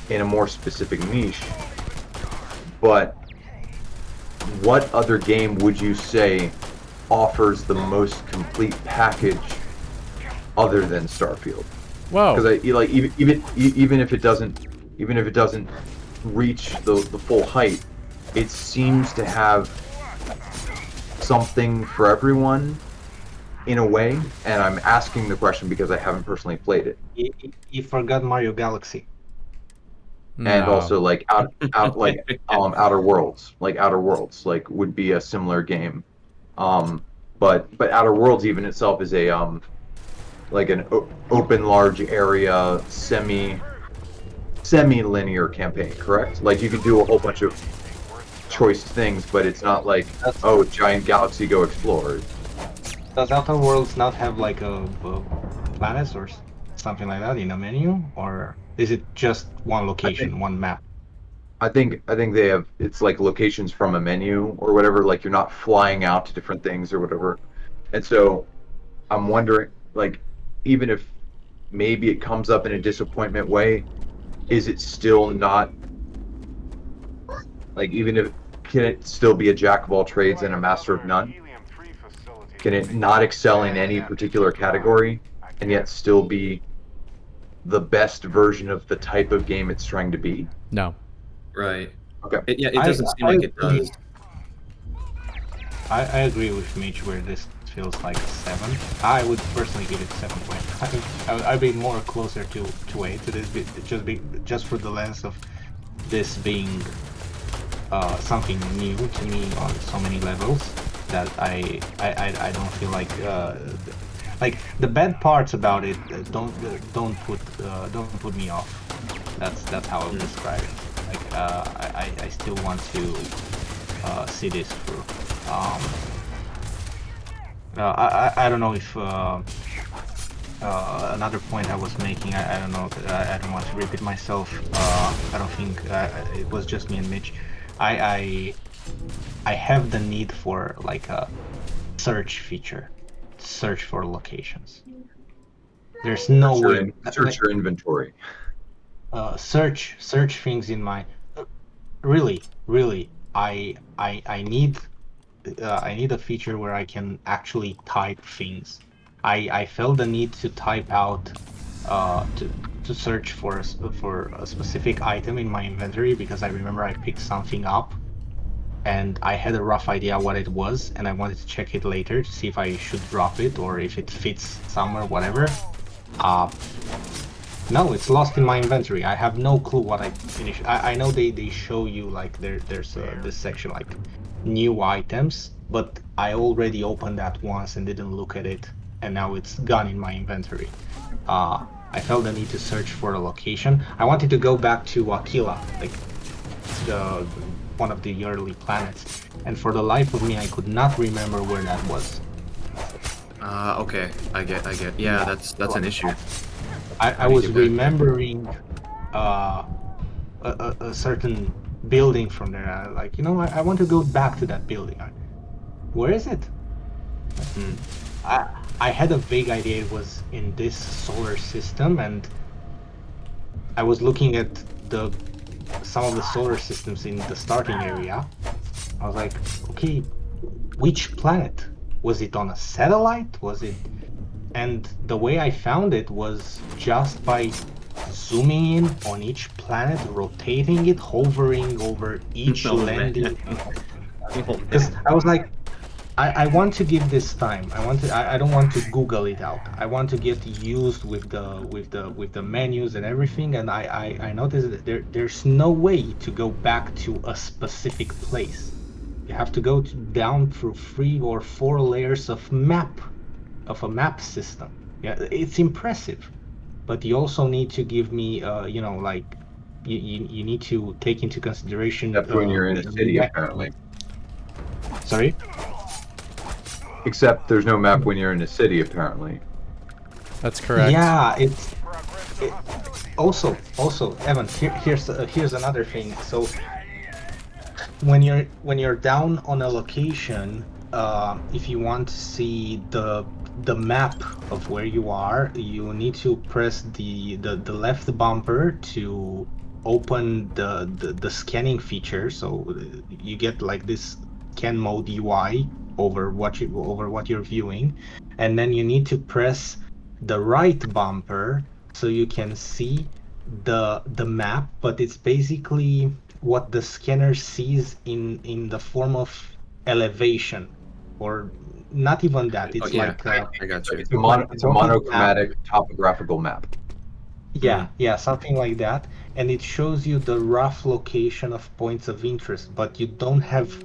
in a more specific niche. But what other game would you say offers the most complete package other than Starfield? Wow. Because even if it doesn't reach the full height, it seems to have something for everyone in a way. And I'm asking the question because I haven't personally played it. You forgot Mario Galaxy. And also like Outer Worlds, like would be a similar game, but Outer Worlds even itself is a like an open large area semi-linear campaign, correct? Like you can do a whole bunch of choice things, but it's not like, oh, giant galaxy, go explore. Does Outer Worlds not have like a planets or something like that in a menu, or is it just one location, one map? I think they have, it's like locations from a menu or whatever, like you're not flying out to different things or whatever. And so I'm wondering, like, even if maybe it comes up in a disappointment way, is it still not, like, even if, can it still be a jack of all trades and a master of none? Can it not excel in any particular category and yet still be the best version of the type of game it's trying to be? No. Right. Okay. It doesn't seem like it does. I agree with Mitch where this feels like a 7. I would personally give it 7.5. I'd be more closer to 8 to this, just for the lens of this being something new to me on so many levels that I don't feel like the bad parts about it don't put me off. That's how I would describe it. Like I still want to see this through. I don't know if another point I was making, I don't know, I don't want to repeat myself. I don't think it was just me and Mitch. I have the need for like a search feature, search for locations. There's no way. Search your inventory. Search things in my. Really, I need a feature where I can actually type things. I felt the need to type out to search for a specific item in my inventory because I remember I picked something up and I had a rough idea what it was and I wanted to check it later to see if I should drop it or if it fits somewhere, whatever. No, it's lost in my inventory. I have no clue what I finished. I know they show you like there's this section like new items, but I already opened that once and didn't look at it, and now it's gone in my inventory. I felt the need to search for a location. I wanted to go back to Aquila, like the one of the early planets, and for the life of me, I could not remember where that was. Okay, I get. Yeah, that's an issue. I was remembering a certain building from there. Like, you know, I want to go back to that building. Where is it? I had a vague idea it was in this solar system, and I was looking at some of the solar systems in the starting area. I was like, okay, which planet? Was it on a satellite? Was it? And the way I found it was just by zooming in on each planet, rotating it, hovering over each landing. Because I was like, I want to give this time. I don't want to Google it out. I want to get used with the menus and everything. And I noticed that there's no way to go back to a specific place. You have to go down through 3 or 4 layers of a map system. Yeah, it's impressive, but you also need to give me, you know, like you need to take into consideration. Except when you're in a city, apparently. Sorry. Except there's no map when you're in a city, apparently. That's correct. Yeah, also, Evan. Here's another thing. So when you're down on a location, if you want to see the map of where you are, you need to press the left bumper to open the scanning feature. So you get like this scan mode UI over what you're viewing, and then you need to press the right bumper so you can see the map, but it's basically what the scanner sees in the form of elevation, or not even that. It's like I got you. It's a monochromatic topographical map. Yeah, something like that, and it shows you the rough location of points of interest, but you don't have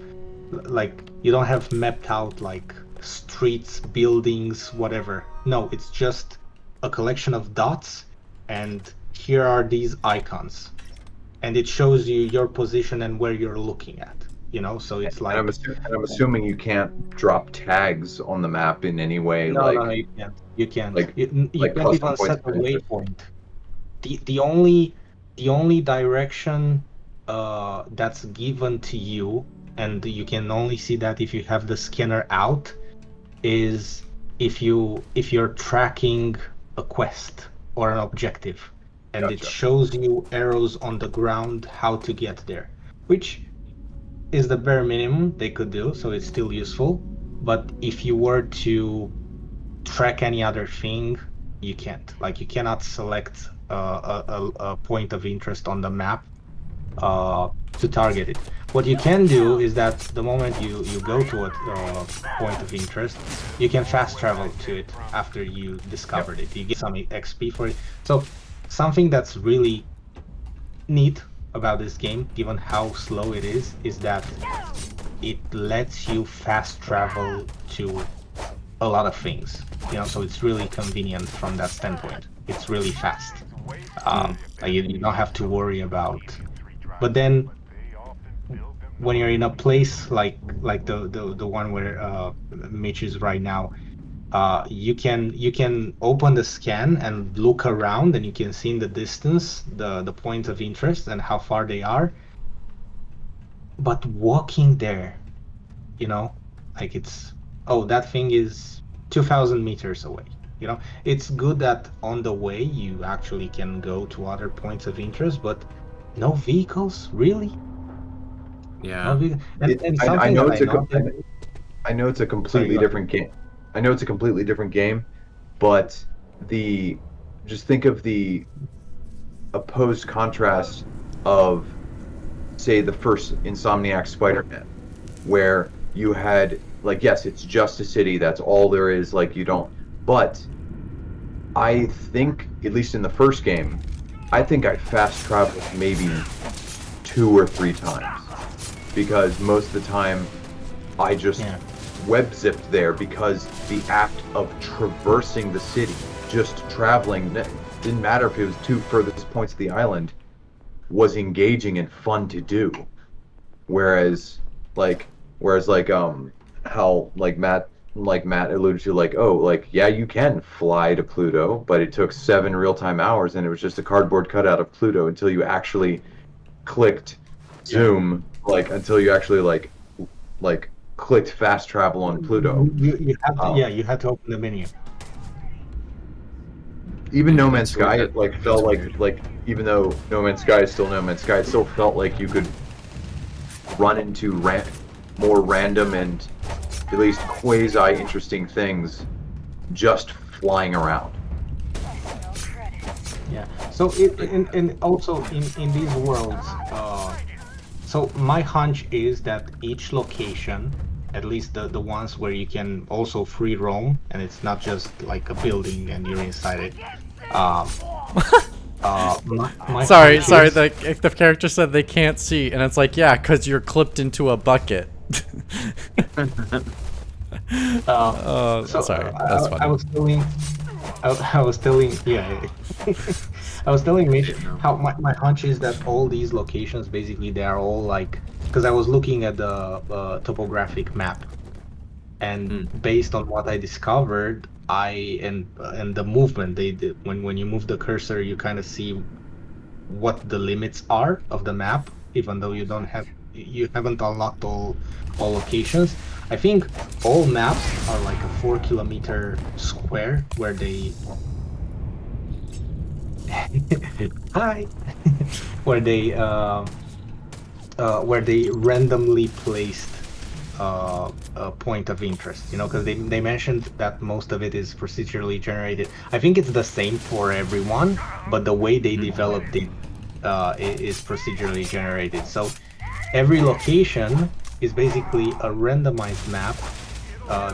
mapped out like streets, buildings, whatever. No, it's just a collection of dots, and here are these icons, and it shows you your position and where you're looking at. You know, so it's like. And I'm assuming you can't drop tags on the map in any way. No, you can't. You can't. You can't even set a waypoint. The only direction that's given to you, and you can only see that if you have the scanner out, is if you're tracking a quest or an objective, and it shows you arrows on the ground how to get there, which is the bare minimum they could do, so it's still useful. But if you were to track any other thing, you can't. Like, you cannot select a point of interest on the map to target it. What you can do is that the moment you go to a point of interest, you can fast travel to it after you discovered it. You get some XP for it. So something that's really neat about this game, given how slow it is that it lets you fast travel to a lot of things. You know, so it's really convenient from that standpoint. It's really fast. You don't have to worry about. But then, when you're in a place like the one where Mitch is right now, you can open the scan and look around, and you can see in the distance the points of interest and how far they are. But walking there, you know, like that thing is 2,000 meters away. You know, it's good that on the way you actually can go to other points of interest, but no vehicles, really. Yeah. No vehicles. I know it's a completely different game. I know it's a completely different game, but just think of the opposed contrast of, say, the first Insomniac Spider-Man, where you had, like, yes, it's just a city, that's all there is, like, you don't, but I think, at least in the first game, I think I fast traveled maybe 2 or 3 times, because most of the time I just web zipped there because the act of traversing the city, just traveling, didn't matter if it was two furthest points of the island, was engaging and fun to do. Whereas how Matt alluded to, yeah, you can fly to Pluto, but it took 7 real-time hours and it was just a cardboard cutout of Pluto until you actually clicked zoom, until you actually clicked fast travel on Pluto. You have to, you had to open the menu. Even No Man's Sky, it felt like even though No Man's Sky is still No Man's Sky, it still felt like you could run into more random and at least quasi-interesting things just flying around. Yeah. So and also in these worlds, so my hunch is that each location, at least the ones where you can also free roam, and it's not just like a building and you're inside it. Sorry, the character said they can't see, and it's like, yeah, because you're clipped into a bucket. Sorry, that's funny. I was telling I was telling Mitch how my hunch is that all these locations, basically, they are all because I was looking at the topographic map, and based on what I discovered, and the movement they did, when you move the cursor, you kind of see what the limits are of the map, even though you haven't unlocked all locations. I think all maps are like a 4-kilometer square where they where they randomly placed a point of interest, because they mentioned that most of it is procedurally generated. I think it's the same for everyone, but the way they developed it is procedurally generated. So every location is basically a randomized map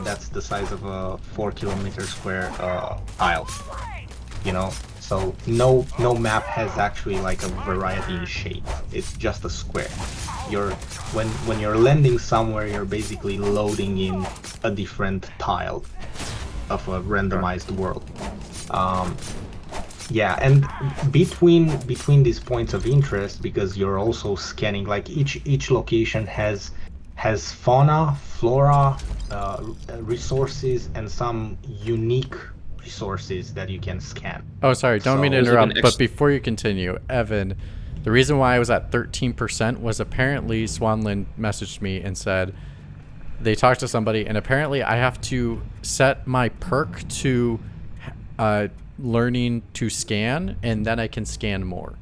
that's the size of a 4-kilometer square tile. So no map has actually a variety in shape. It's just a square. When you're landing somewhere, you're basically loading in a different tile of a randomized world. Yeah, and between these points of interest, because you're also scanning, each location has fauna, flora, resources, and some unique resources that you can scan. Oh, sorry, don't mean to interrupt, but before you continue, Evan, the reason why I was at 13% was apparently Swanland messaged me and said they talked to somebody, and apparently I have to set my perk to learning to scan, and then I can scan more.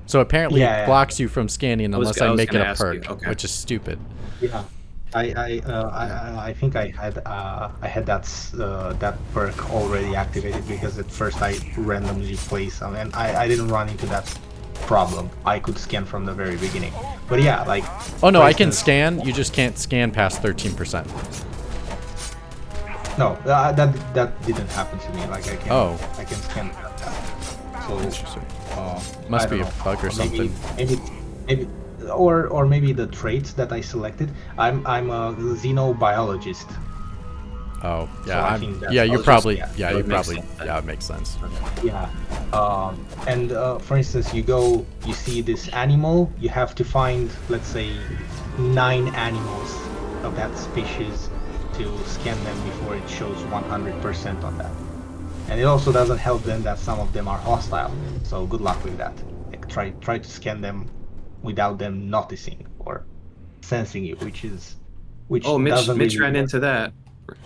So apparently it blocks you from scanning unless I make it a perk, which is stupid. Yeah, I think I had that perk already activated, because at first I randomly placed some, and I didn't run into that problem. I could scan from the very beginning. But yeah, oh no, I can scan. You just can't scan past 13%. No, that didn't happen to me. I can scan past that. So interesting. Must be a bug or something. Maybe or maybe the traits that I selected. I'm a xenobiologist. Oh So yeah, I think that's it makes sense. Yeah, and for instance, you see this animal, you have to find, let's say, 9 animals of that species to scan them before it shows 100% on that. And it also doesn't help then that some of them are hostile. So good luck with that. Try to scan them without them noticing or sensing you, which Mitch ran into that.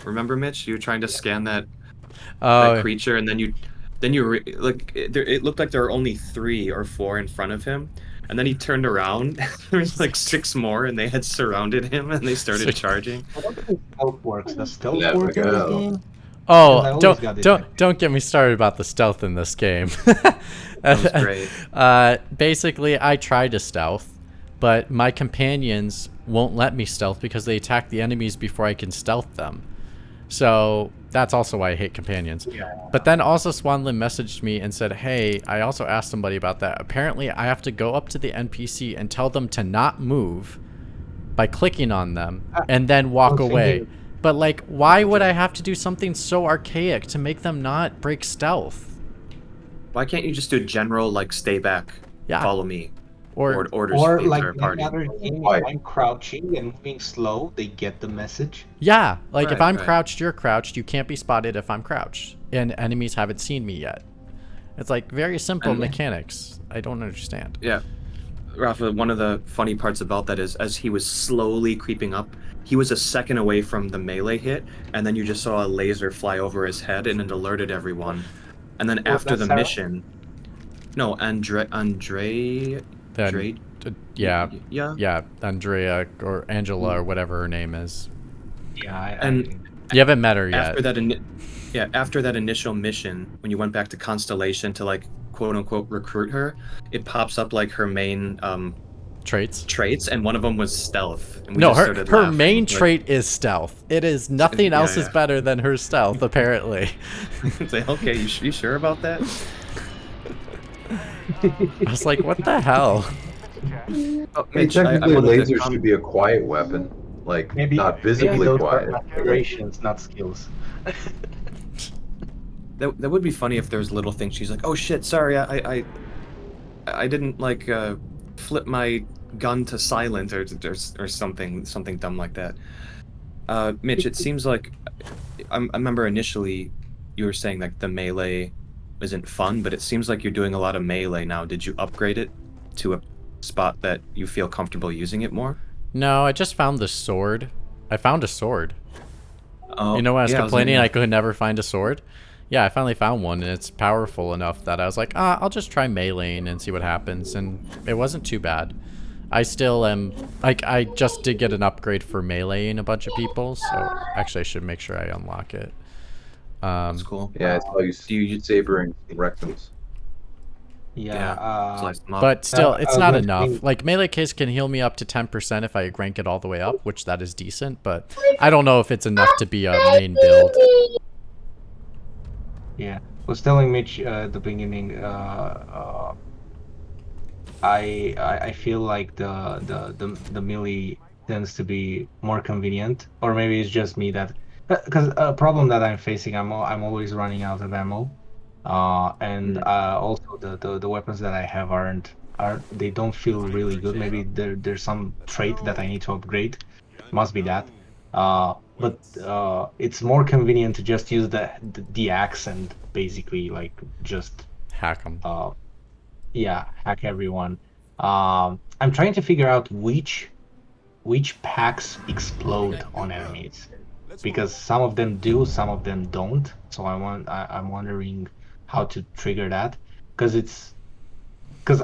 Remember, Mitch? You were trying to scan that creature, and then it looked like there were only 3 or 4 in front of him, and then he turned around. There was 6 more, and they had surrounded him, and they started charging. I don't think stealth works. Does stealth work in this game? Oh, don't get me started about the stealth in this game. That was great. Basically, I tried to stealth, but my companions won't let me stealth because they attack the enemies before I can stealth them. So that's also why I hate companions. Yeah. But then also Swanland messaged me and said, hey, I also asked somebody about that. Apparently, I have to go up to the NPC and tell them to not move by clicking on them and then walk away. But like, why would I have to do something so archaic to make them not break stealth? Why can't you just do general, like, stay back, follow me, or orders for the like entire party? another game, if I'm crouching and moving slow, they get the message. Yeah, like if Right, I'm right. crouched, you're crouched. You can't be spotted if I'm crouched, and enemies haven't seen me yet. It's like very simple And- mechanics. I don't understand. Yeah. Rafa, one of the funny parts about that is as he was slowly creeping up, he was a second away from the melee hit, and then you just saw a laser fly over his head and it alerted everyone. And then Was after that the Sarah? mission... No, Andre... Then, yeah, Andrea or Angela or whatever her name is. Yeah, And you haven't met her yet. After that initial mission, when you went back to Constellation to, like, quote-unquote recruit her, it pops up, like, her main traits, and one of them was stealth. And we No, just her started laughing. main Like, trait is stealth. It is nothing else is yeah. better than her stealth, apparently. It's like, okay, you sure about that? I was like, what the hell? Oh, Hey, Mitch, I technically, wanted to lasers should be a quiet weapon, like Maybe not visibly those quiet. are configurations, not skills. That would be funny if there's little things. She's like, "Oh shit, sorry, I didn't like flip my gun to silent or something dumb like that." Mitch, it seems like I remember initially you were saying like the melee isn't fun, but it seems like you're doing a lot of melee now. Did you upgrade it to a spot that you feel comfortable using it more? No, I just found the sword. I found a sword. Oh, You know when I was yeah, complaining gonna- I could never find a sword? Yeah, I finally found one, and it's powerful enough that I was like, I'll just try meleeing and see what happens, and it wasn't too bad. I still am, like, I just did get an upgrade for meleeing a bunch of people, so actually I should make sure I unlock it. That's cool. Yeah, it's how you sabering rectums. But still, it's not going enough. to- Like, melee case can heal me up to 10% if I rank it all the way up, which that is decent, but I don't know if it's enough to be a main build. Yeah, I was telling Mitch at the beginning. I feel like the melee tends to be more convenient, or maybe it's just me that, because a problem that I'm facing, I'm always running out of ammo, and also the weapons that I have they don't feel really good. Maybe there's some trait that I need to upgrade. Must be that. But it's more convenient to just use the axe and basically like just hack them. Yeah, hack everyone. I'm trying to figure out which packs explode on enemies, because some of them do, some of them don't. So I'm wondering how to trigger that, because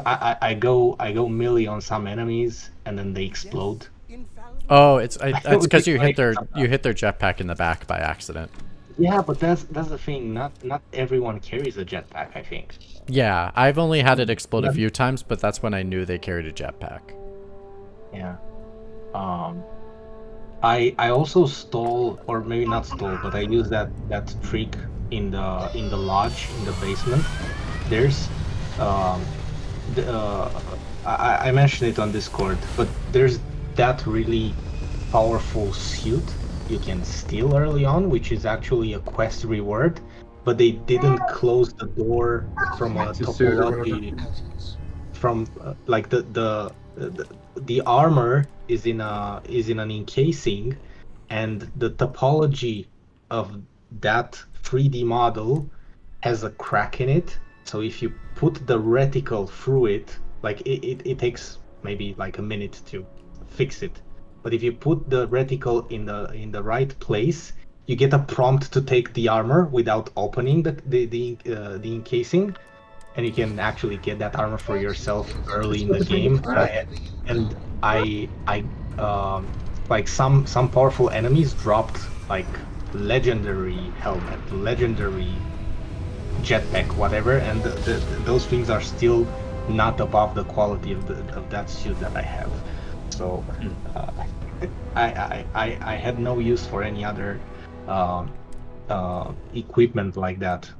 I go melee on some enemies and then they explode. Oh, it's because you hit their jetpack in the back by accident. Yeah, but that's the thing. Not everyone carries a jetpack, I think. Yeah, I've only had it explode a few times, but that's when I knew they carried a jetpack. Yeah. I also stole, or maybe not stole, but I used that trick in the lodge in the basement. There's I mentioned it on Discord, but there's that really powerful suit you can steal early on, which is actually a quest reward, but they didn't close the door from a topology, from like the armor is in an encasing, and the topology of that 3D model has a crack in it. So if you put the reticle through it, like it takes maybe like a minute to fix it. But if you put the reticle in the right place, you get a prompt to take the armor without opening the encasing, and you can actually get that armor for yourself early in the game. And I like some powerful enemies dropped like legendary helmet, legendary jetpack, whatever, and those things are still not above the quality of that suit that I have. So I had no use for any other equipment like that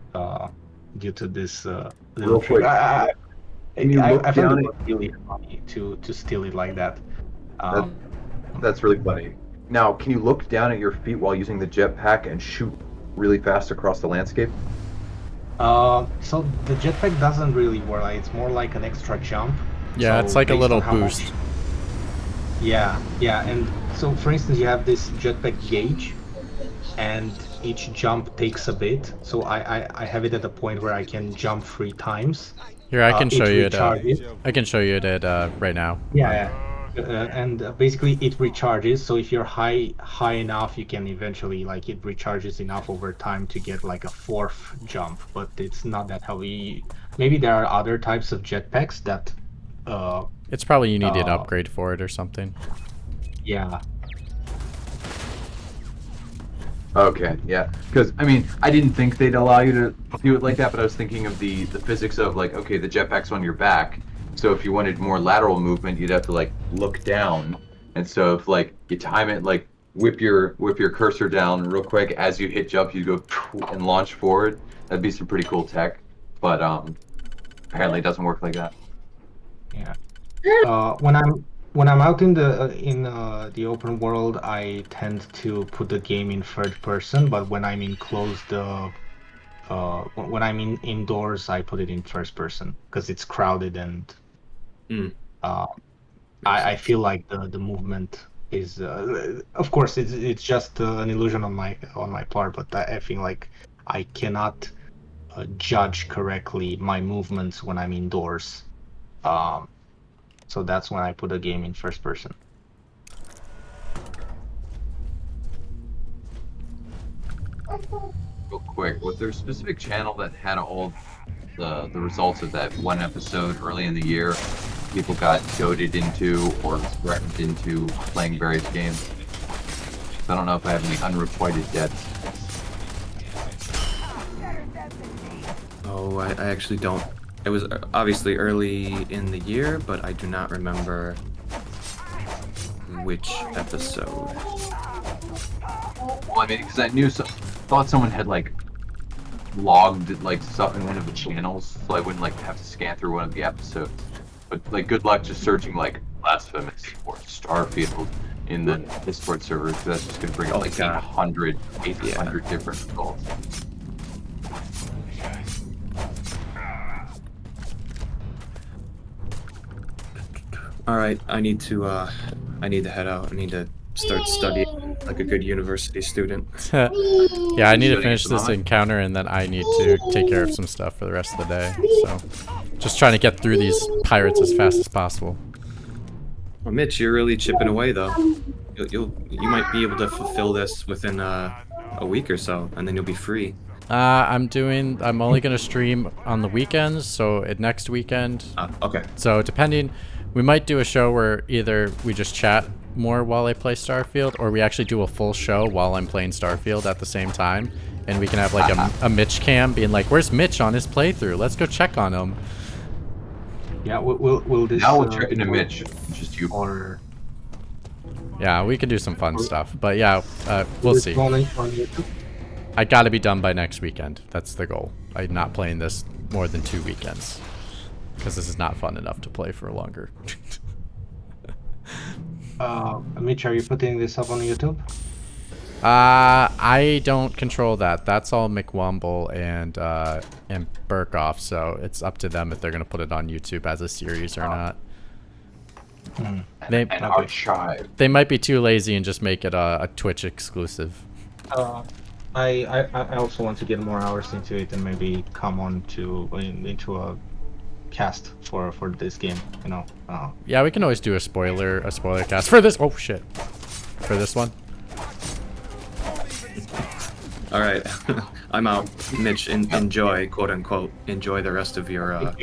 due to this little trick. I found it really funny to steal it like that. That's really funny. Now, can you look down at your feet while using the jetpack and shoot really fast across the landscape? So the jetpack doesn't really work. Like, it's more like an extra jump. Yeah, So it's like a based little on how boost. much- Yeah, yeah, and so for instance, you have this jetpack gauge, and each jump takes a bit. So I have it at a point where I can jump 3 times. Here, I can show It you it. recharges. I can show you it right now. Yeah, and basically it recharges. So if you're high enough, you can eventually like it recharges enough over time to get like a 4th jump. But it's not that heavy. Maybe there are other types of jetpacks that. It's probably you need an upgrade for it or something. Yeah. Okay, yeah. Because, I mean, I didn't think they'd allow you to do it like that, but I was thinking of the physics of, like, okay, the jetpack's on your back, so if you wanted more lateral movement, you'd have to, like, look down. And so if, like, you time it, like, whip your cursor down real quick, as you hit jump, you go and launch forward. That'd be some pretty cool tech. But, apparently it doesn't work like that. Yeah. When I'm out in the open world, I tend to put the game in third person. But when I'm in closed, when I'm indoors, I put it in first person because it's crowded and I feel like the movement is. Of course, it's just an illusion on my part, but I feel like I cannot judge correctly my movements when I'm indoors. So that's when I put a game in first person. Real quick, was there a specific channel that had all the results of that one episode early in the year? People got goaded into or threatened into playing various games. I don't know if I have any unrequited debts. Oh, I actually don't. It was obviously early in the year, but I do not remember which episode. Well, I mean, because I thought someone had like logged like stuff in one of the channels, so I wouldn't like have to scan through one of the episodes. But like, good luck just searching like Blasphemous or Starfield in the Discord server, because that's just gonna bring up like 800 different results. All right, I need to head out. I need to start studying like a good university student. Yeah, I need to finish this encounter and then I need to take care of some stuff for the rest of the day. So, just trying to get through these pirates as fast as possible. Well, Mitch, you're really chipping away though. You might be able to fulfill this within a week or so, and then you'll be free. I'm only gonna stream on the weekends, so next weekend. Okay. So we might do a show where either we just chat more while I play Starfield, or we actually do a full show while I'm playing Starfield at the same time, and we can have like a Mitch cam being like, "Where's Mitch on his playthrough? Let's go check on him." Yeah, we'll this. Now we'll check into Mitch, just you. Or. Yeah, we can do some fun stuff, but yeah, we'll see. I gotta be done by next weekend. That's the goal. I'm not playing this more than 2 weekends, because this is not fun enough to play for longer. Mitch, are you putting this up on YouTube? I don't control that. That's all McWomble and Burkoff, so it's up to them if they're gonna put it on YouTube as a series or not. They might be too lazy and just make it a Twitch exclusive. I also want to get more hours into it and maybe come on into a cast for this game, you know. Yeah, we can always do a spoiler cast for this. Oh shit, for this one. All right, I'm out. Mitch, enjoy, quote unquote, enjoy the rest of your.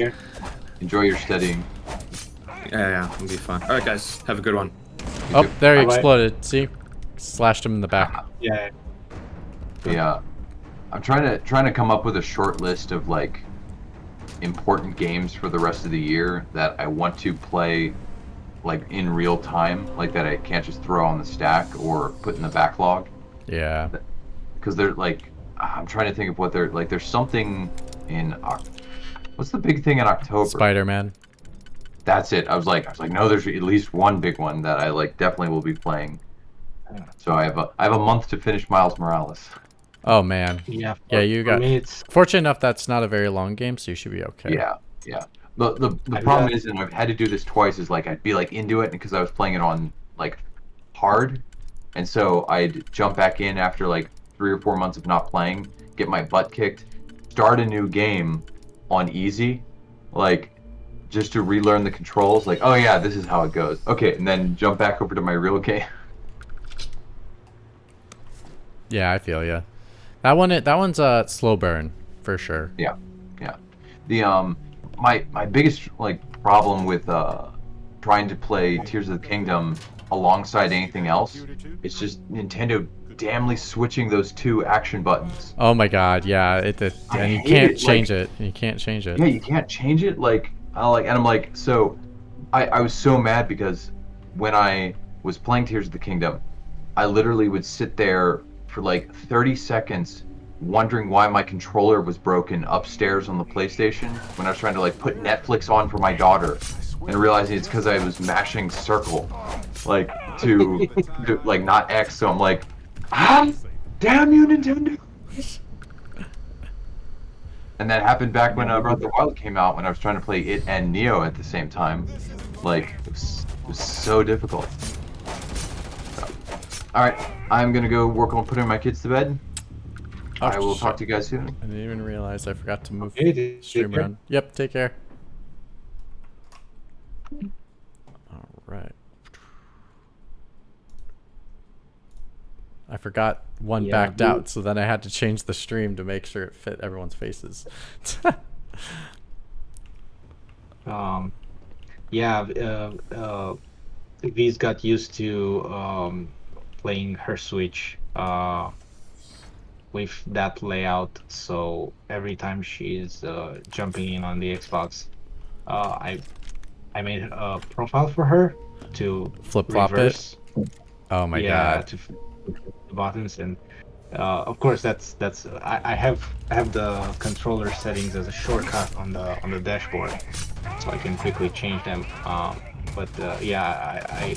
Enjoy your studying. Yeah, it'll be fun. All right, guys, have a good one. Oh, there he exploded. See, slashed him in the back. Yeah. Yeah, I'm trying to come up with a short list of like important games for the rest of the year that I want to play like in real time, like that I can't just throw on the stack or put in the backlog. Yeah. Because they're like, I'm trying to think of what they're like. There's something in what's the big thing in October? Spider-Man. that's it. I was like, no, there's at least one big one that I like definitely will be playing. So I have a month to finish Miles Morales. Oh man. Yeah. You got. Me, it's fortunate enough that's not a very long game, so you should be okay. Yeah. The problem is, and I've had to do this twice, is like I'd be like into it because I was playing it on like hard, and so I'd jump back in after like 3 or 4 months of not playing, get my butt kicked, start a new game on easy, like just to relearn the controls. Like, oh yeah, this is how it goes. Okay, and then jump back over to my real game. Yeah, I feel ya. That one's a slow burn for sure. Yeah. The my biggest like problem with trying to play Tears of the Kingdom alongside anything else, it's just Nintendo damnly switching those 2 action buttons. Oh my god, yeah, and you can't change it. You can't change it. Yeah, you can't change it. And I'm like, so I was so mad because when I was playing Tears of the Kingdom, I literally would sit there for like 30 seconds wondering why my controller was broken upstairs on the PlayStation when I was trying to like put Netflix on for my daughter, and realizing it's because I was mashing circle like to like not X. So I'm like, damn you, Nintendo. And that happened back when Breath of the Wild came out, when I was trying to play it and Neo at the same time. Like it was so difficult. So, all right, I'm gonna go work on putting my kids to bed. I will talk to you guys soon. I didn't even realize I forgot to move Okay, stream around. Yep, take care. All right. I forgot one backed out, so then I had to change the stream to make sure it fit everyone's faces. V's got used to playing her Switch with that layout, so every time she's jumping in on the Xbox, I made a profile for her to flip-flop it. Oh my god! To flip the buttons, and of course that's I have the controller settings as a shortcut on the dashboard, so I can quickly change them. But I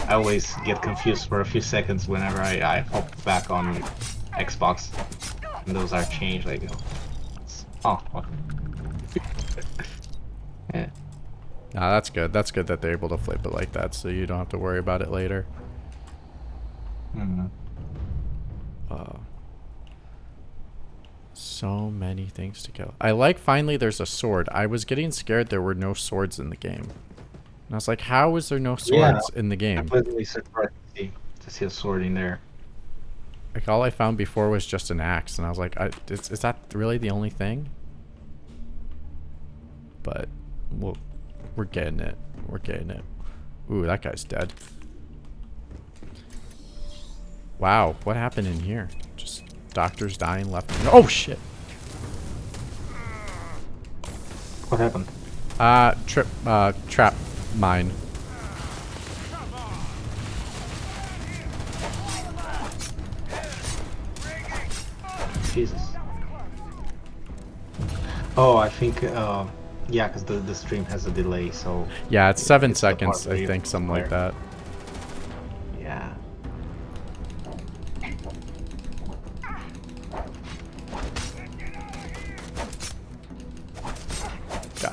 always get confused for a few seconds whenever I hop back on Xbox and those are changed. Like, yeah. Nah, that's good. That's good that they're able to flip it like that, so you don't have to worry about it later. So many things to kill. I like finally there's a sword. I was getting scared there were no swords in the game. And I was like, how is there no swords in the game? I'm pleasantly surprised to see a sword in there. Like, all I found before was just an axe, and I was like, is that really the only thing? But, well, we're getting it. We're getting it. Ooh, that guy's dead. Wow, what happened in here? Just doctors dying left. Oh, shit! What happened? Trap mine. Jesus. Oh, I think, yeah, because the stream has a delay, so... Yeah, it's 7 seconds, I think, something like that. Yeah.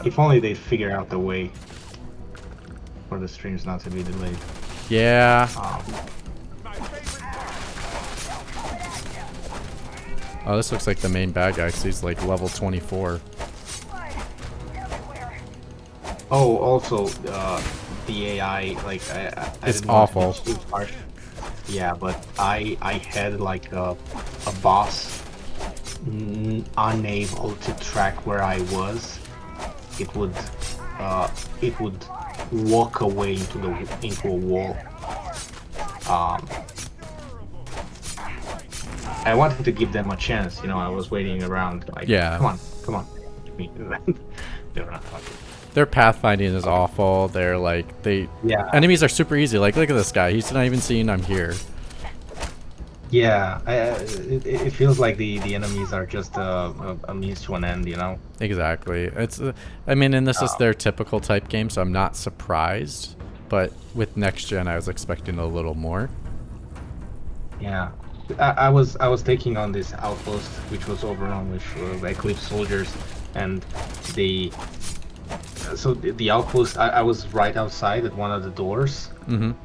If only they figure out the way for the streams not to be delayed. Yeah. Oh, this looks like the main bad guy, 'cause he's like level 24. Oh, also, the AI, like, it's awful. Yeah, but I had like a boss unable to track where I was. It would walk away into a wall. I wanted to give them a chance, you know. I was waiting around, like, yeah, come on. They're not fucking. Their pathfinding is awful. They're like, enemies are super easy. Like, look at this guy. He's not even seeing I'm here. Yeah, it feels like the enemies are just a means to an end, you know? Exactly. It's, I mean, and this is their typical type game, so I'm not surprised. But with next gen, I was expecting a little more. Yeah, I was taking on this outpost, which was overrun with Eclipse soldiers, and the the outpost. I was right outside at one of the doors,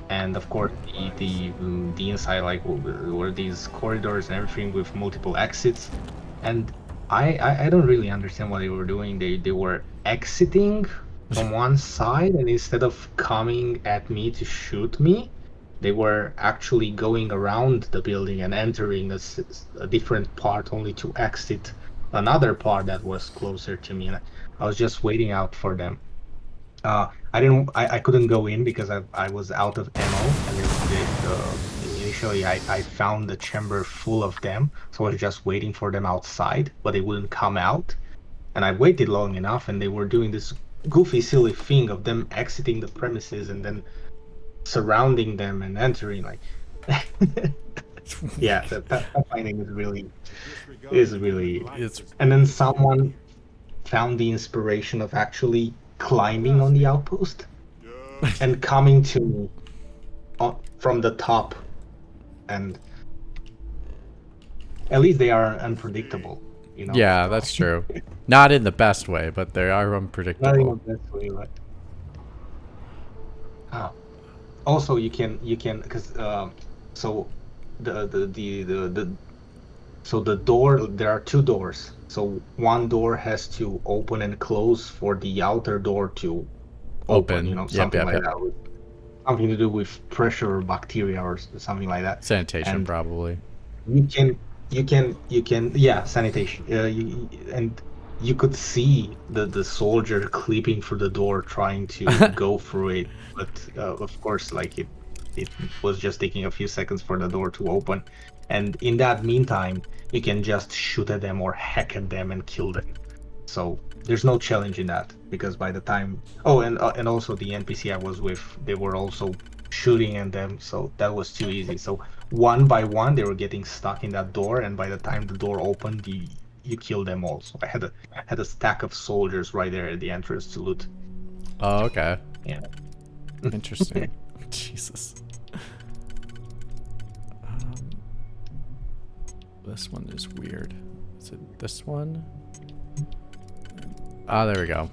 and of course the inside were these corridors and everything with multiple exits, and I don't really understand what they were doing. They were exiting from one side, and instead of coming at me to shoot me, they were actually going around the building and entering a different part only to exit another part that was closer to me. And I was just waiting out for them. I couldn't go in because I was out of ammo, and initially I found the chamber full of them, so I was just waiting for them outside, but they wouldn't come out. And I waited long enough, and they were doing this goofy, silly thing of them exiting the premises and then surrounding them and entering. Like, yeah, that finding is really. And then someone found the inspiration of actually climbing on the outpost and coming to me from the top, and at least they are unpredictable, you know. Yeah, that's true. Not in the best way, but they are unpredictable. Not in the best way, but also you can because so so the door, there are two doors. So one door has to open and close for the outer door to open, you know, something like that. Something to do with pressure or bacteria or something like that. Sanitation, and probably. You can, yeah, sanitation. And you could see the soldier clipping through the door, trying to go through it, but of course, like it was just taking a few seconds for the door to open. And in that meantime, you can just shoot at them or hack at them and kill them. So there's no challenge in that, because by the time... Oh, and also the NPC I was with, they were also shooting at them, so that was too easy. So one by one, they were getting stuck in that door, and by the time the door opened, you killed them all. So I had a stack of soldiers right there at the entrance to loot. Oh, okay. Yeah. Interesting. Jesus. This one is weird. Is it this one? Ah, there we go.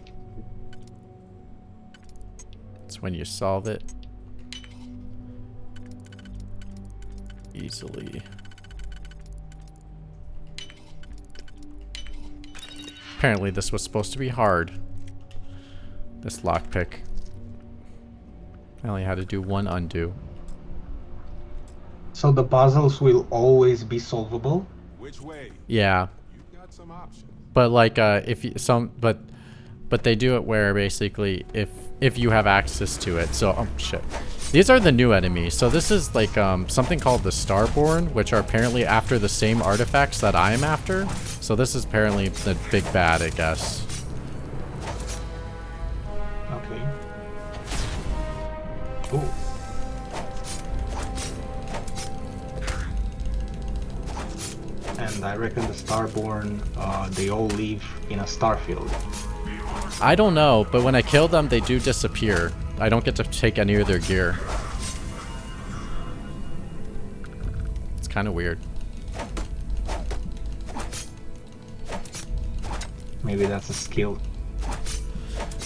It's when you solve it easily. Apparently this was supposed to be hard. This lockpick. I only had to do one undo. So the puzzles will always be solvable? Which way? Yeah. You've got some options. But like if you, but they do it where basically if you have access to it. So oh shit. These are the new enemies. So this is like something called the Starborn, which are apparently after the same artifacts that I am after. So this is apparently the big bad, I guess. Okay. Cool. And I reckon the Starborn, they all live in a Starfield. I don't know, but when I kill them, they do disappear. I don't get to take any of their gear. It's kind of weird. Maybe that's a skill.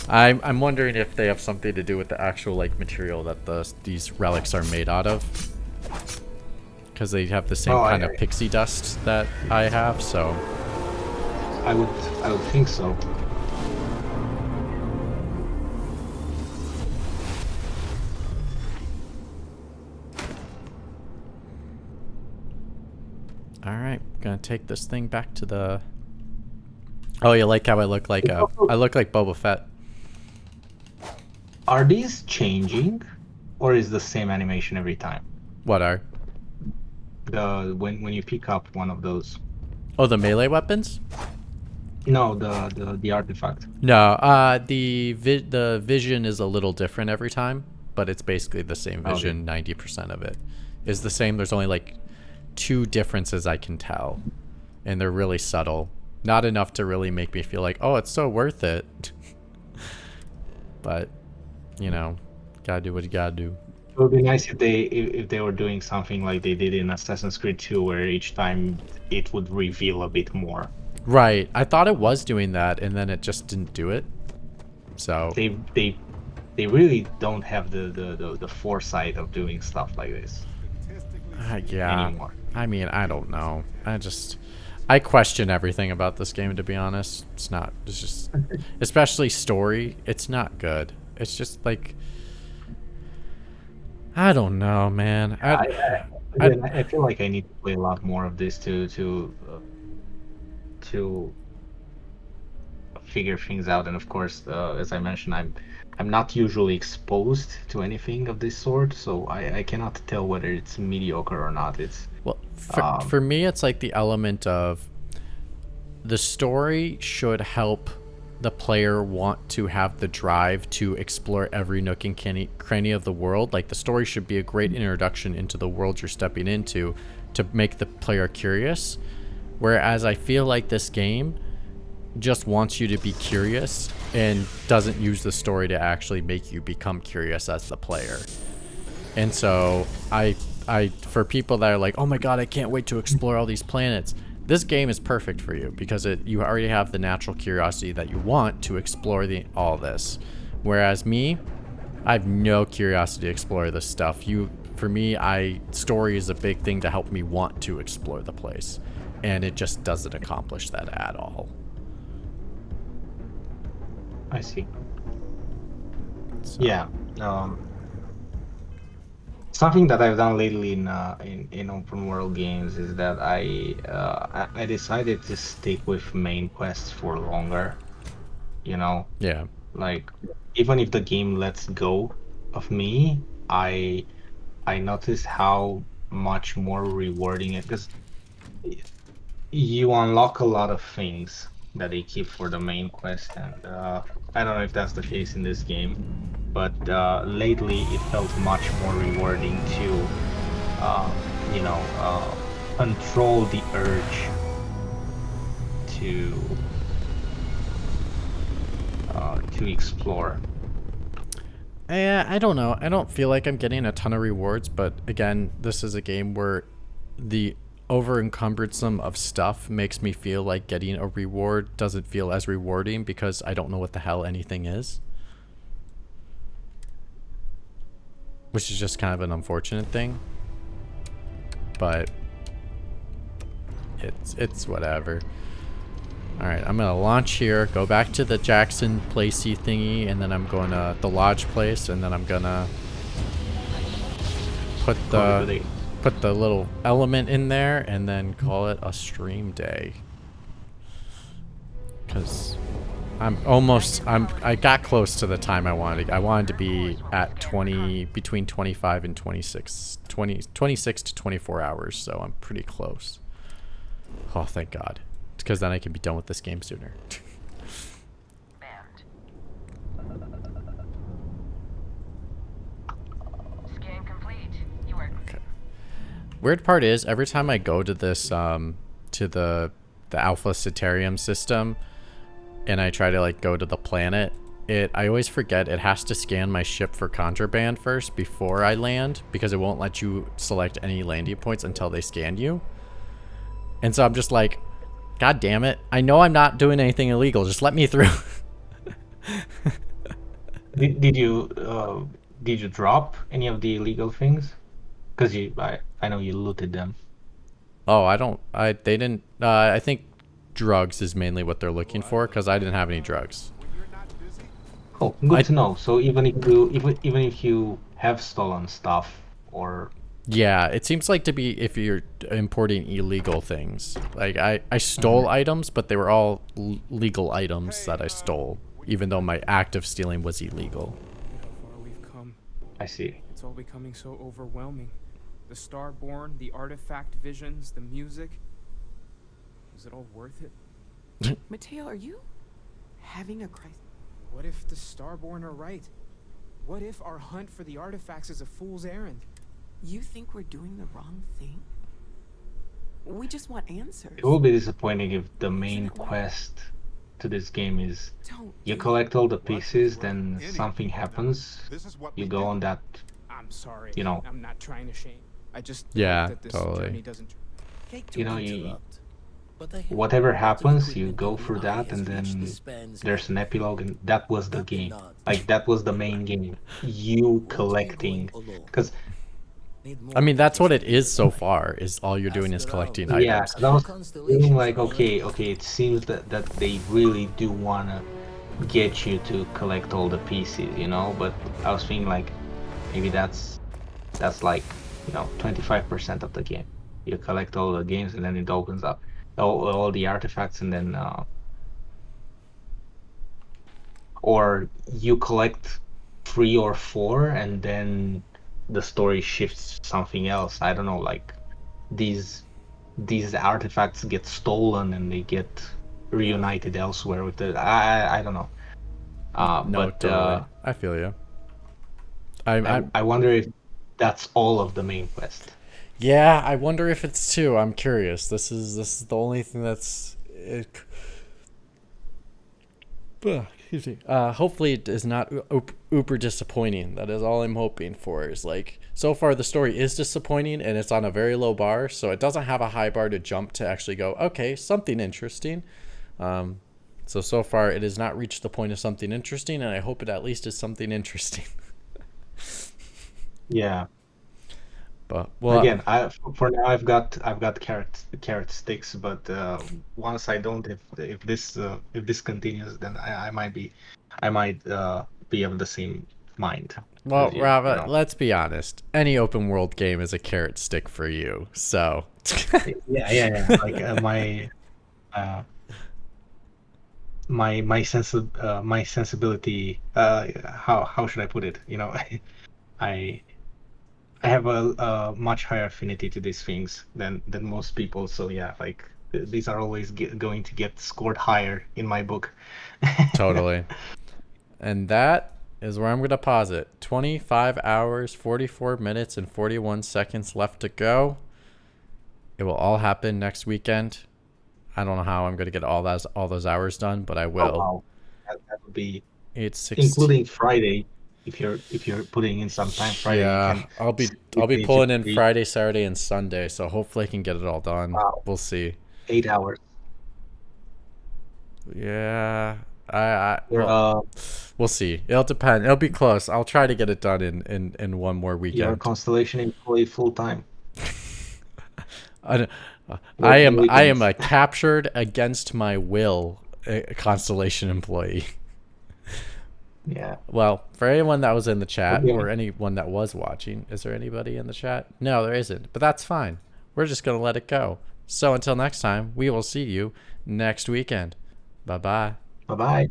I'm wondering if they have something to do with the actual like material that these relics are made out of. Because they have the same kind of pixie dust that I have, so I would think so. Alright, gonna take this thing back to the... Oh, you like how I look like I look like Boba Fett. Are these changing, or is the same animation every time? What are? When you pick up one of those. Oh, the melee weapons? No, the artifact. No, the vision is a little different every time, but it's basically the same vision. 90% of it is the same. There's only like two differences I can tell, and they're really subtle. Not enough to really make me feel like, oh, it's so worth it. But, you know, gotta do what you gotta do. It would be nice if they were doing something like they did in Assassin's Creed 2, where each time it would reveal a bit more. Right. I thought it was doing that, and then it just didn't do it. So they really don't have the foresight of doing stuff like this. Yeah. Anymore. I mean, I don't know. I question everything about this game, to be honest. It's just, especially story, it's not good. It's just like, I don't know, man. I feel like I need to play a lot more of this to figure things out. And of course, as I mentioned, I'm not usually exposed to anything of this sort, so I cannot tell whether it's mediocre or not. It's well, for me, it's like the element of the story should help the player want to have the drive to explore every nook and cranny of the world. Like, the story should be a great introduction into the world you're stepping into to make the player curious. Whereas I feel like this game just wants you to be curious and doesn't use the story to actually make you become curious as the player. And so I for people that are like, oh my god, I can't wait to explore all these planets, this game is perfect for you because you already have the natural curiosity that you want to explore all this. Whereas me, I have no curiosity to explore this stuff. For me, story is a big thing to help me want to explore the place, and it just doesn't accomplish that at all. I see. So. Yeah. Something that I've done lately in open world games is that I decided to stick with main quests for longer. You know? Yeah. Like, even if the game lets go of me, I notice how much more rewarding it, because you unlock a lot of things that they keep for the main quest, and I don't know if that's the case in this game, but lately it felt much more rewarding to control the urge to explore. I don't know. I don't feel like I'm getting a ton of rewards, but again, this is a game where the over encumbersome of stuff makes me feel like getting a reward doesn't feel as rewarding because I don't know what the hell anything is. Which is just kind of an unfortunate thing. But it's whatever. Alright, I'm gonna launch here, go back to the Jackson Placey thingy, and then I'm going to the Lodge place, and then I'm gonna put the little element in there, and then call it a stream day. Because I got close to the time I wanted. I wanted to be at between 25 and 26 to 24 hours, so I'm pretty close. Oh, thank God. Because then I can be done with this game sooner. Scan complete. You are okay. Weird part is every time I go to this to the Alpha Citarium system and I try to like go to the planet, I always forget it has to scan my ship for contraband first before I land, because it won't let you select any landing points until they scan you. And so I'm just like, God damn it. I know I'm not doing anything illegal. Just let me through. Did you drop any of the illegal things? Because I know you looted them. Oh, they didn't. I think drugs is mainly what they're looking for, because I didn't have any drugs. Oh, good to know. So even if you have stolen stuff or... Yeah, it seems like to be if you're importing illegal things. Like, I stole items, but they were all legal items that I stole, even though my act of stealing was illegal. How far we've come. I see. It's all becoming so overwhelming. The Starborn, the artifact visions, the music. Is it all worth it? Mateo, are you having a crisis? What if the Starborn are right? What if our hunt for the artifacts is a fool's errand? You think we're doing the wrong thing? We just want answers. It will be disappointing if the main quest to this game is you collect all the pieces, then something happens. You go on that. I'm sorry. You know. I'm not trying to shame. I just Yeah, hope that this totally. journey doesn't. You know, whatever happens, you go through that, and then there's an epilogue, and that was the game. Like, that was the main game. You collecting. Because I mean, that's what it is so far, is all you're doing is collecting items. yeah, 'cause I was feeling like, okay, it seems that they really do want to get you to collect all the pieces, you know? But I was thinking, like, maybe that's like, 25% of the game. You collect all the games, and then it opens up all the artifacts, and then or you collect 3 or 4, and then the story shifts to something else. I don't know, like these artifacts get stolen and they get reunited elsewhere with the I don't know. No, totally. I feel you. I wonder if that's all of the main quest. Yeah, I wonder if it's 2. I'm curious. This is the only thing that's excuse me. Hopefully it is not uber disappointing. That is all I'm hoping for. Is like, so far the story is disappointing and it's on a very low bar, so it doesn't have a high bar to jump to actually go, okay, something interesting. So far it has not reached the point of something interesting, and I hope it at least is something interesting. Yeah. But well, again, for now I've got carrot sticks, but once I don't, if this continues, then I might be of the same mind. Well, Rava, let's be honest. Any open world game is a carrot stick for you. So yeah. Like my sensibility. How should I put it? I have a much higher affinity to these things than most people. So yeah, like these are always going to get scored higher in my book. Totally. And that is where I'm going to pause it. 25 hours, 44 minutes, and 41 seconds left to go. It will all happen next weekend. I don't know how I'm going to get all those hours done, but I will. Oh, wow. That would be it's including Friday. If you're putting in some time Friday, yeah, I'll be pulling in Friday, Saturday, and Sunday, so hopefully I can get it all done. Wow. We'll see. 8 hours. Yeah, we'll see. It'll depend. It'll be close. I'll try to get it done in one more weekend. You're a Constellation employee full time. I am a captured against my will Constellation employee. Yeah. Well, for anyone that was in the chat or anyone that was watching, is there anybody in the chat? No, there isn't, but that's fine. We're just going to let it go. So until next time, we will see you next weekend. Bye-bye. Bye-bye.